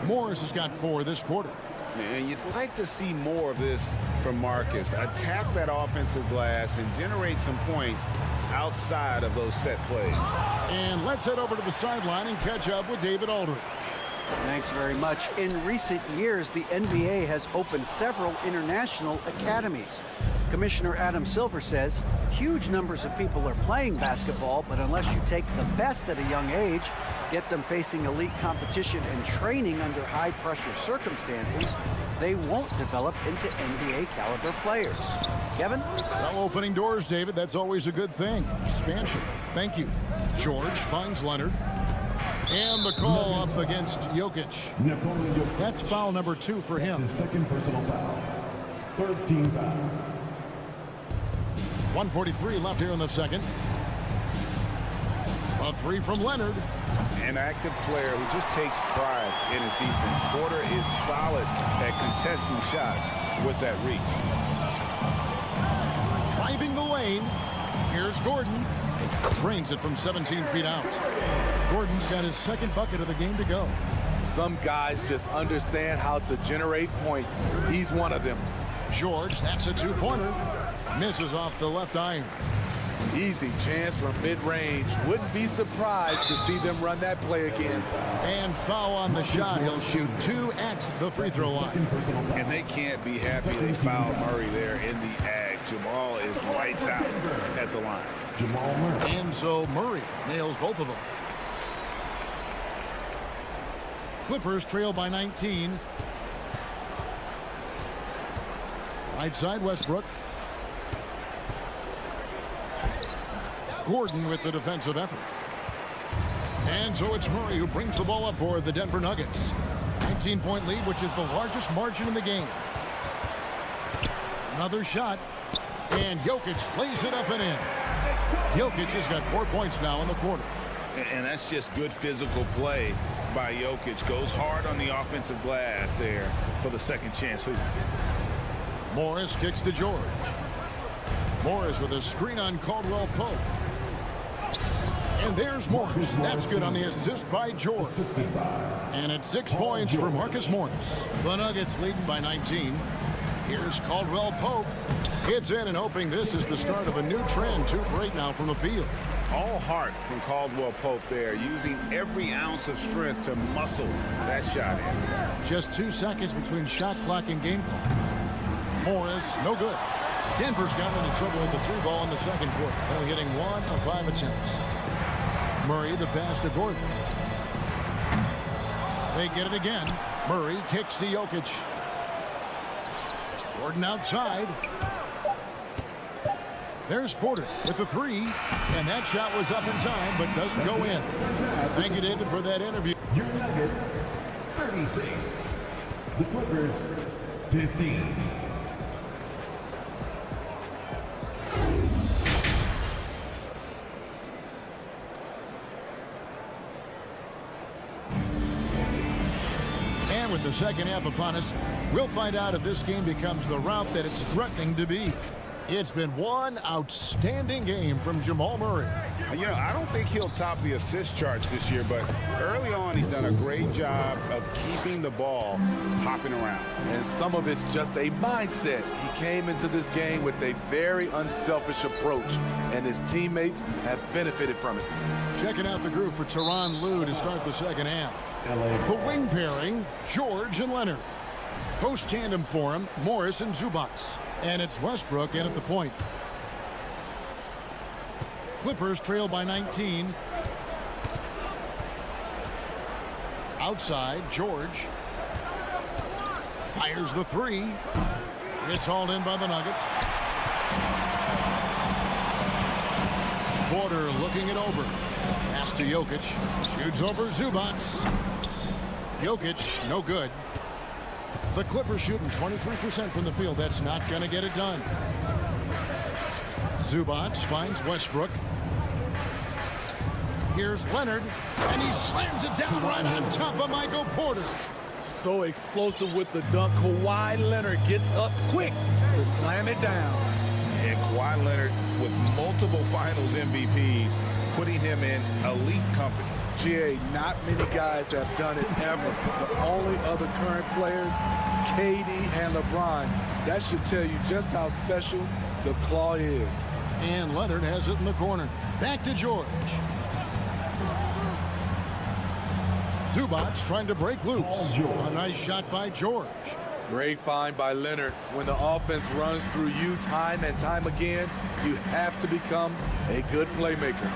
Morris has got 4 this quarter.
And you'd like to see more of this from Marcus. Attack that offensive glass and generate some points outside of those set plays.
And let's head over to the sideline and catch up with David Aldridge.
Thanks very much. In recent years, the NBA has opened several international academies. Commissioner Adam Silver says huge numbers of people are playing basketball, but unless you take the best at a young age, get them facing elite competition and training under high-pressure circumstances, they won't develop into NBA-caliber players. Kevin?
Well, opening doors, David, that's always a good thing. Expansion. Thank you. George finds Leonard. And the call up against Jokic. That's foul number 2 for him.
His second personal foul. 13 foul.
1:43 left here in the second. A 3 from Leonard.
An active player who just takes pride in his defense. Porter is solid at contesting shots with that reach.
Driving the lane. Here's Gordon. Drains it from 17 feet out. Gordon's got his second bucket of the game to go.
Some guys just understand how to generate points. He's one of them.
George, that's a 2-pointer. Misses off the left iron.
Easy chance from mid-range. Wouldn't be surprised to see them run that play again.
And foul on the shot. He'll shoot 2 at the free throw line.
And they can't be happy they fouled Murray there in the ag. Jamal is lights out at the line.
Jamal Murray.
And so Murray nails both of them. Clippers trail by 19. Right side, Westbrook. Gordon with the defensive effort. And so it's Murray who brings the ball up for the Denver Nuggets. 19-point lead, which is the largest margin in the game. Another shot. And Jokic lays it up and in. Jokic has got 4 points now in the quarter.
And that's just good physical play by Jokic. Goes hard on the offensive glass there for the second chance hoop.
Morris kicks to George. Morris with a screen on Caldwell Pope. And there's Morris. That's good on the assist by George. And it's 6 points for Marcus Morris. The Nuggets leading by 19. Here's Caldwell Pope. It's in and hoping this is the start of a new trend. 2 for 8 now from the field.
All heart from Caldwell Pope there, using every ounce of strength to muscle that shot in.
Just 2 seconds between shot clock and game clock. Morris, no good. Denver's gotten into trouble with the 3 ball in the second quarter, only hitting 1 of 5 attempts. Murray, the pass to Gordon. They get it again. Murray kicks to Jokic. Gordon outside. There's Porter with the 3, and that shot was up in time, but doesn't go in. Thank you, David, for that interview.
Your Nuggets, 36. The Clippers, 15.
And with the second half upon us, we'll find out if this game becomes the route that it's threatening to be. It's been one outstanding game from Jamal Murray.
You know, I don't think he'll top the assist charts this year, but early on he's done a great job of keeping the ball hopping around.
And some of it's just a mindset. He came into this game with a very unselfish approach, and his teammates have benefited from it.
Checking out the group for Tyronn Lue to start the second half. The wing pairing, George and Leonard. Post tandem for him, Morris and Zubac. And it's Westbrook in at the point. Clippers trail by 19. Outside, George. Fires the 3. It's hauled in by the Nuggets. Porter looking it over. Pass to Jokic. Shoots over Zubac. Jokic, no good. The Clippers shooting 23% from the field. That's not going to get it done. Zubac finds Westbrook. Here's Leonard, and he slams it down right on top of Michael Porter.
So explosive with the dunk. Kawhi Leonard gets up quick to slam it down.
And Kawhi Leonard with multiple finals MVPs, putting him in elite company.
GA, not many guys have done it ever. The only other current players, KD and LeBron. That should tell you just how special the claw is.
And Leonard has it in the corner. Back to George. Zubac trying to break loose. A nice shot by George.
Great find by Leonard. When the offense runs through you time and time again, you have to become a good playmaker.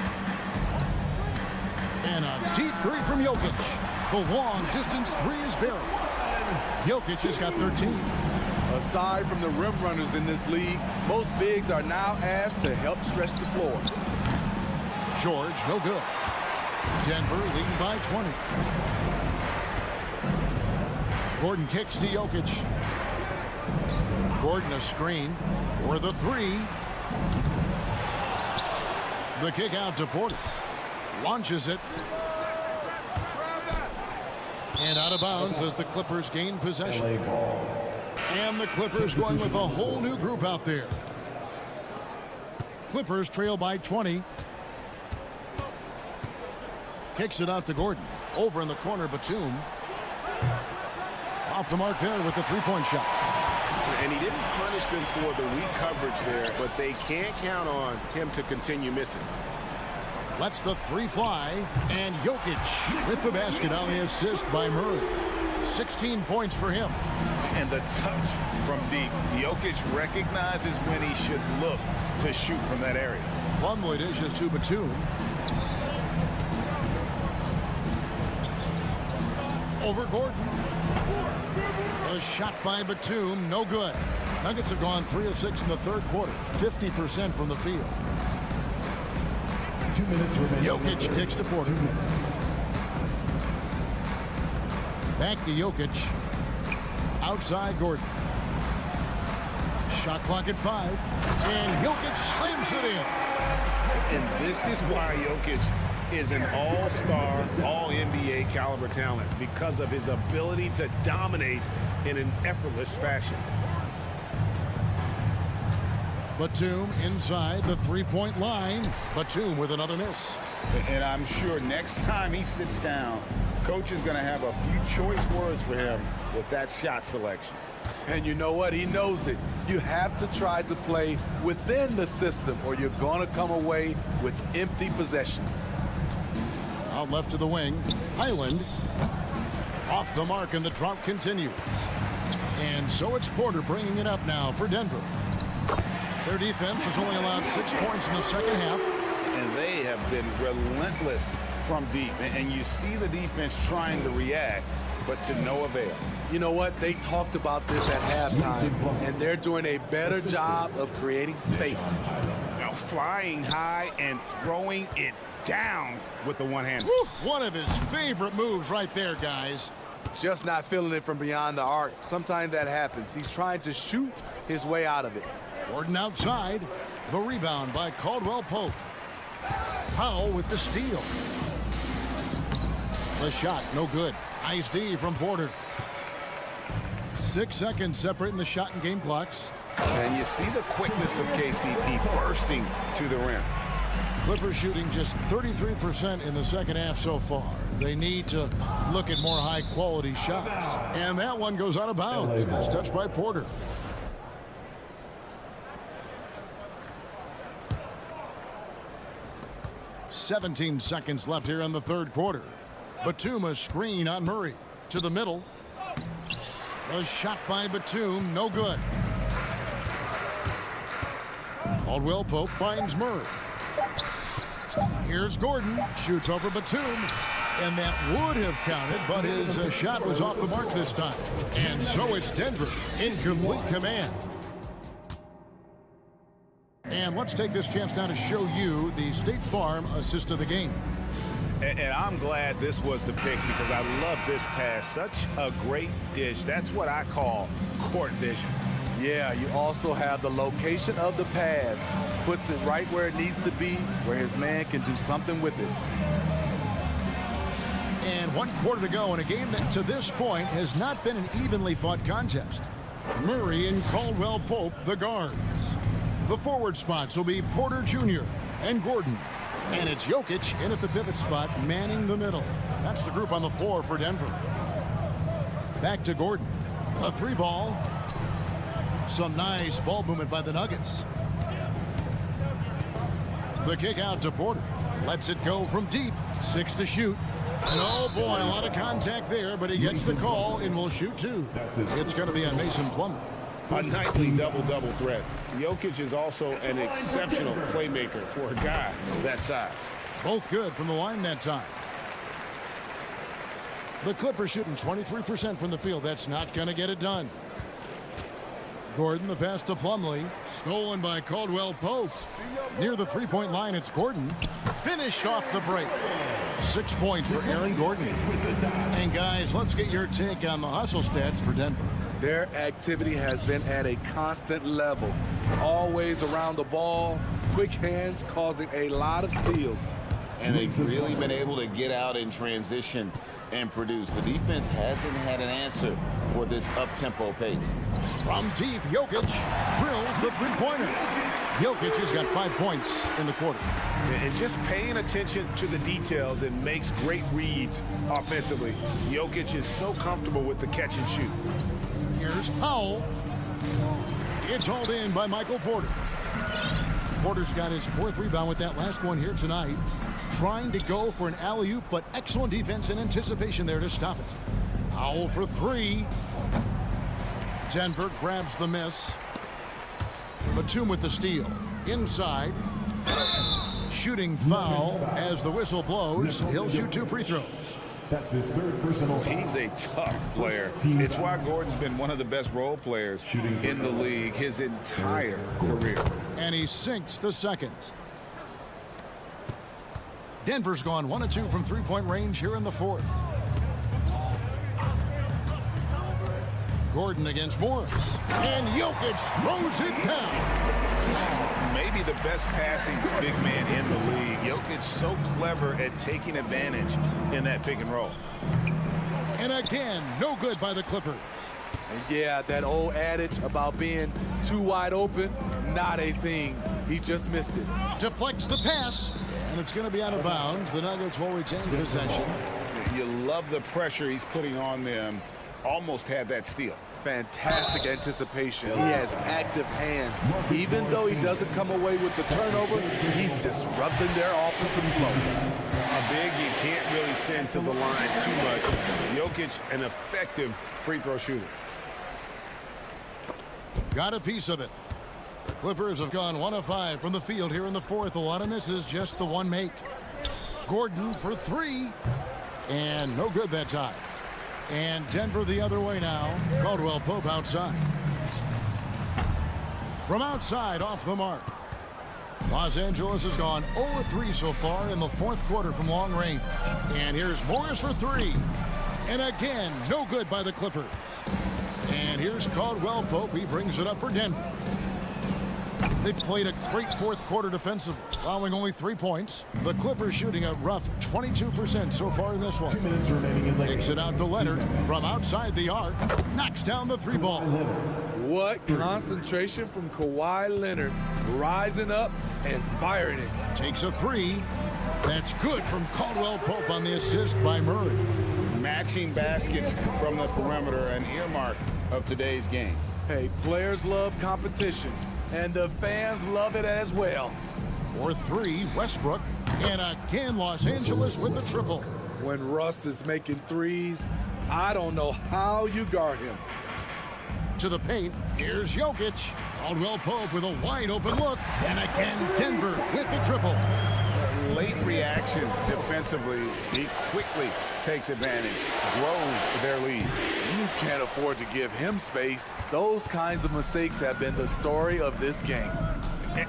And a deep three from Jokic. The long distance three is buried. Jokic has got 13.
Aside from the rim runners in this league, most bigs are now asked to help stretch the floor.
George, no good. Denver leading by 20. Gordon kicks to Jokic. Gordon a screen for the three. The kick out to Porter. Launches it. And out of bounds as the Clippers gain possession. And the Clippers going with a whole new group out there. Clippers trail by 20. Kicks it out to Gordon. Over in the corner, Batum. Off the mark there with the three-point shot.
And he didn't punish them for the weak coverage there, but they can't count on him to continue missing.
Lets the three fly, and Jokic with the basket on the assist by Murray. 16 points for him.
And the touch from deep. Jokic recognizes when he should look to shoot from that area.
Plumlee dishes to Batum. Over Gordon. A shot by Batum, no good. Nuggets have gone 3 of 6 in the third quarter, 50% from the field.
2 minutes remaining.
Jokic kicks to Porter. Back to Jokic. Outside Gordon. Shot clock at 5. And Jokic slams it in.
And this is why Jokic is an all-star, all-NBA caliber talent, because of his ability to dominate in an effortless fashion.
Batum inside the three-point line. Batum with another miss.
And I'm sure next time he sits down, coach is going to have a few choice words for him with that shot selection.
And you know what? He knows it. You have to try to play within the system or you're going to come away with empty possessions.
Out left to the wing. Highland off the mark, and the drought continues. And so it's Porter bringing it up now for Denver. Their defense has only allowed 6 points in the second half.
And they have been relentless from deep. And you see the defense trying to react, but to no avail.
You know what? They talked about this at halftime, and they're doing a better job of creating space.
Now flying high and throwing it down with the one-hand.
One of his favorite moves right there, guys.
Just not feeling it from beyond the arc. Sometimes that happens. He's trying to shoot his way out of it.
Gordon outside. The rebound by Caldwell Pope. Powell with the steal. The shot, no good. Nice D from Porter. 6 seconds separating the shot and game clocks.
And you see the quickness of KCP bursting to the rim.
Clippers shooting just 33% in the second half so far. They need to look at more high-quality shots. And that one goes out of bounds. Nice touch by Porter. "17 seconds left here in the third quarter. Batum a screen on Murray. To the middle. A shot by Batum, no good. Caldwell Pope finds Murray. Here's Gordon, shoots over Batum, and that would have counted, but his shot was off the mark this time. And so it's Denver in complete command. And let's take this chance now to show you the State Farm assist of the game.
And I'm glad this was the pick because I love this pass. Such a great dish. That's what I call court vision.
Yeah, you also have the location of the pass. Puts it right where it needs to be, where his man can do something with it.
And 1 quarter to go in a game that to this point has not been an evenly fought contest. Murray and Caldwell Pope, the guards. The forward spots will be Porter Jr. and Gordon. And it's Jokic in at the pivot spot, manning the middle. That's the group on the floor for Denver. Back to Gordon. A 3-ball. Some nice ball movement by the Nuggets. The kick out to Porter. Lets it go from deep. 6 to shoot. And oh boy, a lot of contact there, but he gets the call and will shoot 2. It's going to be on Mason Plumlee.
A nightly double-double threat. Jokic is also an exceptional playmaker for a guy that size.
Both good from the line that time. The Clippers shooting 23% from the field. That's not going to get it done. Gordon, the pass to Plumlee. Stolen by Caldwell Pope. Near the three-point line, it's Gordon. Finished off the break. 6 points for Aaron Gordon. And guys, let's get your take on the hustle stats for Denver.
Their activity has been at a constant level. Always around the ball. Quick hands causing a lot of steals.
And they've really been able to get out in transition and produce. The defense hasn't had an answer for this up-tempo pace.
From deep, Jokic drills the three-pointer. Jokic has got 5 points in the quarter.
And just paying attention to the details and makes great reads offensively. Jokic is so comfortable with the catch and shoot.
Here's Powell. It's hauled in by Michael Porter. Porter's got his 4th rebound with that last one here tonight. Trying to go for an alley-oop, but excellent defense and anticipation there to stop it. Powell for 3. Denver grabs the miss. Batum with the steal. Inside. Shooting foul as the whistle blows. He'll shoot 2 free throws.
That's his 3rd personal.
He's a tough player. It's why Gordon's been one of the best role players in the league his entire career.
And he sinks the second. Denver's gone 1 of 2 from three-point range here in the 4th. Gordon against Morris. And Jokic throws it down.
Maybe the best passing big man in the league. Jokic so clever at taking advantage in that pick and roll.
And again, no good by the Clippers.
And yeah, that old adage about being too wide open, not a thing. He just missed it.
Deflects the pass. And it's going to be out of bounds. The Nuggets will retain possession.
You love the pressure he's putting on them. Almost had that steal.
Fantastic anticipation. He has active hands. Even though he doesn't come away with the turnover, he's disrupting their offensive flow.
A big you can't really send to the line too much. Jokic, an effective free throw shooter.
Got a piece of it. The Clippers have gone 1 of 5 from the field here in the 4th. A lot of misses, just the 1 make. Gordon for 3. And no good that time. And Denver the other way now. Caldwell Pope outside. From outside, off the mark. Los Angeles has gone 0-3 so far in the 4th quarter from long range. And here's Morris for 3. And again, no good by the Clippers. And here's Caldwell Pope. He brings it up for Denver. They've played a great 4th quarter defensively, allowing only 3 points. The Clippers shooting a rough 22% so far in this one.
2 minutes remaining in the game.
Takes it out to Leonard from outside the arc. Knocks down the 3-ball.
What concentration from Kawhi Leonard, rising up and firing it.
Takes a 3. That's good from Caldwell Pope on the assist by Murray.
Matching baskets from the perimeter, an earmark of today's game.
Hey, players love competition, and the fans love it as well.
For 3, Westbrook. And again, Los Angeles with the triple.
When Russ is making threes, I don't know how you guard him.
To the paint, here's Jokic. Caldwell Pope with a wide open look. And again, Denver with the triple.
Late reaction defensively. He quickly takes advantage, grows their lead.
You can't afford to give him space. Those kinds of mistakes have been the story of this game.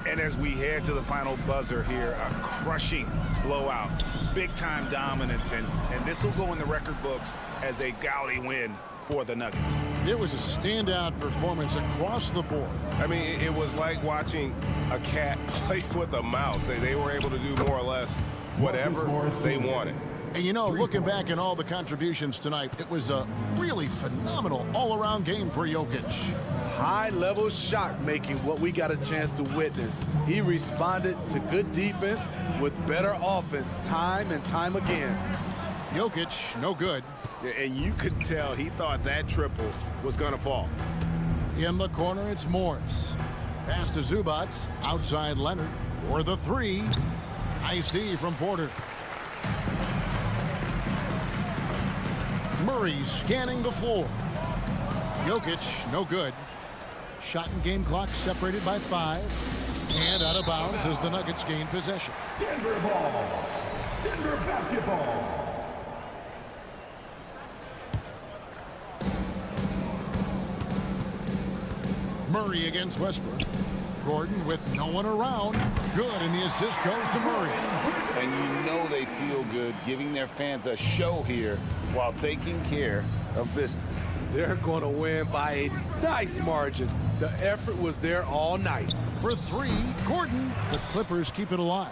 And as we head to the final buzzer here, a crushing blowout, big-time dominance, and this will go in the record books as a gaudy win for the Nuggets.
It was a standout performance across the board.
I mean, it was like watching a cat play with a mouse. They were able to do more or less whatever they wanted.
And you know, looking back at all the contributions tonight, it was a really phenomenal all-around game for Jokic.
high-level shot making what we got a chance to witness. He responded to good defense with better offense time and time again.
Jokic, no good.
And you could tell he thought that triple was going to fall.
In the corner, it's Morris. Pass to Zubac. Outside Leonard for the three. Nice D from Porter. Murray scanning the floor. Jokic, no good. Shot and game clock separated by 5. And out of bounds as the Nuggets gain possession.
Denver ball. Denver basketball.
Murray against Westbrook. Gordon with no one around. Good, and the assist goes to Murray.
And you know they feel good giving their fans a show here while taking care of business.
They're going to win by a nice margin. The effort was there all night.
For 3, Gordon. The Clippers keep it alive.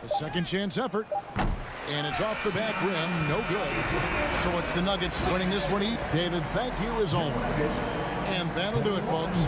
The second chance effort. And it's off the back rim, no good. So it's the Nuggets winning this one. David, thank you as always. And that'll do it, folks.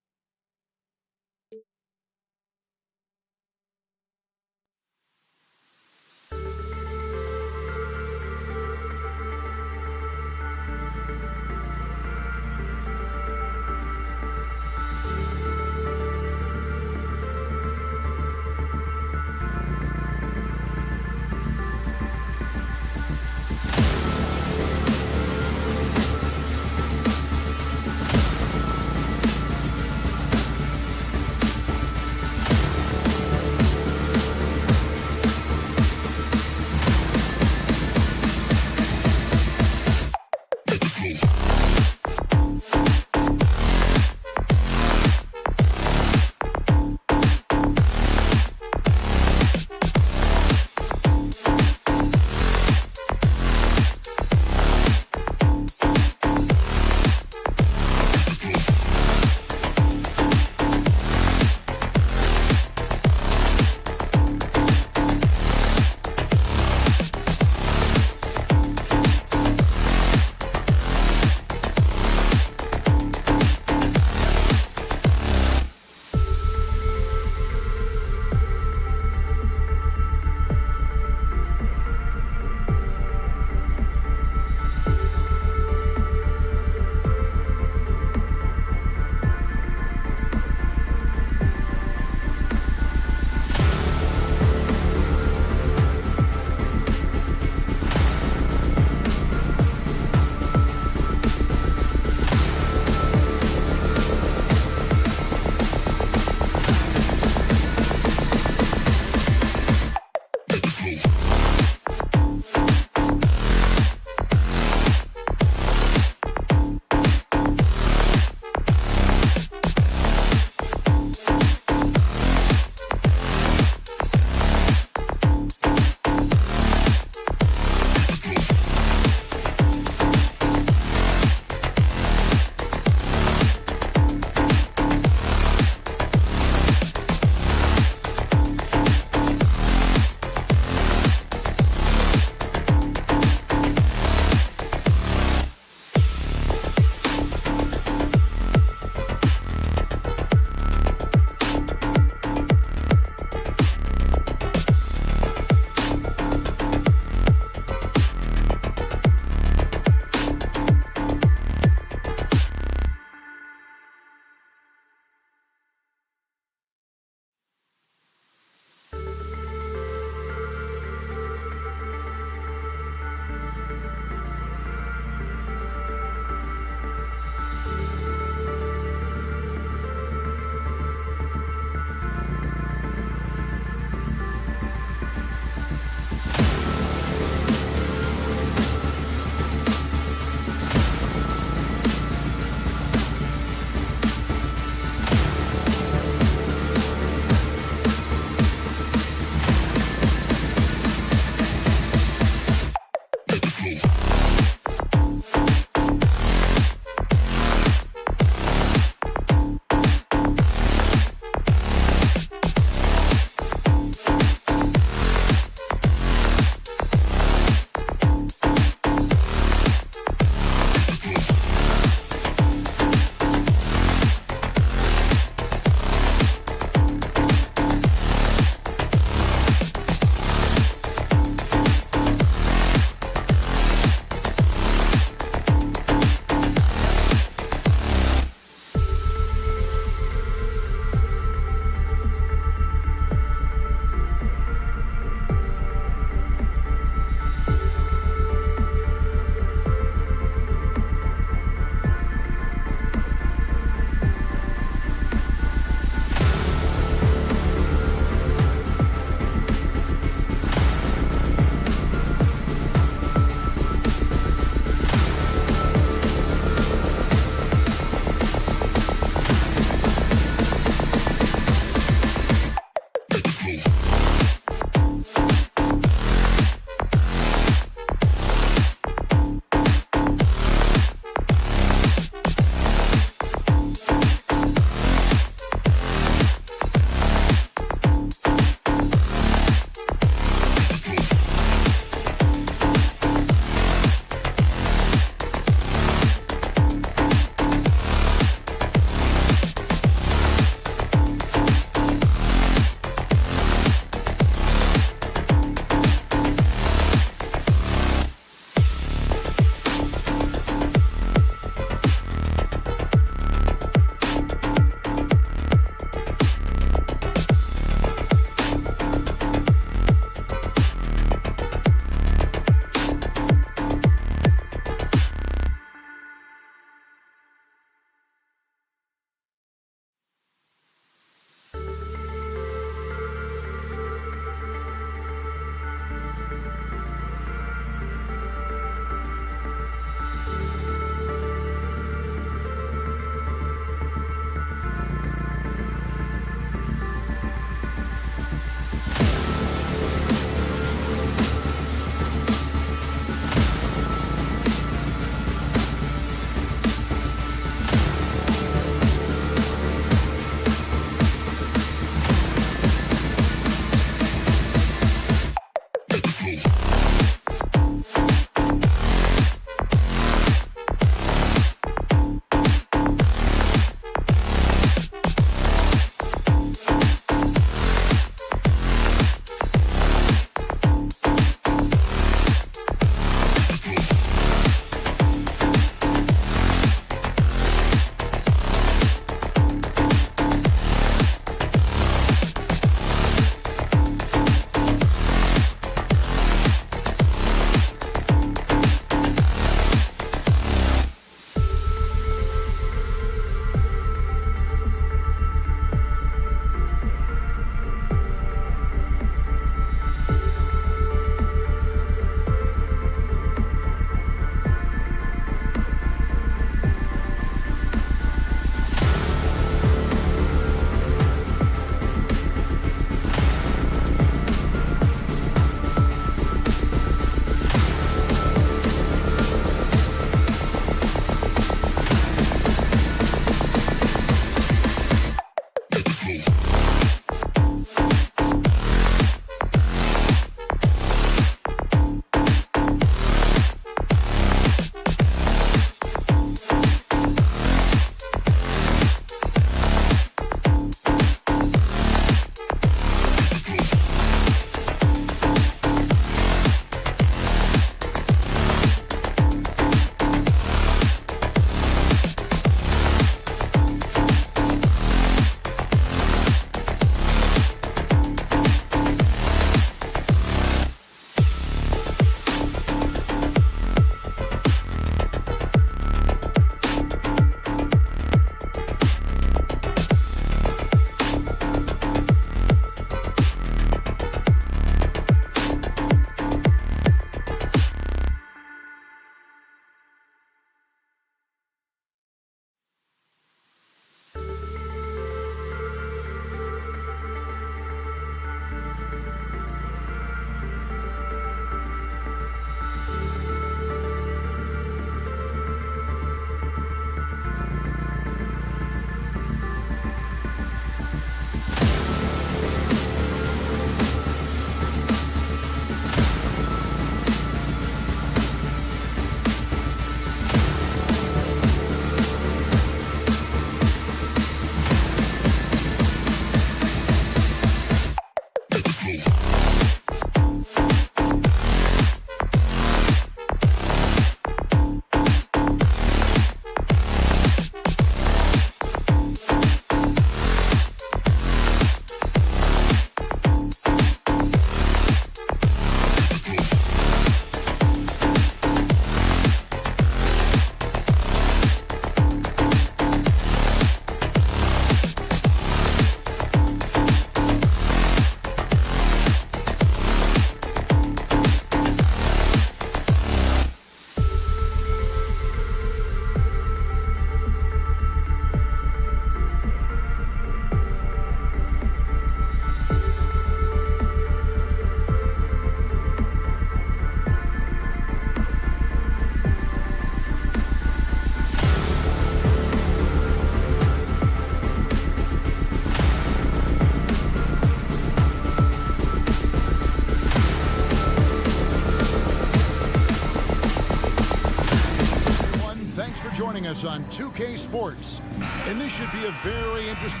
Dallas on 2K Sports. And this should be a very interesting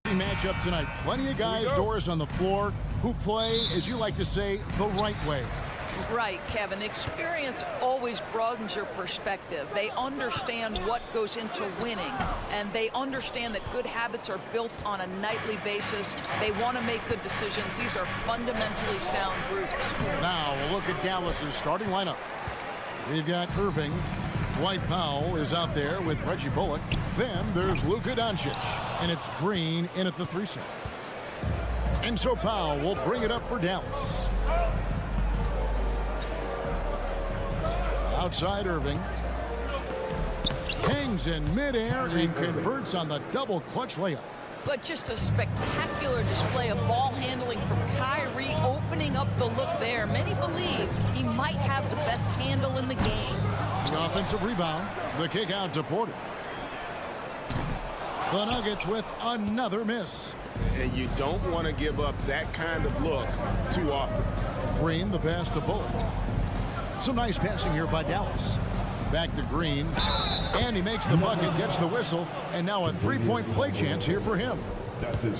matchup tonight. Plenty of guys, Doris, on the floor who play, as you like to say, the right way.
Right, Kevin. Experience always broadens your perspective. They understand what goes into winning, and they understand that good habits are built on a nightly basis. They want to make good decisions. These are fundamentally sound groups.
Now, a look at Dallas's starting lineup. We've got Irving. Dwight Powell is out there with Reggie Bullock. Then there's Luka Doncic, and it's Green in at the 3 set. And so Powell will bring it up for Dallas. Outside Irving. Hangs in midair and converts on the double clutch layup.
But just a spectacular display of ball handling from Kyrie, opening up the look there. Many believe he might have the best handle in the game.
The offensive rebound. The kick out to Porter. The Nuggets with another miss.
And you don't want to give up that kind of look too often.
Green, the pass to Bullock. Some nice passing here by Dallas. Back to Green. And he makes the bucket, gets the whistle, and now a three-point play chance here for him.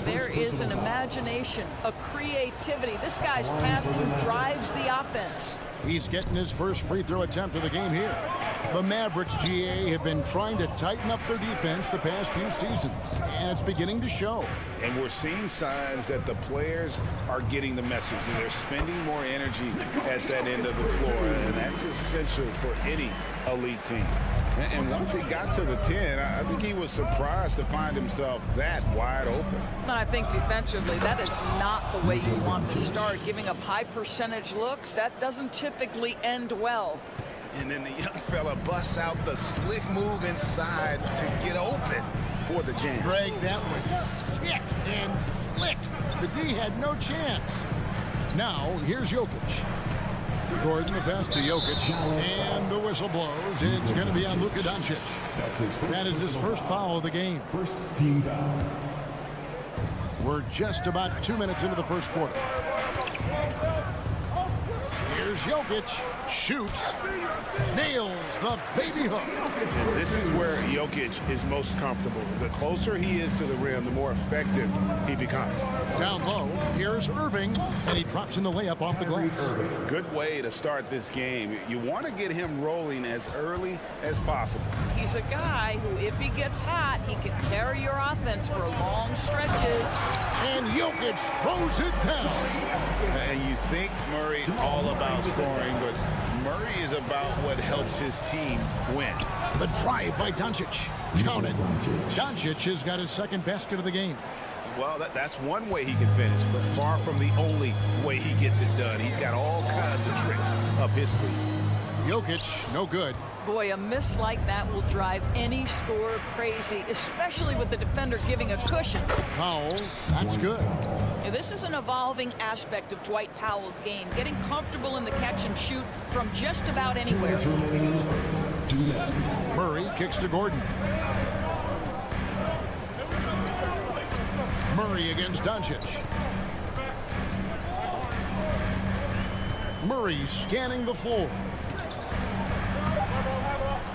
There is an imagination, a creativity. This guy's passing drives the offense.
He's getting his first free throw attempt of the game here. The Mavericks, GA, have been trying to tighten up their defense the past few seasons, and it's beginning to show.
And we're seeing signs that the players are getting the message. They're spending more energy at that end of the floor, and that's essential for any elite team. And once he got to the 10, I think he was surprised to find himself that wide open.
And I think defensively, that is not the way you want to start. Giving up high percentage looks, that doesn't typically end well.
And then the young fella busts out the slick move inside to get open for the jam.
Greg, that was sick and slick. The D had no chance. Now, here's Jokic. Gordon, the pass to Jokic, and the whistle blows. It's going to be on Luka Doncic. That is his first foul of the game.
First team foul.
We're just about 2 minutes into the first quarter. Here's Jokic, shoots, nails the baby hook.
And this is where Jokic is most comfortable. The closer he is to the rim, the more effective he becomes.
Down low, here's Irving, and he drops in the layup off the glass.
Good way to start this game. You want to get him rolling as early as possible.
He's a guy who, if he gets hot, he can carry your offense for long stretches.
And Jokic throws it down.
And you think Murray all about scoring, but Murray is about what helps his team win.
The drive by Doncic. Count it. Doncic has got his second basket of the game.
Well, that's one way he can finish, but far from the only way he gets it done. He's got all kinds of tricks up his sleeve.
Jokic, no good.
Boy, a miss like that will drive any scorer crazy, especially with the defender giving a cushion.
Powell, that's good.
Now, this is an evolving aspect of Dwight Powell's game, getting comfortable in the catch and shoot from just about anywhere.
Murray kicks to Gordon. Murray against Doncic. Murray scanning the floor.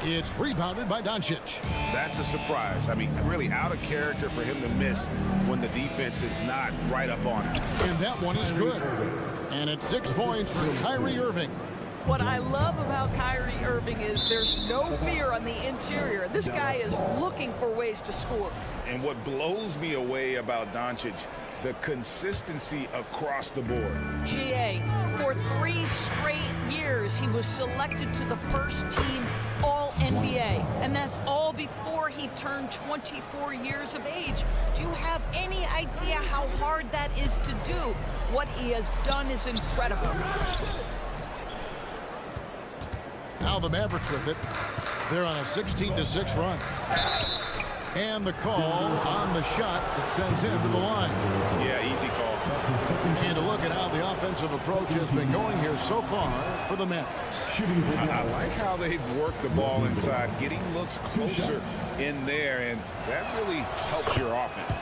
It's rebounded by Doncic.
That's a surprise. I mean, really out of character for him to miss when the defense is not right up on him.
And that one is good. And it's 6 points for Kyrie Irving.
What I love about Kyrie Irving is there's no fear on the interior. This guy is looking for ways to score.
And what blows me away about Doncic, the consistency across the board.
GA, for 3 straight years, he was selected to the first team All-NBA, and that's all before he turned 24 years of age. Do you have any idea how hard that is to do? What he has done is incredible.
Now the Mavericks with it. They're on a 16-6 run. And the call on the shot that sends him to the line.
Yeah, easy call.
And to look at how the offensive approach has been going here so far for the Mavericks.
I like how they've worked the ball inside, getting looks closer in there, and that really helps your offense.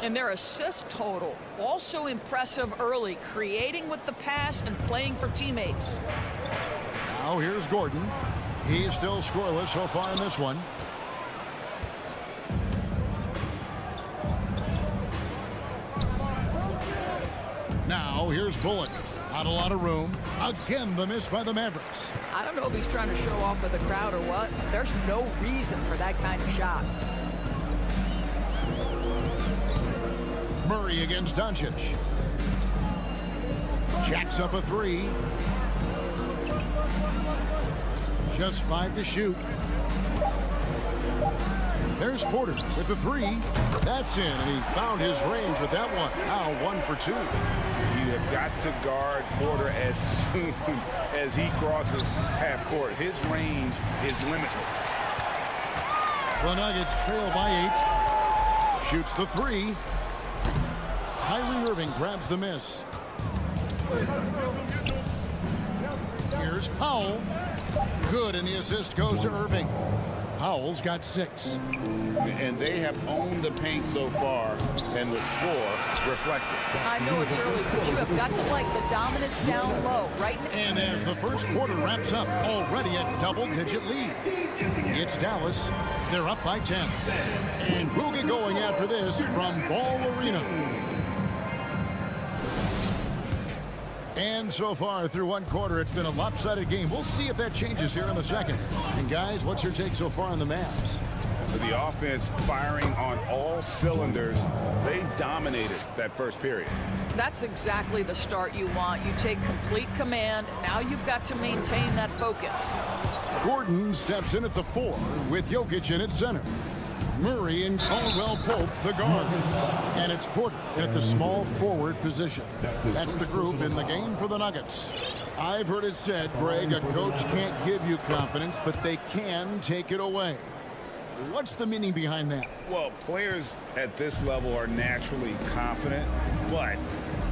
And their assist total, also impressive early, creating with the pass and playing for teammates.
Now here's Gordon. He's still scoreless so far in this one. Now here's Bullock. Not a lot of room. Again, the miss by the Mavericks.
I don't know if he's trying to show off for the crowd or what. There's no reason for that kind of shot.
Murray against Doncic. Jacks up a three. Just 5 to shoot. There's Porter with the three. That's in, and he found his range with that one. Now 1 for 2.
You have got to guard Porter as soon as he crosses half court. His range is limitless.
The Nuggets trail by 8. Shoots the three. Kyrie Irving grabs the miss. Here's Powell. Good, and the assist goes to Irving. Powell's got 6.
And they have owned the paint so far, and the score reflects it.
I know it's early, but you have got to like the dominance down low right now.
And as the first quarter wraps up, already a double-digit lead. It's Dallas. They're up by 10. And we'll get going after this from Ball Arena. And so far through one quarter, it's been a lopsided game. We'll see if that changes here in the second. And guys, what's your take so far on the Mavs?
The offense firing on all cylinders. They dominated that first period.
That's exactly the start you want. You take complete command. Now you've got to maintain that focus.
Gordon steps in at the 4 with Jokic in at center. Murray and Caldwell Pope, the guards. And it's Porter at the small forward position. That's the group in the game for the Nuggets. I've heard it said, Greg, a coach can't give you confidence, but they can take it away. What's the meaning behind that?
Well, players at this level are naturally confident, but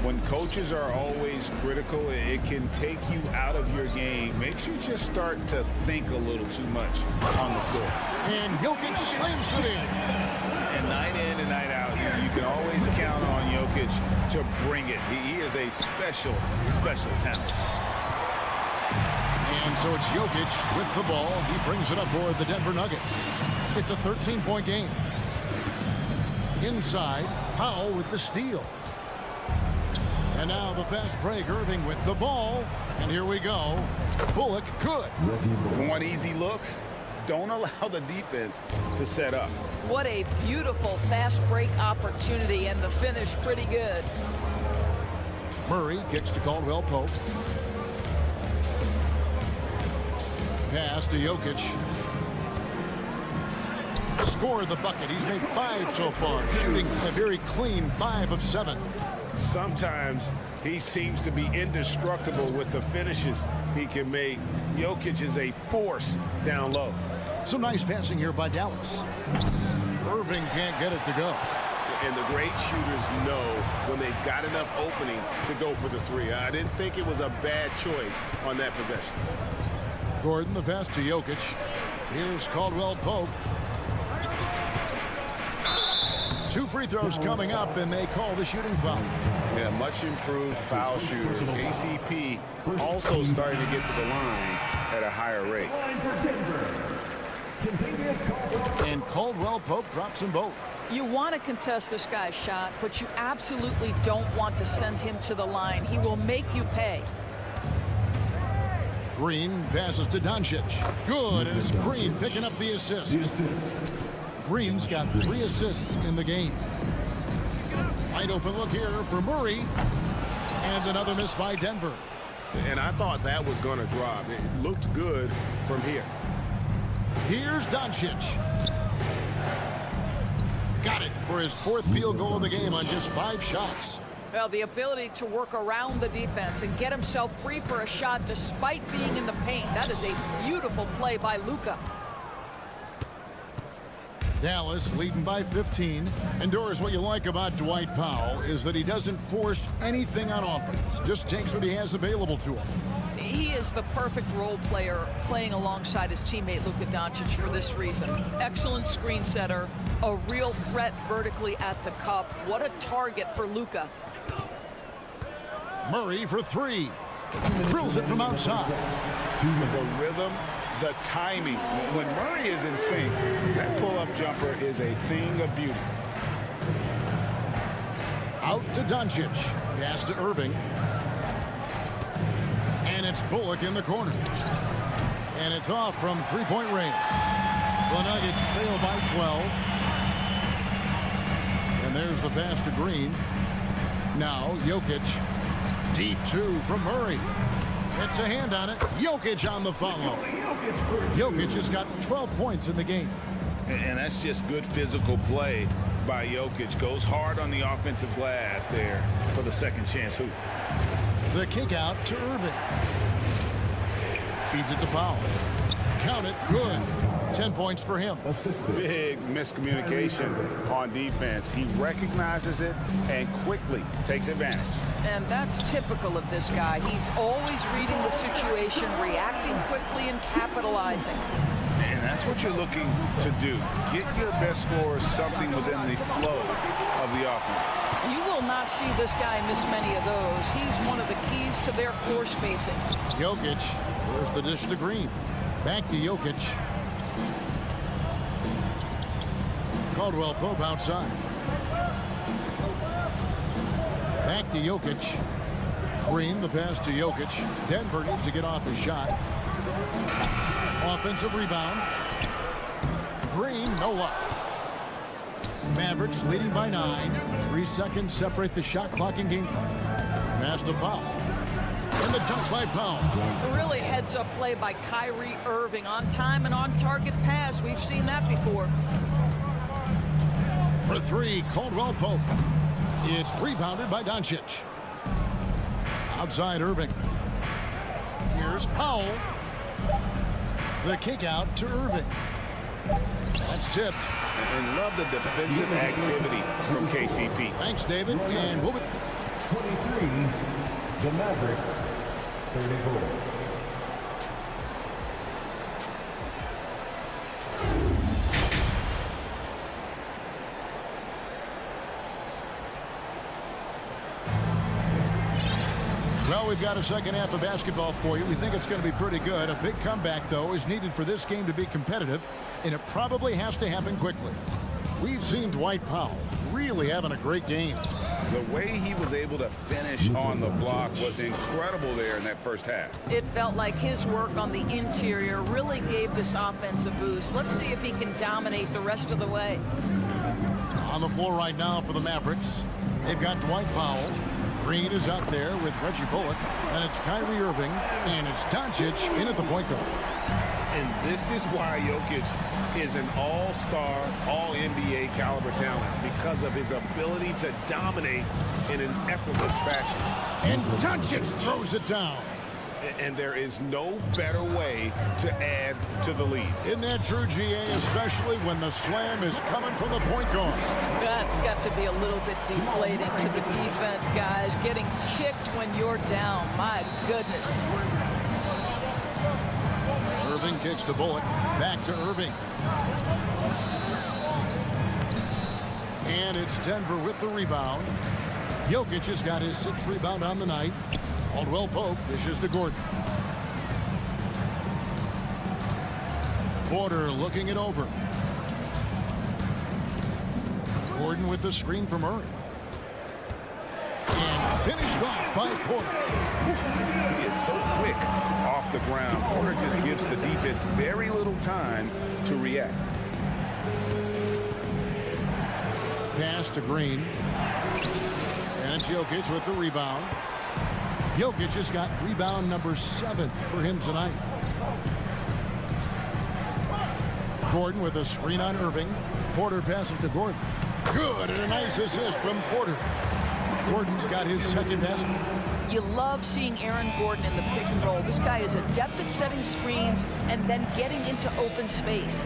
when coaches are always critical, it can take you out of your game. Makes you just start to think a little too much on the floor.
And Jokic slams it in.
And night in and night out, you can always count on Jokic to bring it. He is a special talent.
And so it's Jokic with the ball. He brings it up for the Denver Nuggets. It's a 13-point game. Inside, Powell with the steal. And now the fast break, Irving with the ball. And here we go. Bullock good.
Want easy looks? Don't allow the defense to set up.
What a beautiful fast break opportunity, and the finish pretty good.
Murray kicks to Caldwell Pope. Pass to Jokic. Scored the bucket. He's made 5 so far, shooting a very clean 5 of 7.
Sometimes he seems to be indestructible with the finishes he can make. Jokic is a force down low.
Some nice passing here by Dallas. Irving can't get it to go.
And the great shooters know when they've got enough opening to go for the three. I didn't think it was a bad choice on that possession.
Gordon, the pass to Jokic. Here's Caldwell Pope. 2 free throws coming up, and they call the shooting foul.
Yeah, much improved foul shooter. KCP also starting to get to the line at a higher rate.
And Caldwell Pope drops them both.
You want to contest this guy's shot, but you absolutely don't want to send him to the line. He will make you pay.
Green passes to Doncic. Good, and it's Green picking up the assist. Green's got 3 assists in the game. Wide open look here for Murray. And another miss by Denver.
And I thought that was going to drop. It looked good from here.
Here's Doncic. Got it for his 4th field goal of the game on just 5 shots.
Well, the ability to work around the defense and get himself free for a shot despite being in the paint. That is a beautiful play by Luka.
Dallas leading by 15. And Doris, what you like about Dwight Powell is that he doesn't force anything on offense. Just takes what he has available to him.
He is the perfect role player playing alongside his teammate Luka Doncic for this reason. Excellent screen setter, a real threat vertically at the cup. What a target for Luka.
Murray for three. Drills it from outside.
The rhythm, the timing. When Murray is in sync, that pull-up jumper is a thing of beauty.
Out to Doncic. Pass to Irving. And it's Bullock in the corner. And it's off from three-point range. The Nuggets trail by 12. And there's the pass to Green. Now Jokic. Deep two from Murray. It's a hand on it. Jokic on the follow. Jokic has got 12 points in the game.
And that's just good physical play by Jokic. Goes hard on the offensive glass there for the second chance hoop.
The kick out to Irving. Feeds it to Powell. Count it. Good. 10 points for him.
Big miscommunication on defense. He recognizes it and quickly takes advantage.
And that's typical of this guy. He's always reading the situation, reacting quickly, and capitalizing.
And that's what you're looking to do. Get your best scorers something within the flow of the offense.
You will not see this guy miss many of those. He's one of the keys to their floor spacing.
Jokic. Where's the dish to Green? Back to Jokic. Caldwell Pope outside. Back to Jokic. Green, the pass to Jokic. Denver needs to get off his shot. Offensive rebound. Green, no luck. Mavericks leading by 9. 3 seconds separate the shot clock and game clock. Pass to Powell. And the dunk by Powell.
Really heads-up play by Kyrie Irving. On time and on target pass. We've seen that before.
For three, Caldwell Pope. It's rebounded by Doncic. Outside Irving. Here's Powell. The kick out to Irving. That's tipped.
And love the defensive activity from KCP.
Thanks, David. And we'll be
23, the Mavericks, 34.
Well, we've got a second half of basketball for you. We think it's going to be pretty good. A big comeback, though, is needed for this game to be competitive, and it probably has to happen quickly. We've seen Dwight Powell really having a great game.
The way he was able to finish on the block was incredible there in that first half.
It felt like his work on the interior really gave this offense a boost. Let's see if he can dominate the rest of the way.
On the floor right now for the Mavericks, they've got Dwight Powell. Green is out there with Reggie Bullock, and it's Kyrie Irving, and it's Doncic in at the point guard.
And this is why Jokic is an all-star, all-NBA caliber talent, because of his ability to dominate in an effortless fashion.
And Doncic throws it down.
And there is no better way to add to the lead.
Isn't that true, GA, especially when the slam is coming from the point guard?
That's got to be a little bit deflating to the defense, guys. Getting kicked when you're down. My goodness.
Irving kicks to Bullock. Back to Irving. And it's Denver with the rebound. Jokic has got his 6th rebound on the night. Caldwell Pope dishes to Gordon. Porter looking it over. Gordon with the screen from Murray. And finished off by Porter.
He is so quick off the ground. Porter just gives the defense very little time to react.
Pass to Green. And it's Jokic with the rebound. Jokic has got rebound number 7 for him tonight. Gordon with a screen on Irving. Porter passes to Gordon. Good, and a nice assist from Porter. Gordon's got his 2nd best.
You love seeing Aaron Gordon in the pick and roll. This guy is adept at setting screens and then getting into open space.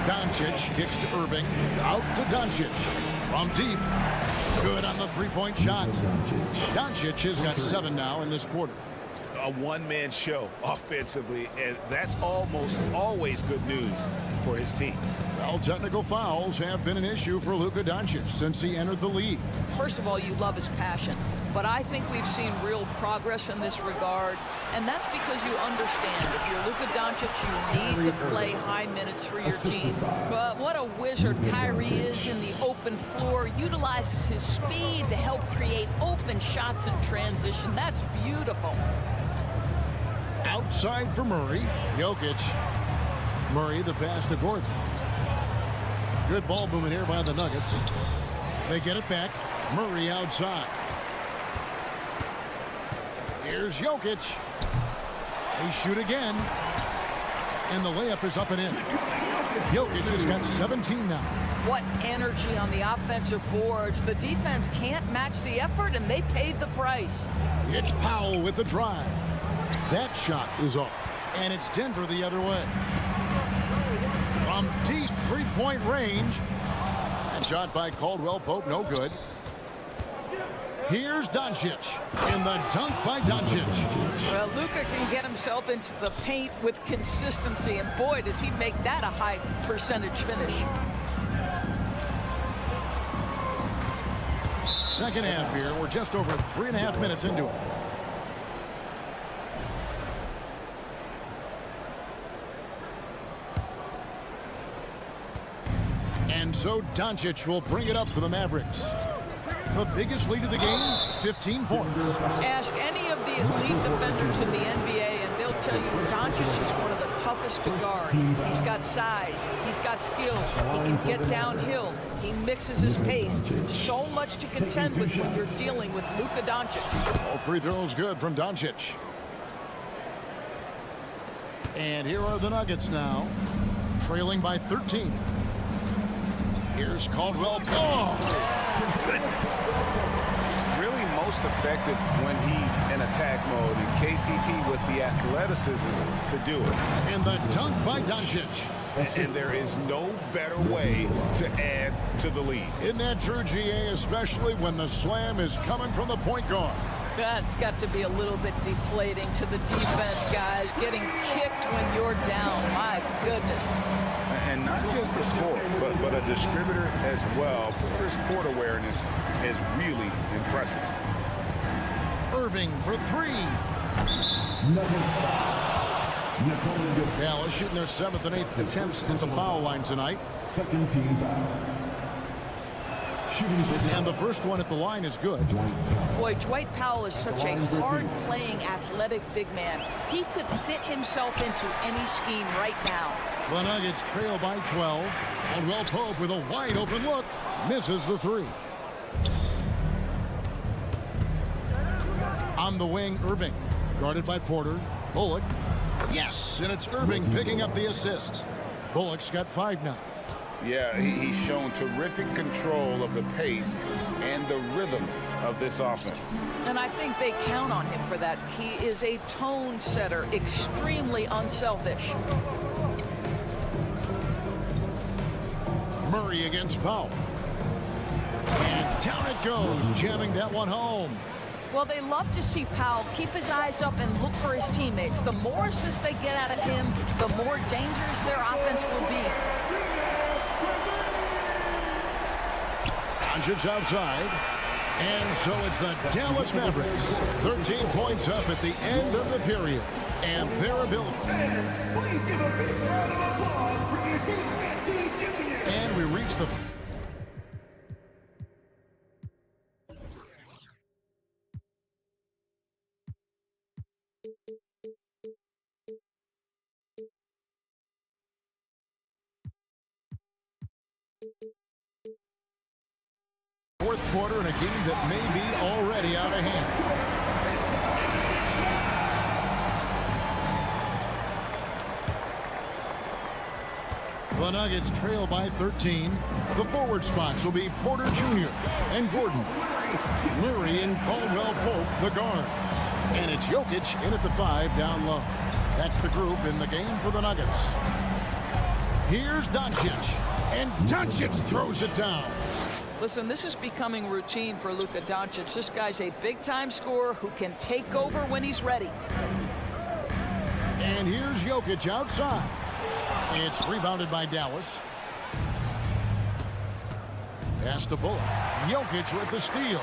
Doncic kicks to Irving. Out to Doncic. From deep. Good on the three-point shot. Doncic has got 7 now in this quarter.
A one-man show offensively, and that's almost always good news for his team.
Well, technical fouls have been an issue for Luka Doncic since he entered the league.
First of all, you love his passion, but I think we've seen real progress in this regard, and that's because you understand if you're Luka Doncic, you need to play high minutes for your team. But what a wizard Kyrie is in the open floor, utilizes his speed to help create open shots in transition. That's beautiful.
Outside for Murray. Jokic. Murray, the pass to Gordon. Good ball movement here by the Nuggets. They get it back. Murray outside. Here's Jokic. They shoot again. And the layup is up and in. Jokic has got 17 now.
What energy on the offensive boards. The defense can't match the effort, and they paid the price.
It's Powell with the drive. That shot is off. And it's Denver the other way. From deep three-point range. That shot by Caldwell Pope, no good. Here's Doncic. And the dunk by Doncic.
Well, Luka can get himself into the paint with consistency, and boy, does he make that a high percentage finish.
Second half here. We're just over 3.5 minutes into it. And so Doncic will bring it up for the Mavericks. The biggest lead of the game, 15 points.
Ask any of the elite defenders in the NBA, and they'll tell you Doncic is one of the toughest to guard. He's got size. He's got skill. He can get downhill. He mixes his pace. So much to contend with when you're dealing with Luka Doncic.
All free throws good from Doncic. And here are the Nuggets now, trailing by 13. Here's Caldwell. Oh,
goodness. Really most effective when he's in attack mode, and KCP with the athleticism to do it.
And the dunk by Doncic.
And there is no better way to add to the lead.
Isn't that true, GA, especially when the slam is coming from the point guard?
That's got to be a little bit deflating to the defense, guys. Getting kicked when you're down. My goodness.
And not just a scorer, but a distributor as well. Porter's court awareness is really impressive.
Irving for 3. Dallas shooting their 7th and 8th attempts at the foul line tonight.
Second team foul.
And the first one at the line is good.
Boy, Dwight Powell is such a hard-playing, athletic big man. He could fit himself into any scheme right now.
The Nuggets trail by 12. Caldwell Pope with a wide-open look. Misses the 3. On the wing, Irving. Guarded by Porter. Bullock. Yes, and it's Irving picking up the assist. Bullock's got 5 now.
Yeah, he's shown terrific control of the pace and the rhythm of this offense.
And I think they count on him for that. He is a tone setter, extremely unselfish.
Murray against Powell. And down it goes, jamming that one home.
Well, they love to see Powell keep his eyes up and look for his teammates. The more assists they get out of him, the more dangerous their offense will be.
Doncic outside. And so it's the Dallas Mavericks. 13 points up at the end of the period. And their ability. And we reach the... fourth quarter in a game that may be already out of hand. The Nuggets trail by 13. The forward spots will be Porter Jr. and Gordon. Murray and Caldwell Pope, the guards. And it's Jokic in at the 5 down low. That's the group in the game for the Nuggets. Here's Doncic. And Doncic throws it down.
Listen, this is becoming routine for Luka Doncic. This guy's a big-time scorer who can take over when he's ready.
And here's Jokic outside. It's rebounded by Dallas. Pass to Bullock. Jokic with the steal.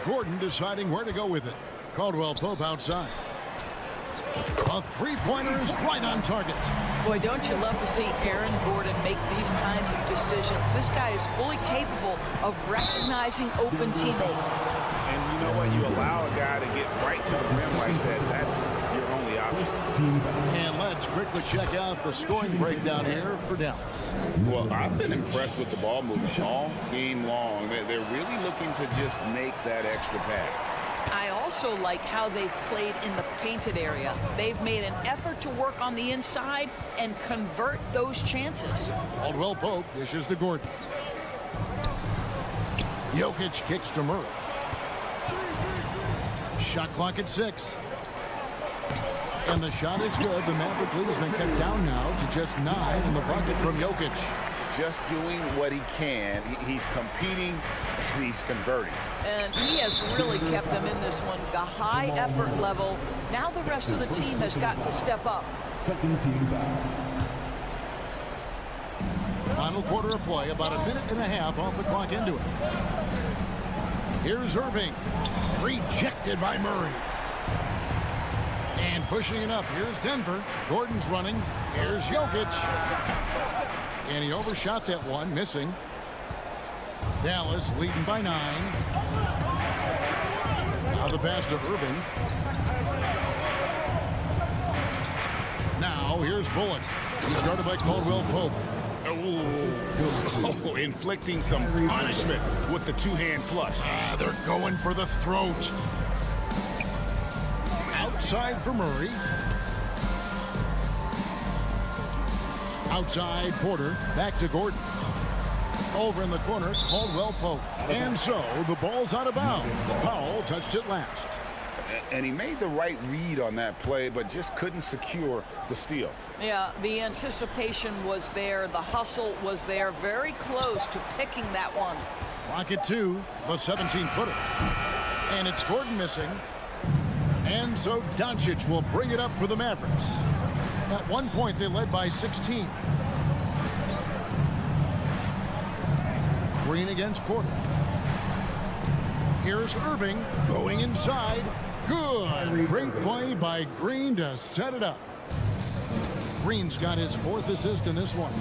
Gordon deciding where to go with it. Caldwell Pope outside. A three-pointer is right on target.
Boy, don't you love to see Aaron Gordon make these kinds of decisions. This guy is fully capable of recognizing open teammates.
And you know what? You allow a guy to get right to the rim like that. That's your only option.
And let's quickly check out the scoring breakdown here for Dallas.
Well, I've been impressed with the ball movement all game long. They're really looking to just make that extra pass.
I also like how they've played in the painted area. They've made an effort to work on the inside and convert those chances.
Caldwell Pope dishes to Gordon. Jokic kicks to Murray. Shot clock at 6. And the shot is good. The Maverick lead has been cut down now to just 9 in the bucket from Jokic.
Just doing what he can. He's competing. He's converting.
And he has really kept them in this one. The high effort level. Now the rest of the team has got to step up.
Second team foul.
Final quarter of play, about a minute and a half off the clock into it. Here's Irving. Rejected by Murray. And pushing it up. Here's Denver. Gordon's running. Here's Jokic. And he overshot that one, missing. Dallas leading by 9. Now the pass to Irving. Now here's Bullock. He's guarded by Caldwell Pope.
Oh, inflicting some punishment with the two-hand flush.
They're going for the throat. Outside for Murray. Outside Porter. Back to Gordon. Over in the corner, Caldwell Pope. And so the ball's out of bounds. Powell touched it last.
And he made the right read on that play, but just couldn't secure the steal.
Yeah, the anticipation was there. The hustle was there. Very close to picking that one.
Clock at 2, the 17-footer. And it's Gordon missing. And so Doncic will bring it up for the Mavericks. At one point, they led by 16. Green against Porter. Here's Irving going inside. Good. Great play by Green to set it up. Green's got his 4th assist in this one.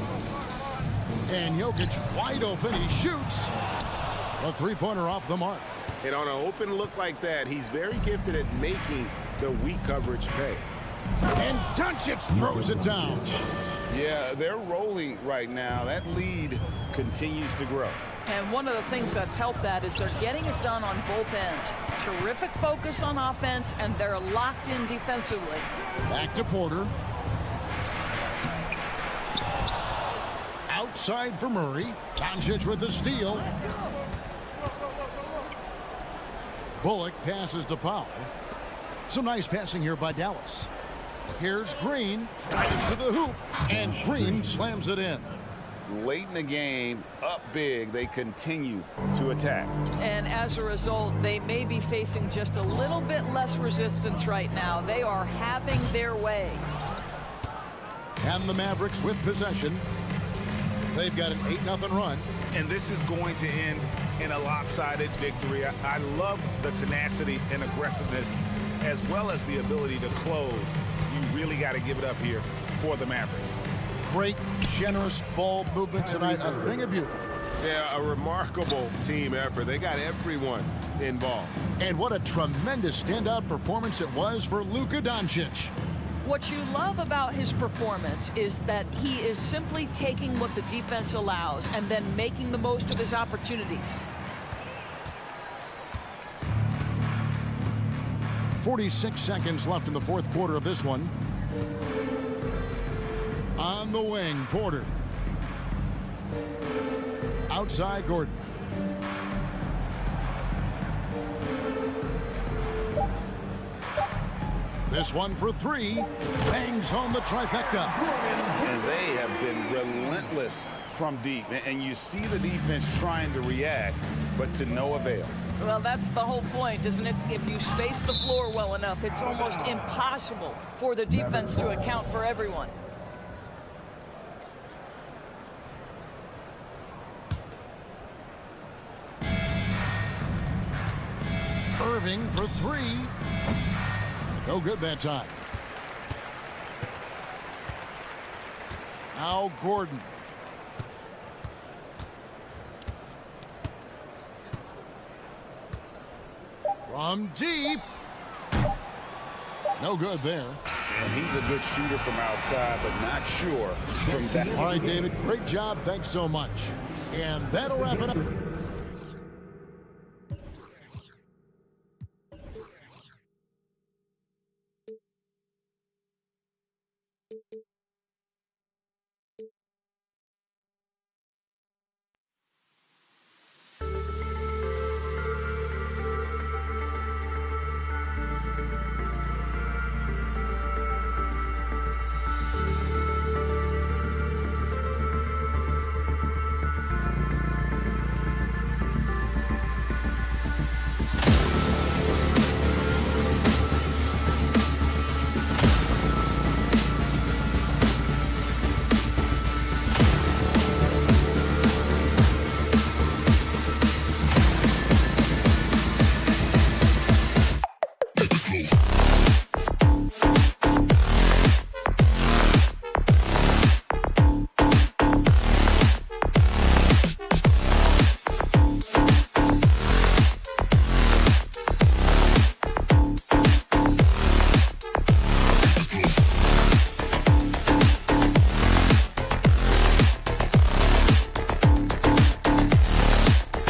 And Jokic wide open. He shoots. A three-pointer off the mark.
And on an open look like that, he's very gifted at making the weak coverage pay.
And Doncic throws it down.
Yeah, they're rolling right now. That lead continues to grow.
And one of the things that's helped that is they're getting it done on both ends. Terrific focus on offense, and they're locked in defensively.
Back to Porter. Outside for Murray. Doncic with the steal. Bullock passes to Powell. Some nice passing here by Dallas. Here's Green. Right to the hoop. And Green slams it in.
Late in the game, up big, they continue to attack.
And as a result, they may be facing just a little bit less resistance right now. They are having their way.
And the Mavericks with possession. They've got an 8-0 run.
And this is going to end in a lopsided victory. I love the tenacity and aggressiveness, as well as the ability to close. You really got to give it up here for the Mavericks.
Great, generous ball movement tonight. A thing of beauty.
Yeah, a remarkable team effort. They got everyone involved.
And what a tremendous standout performance it was for Luka Doncic.
What you love about his performance is that he is simply taking what the defense allows and then making the most of his opportunities.
46 seconds left in the 4th quarter of this one. On the wing, Porter. Outside, Gordon. This one for three. Bangs home the trifecta.
And they have been relentless from deep. And you see the defense trying to react, but to no avail.
Well, that's the whole point, isn't it? If you space the floor well enough, it's almost impossible for the defense to account for everyone.
Irving for three. No good that time. Now Gordon. From deep. No good there.
And he's a good shooter from outside, but not sure from that.
All right, David, great job. Thanks so much. And that'll wrap it up.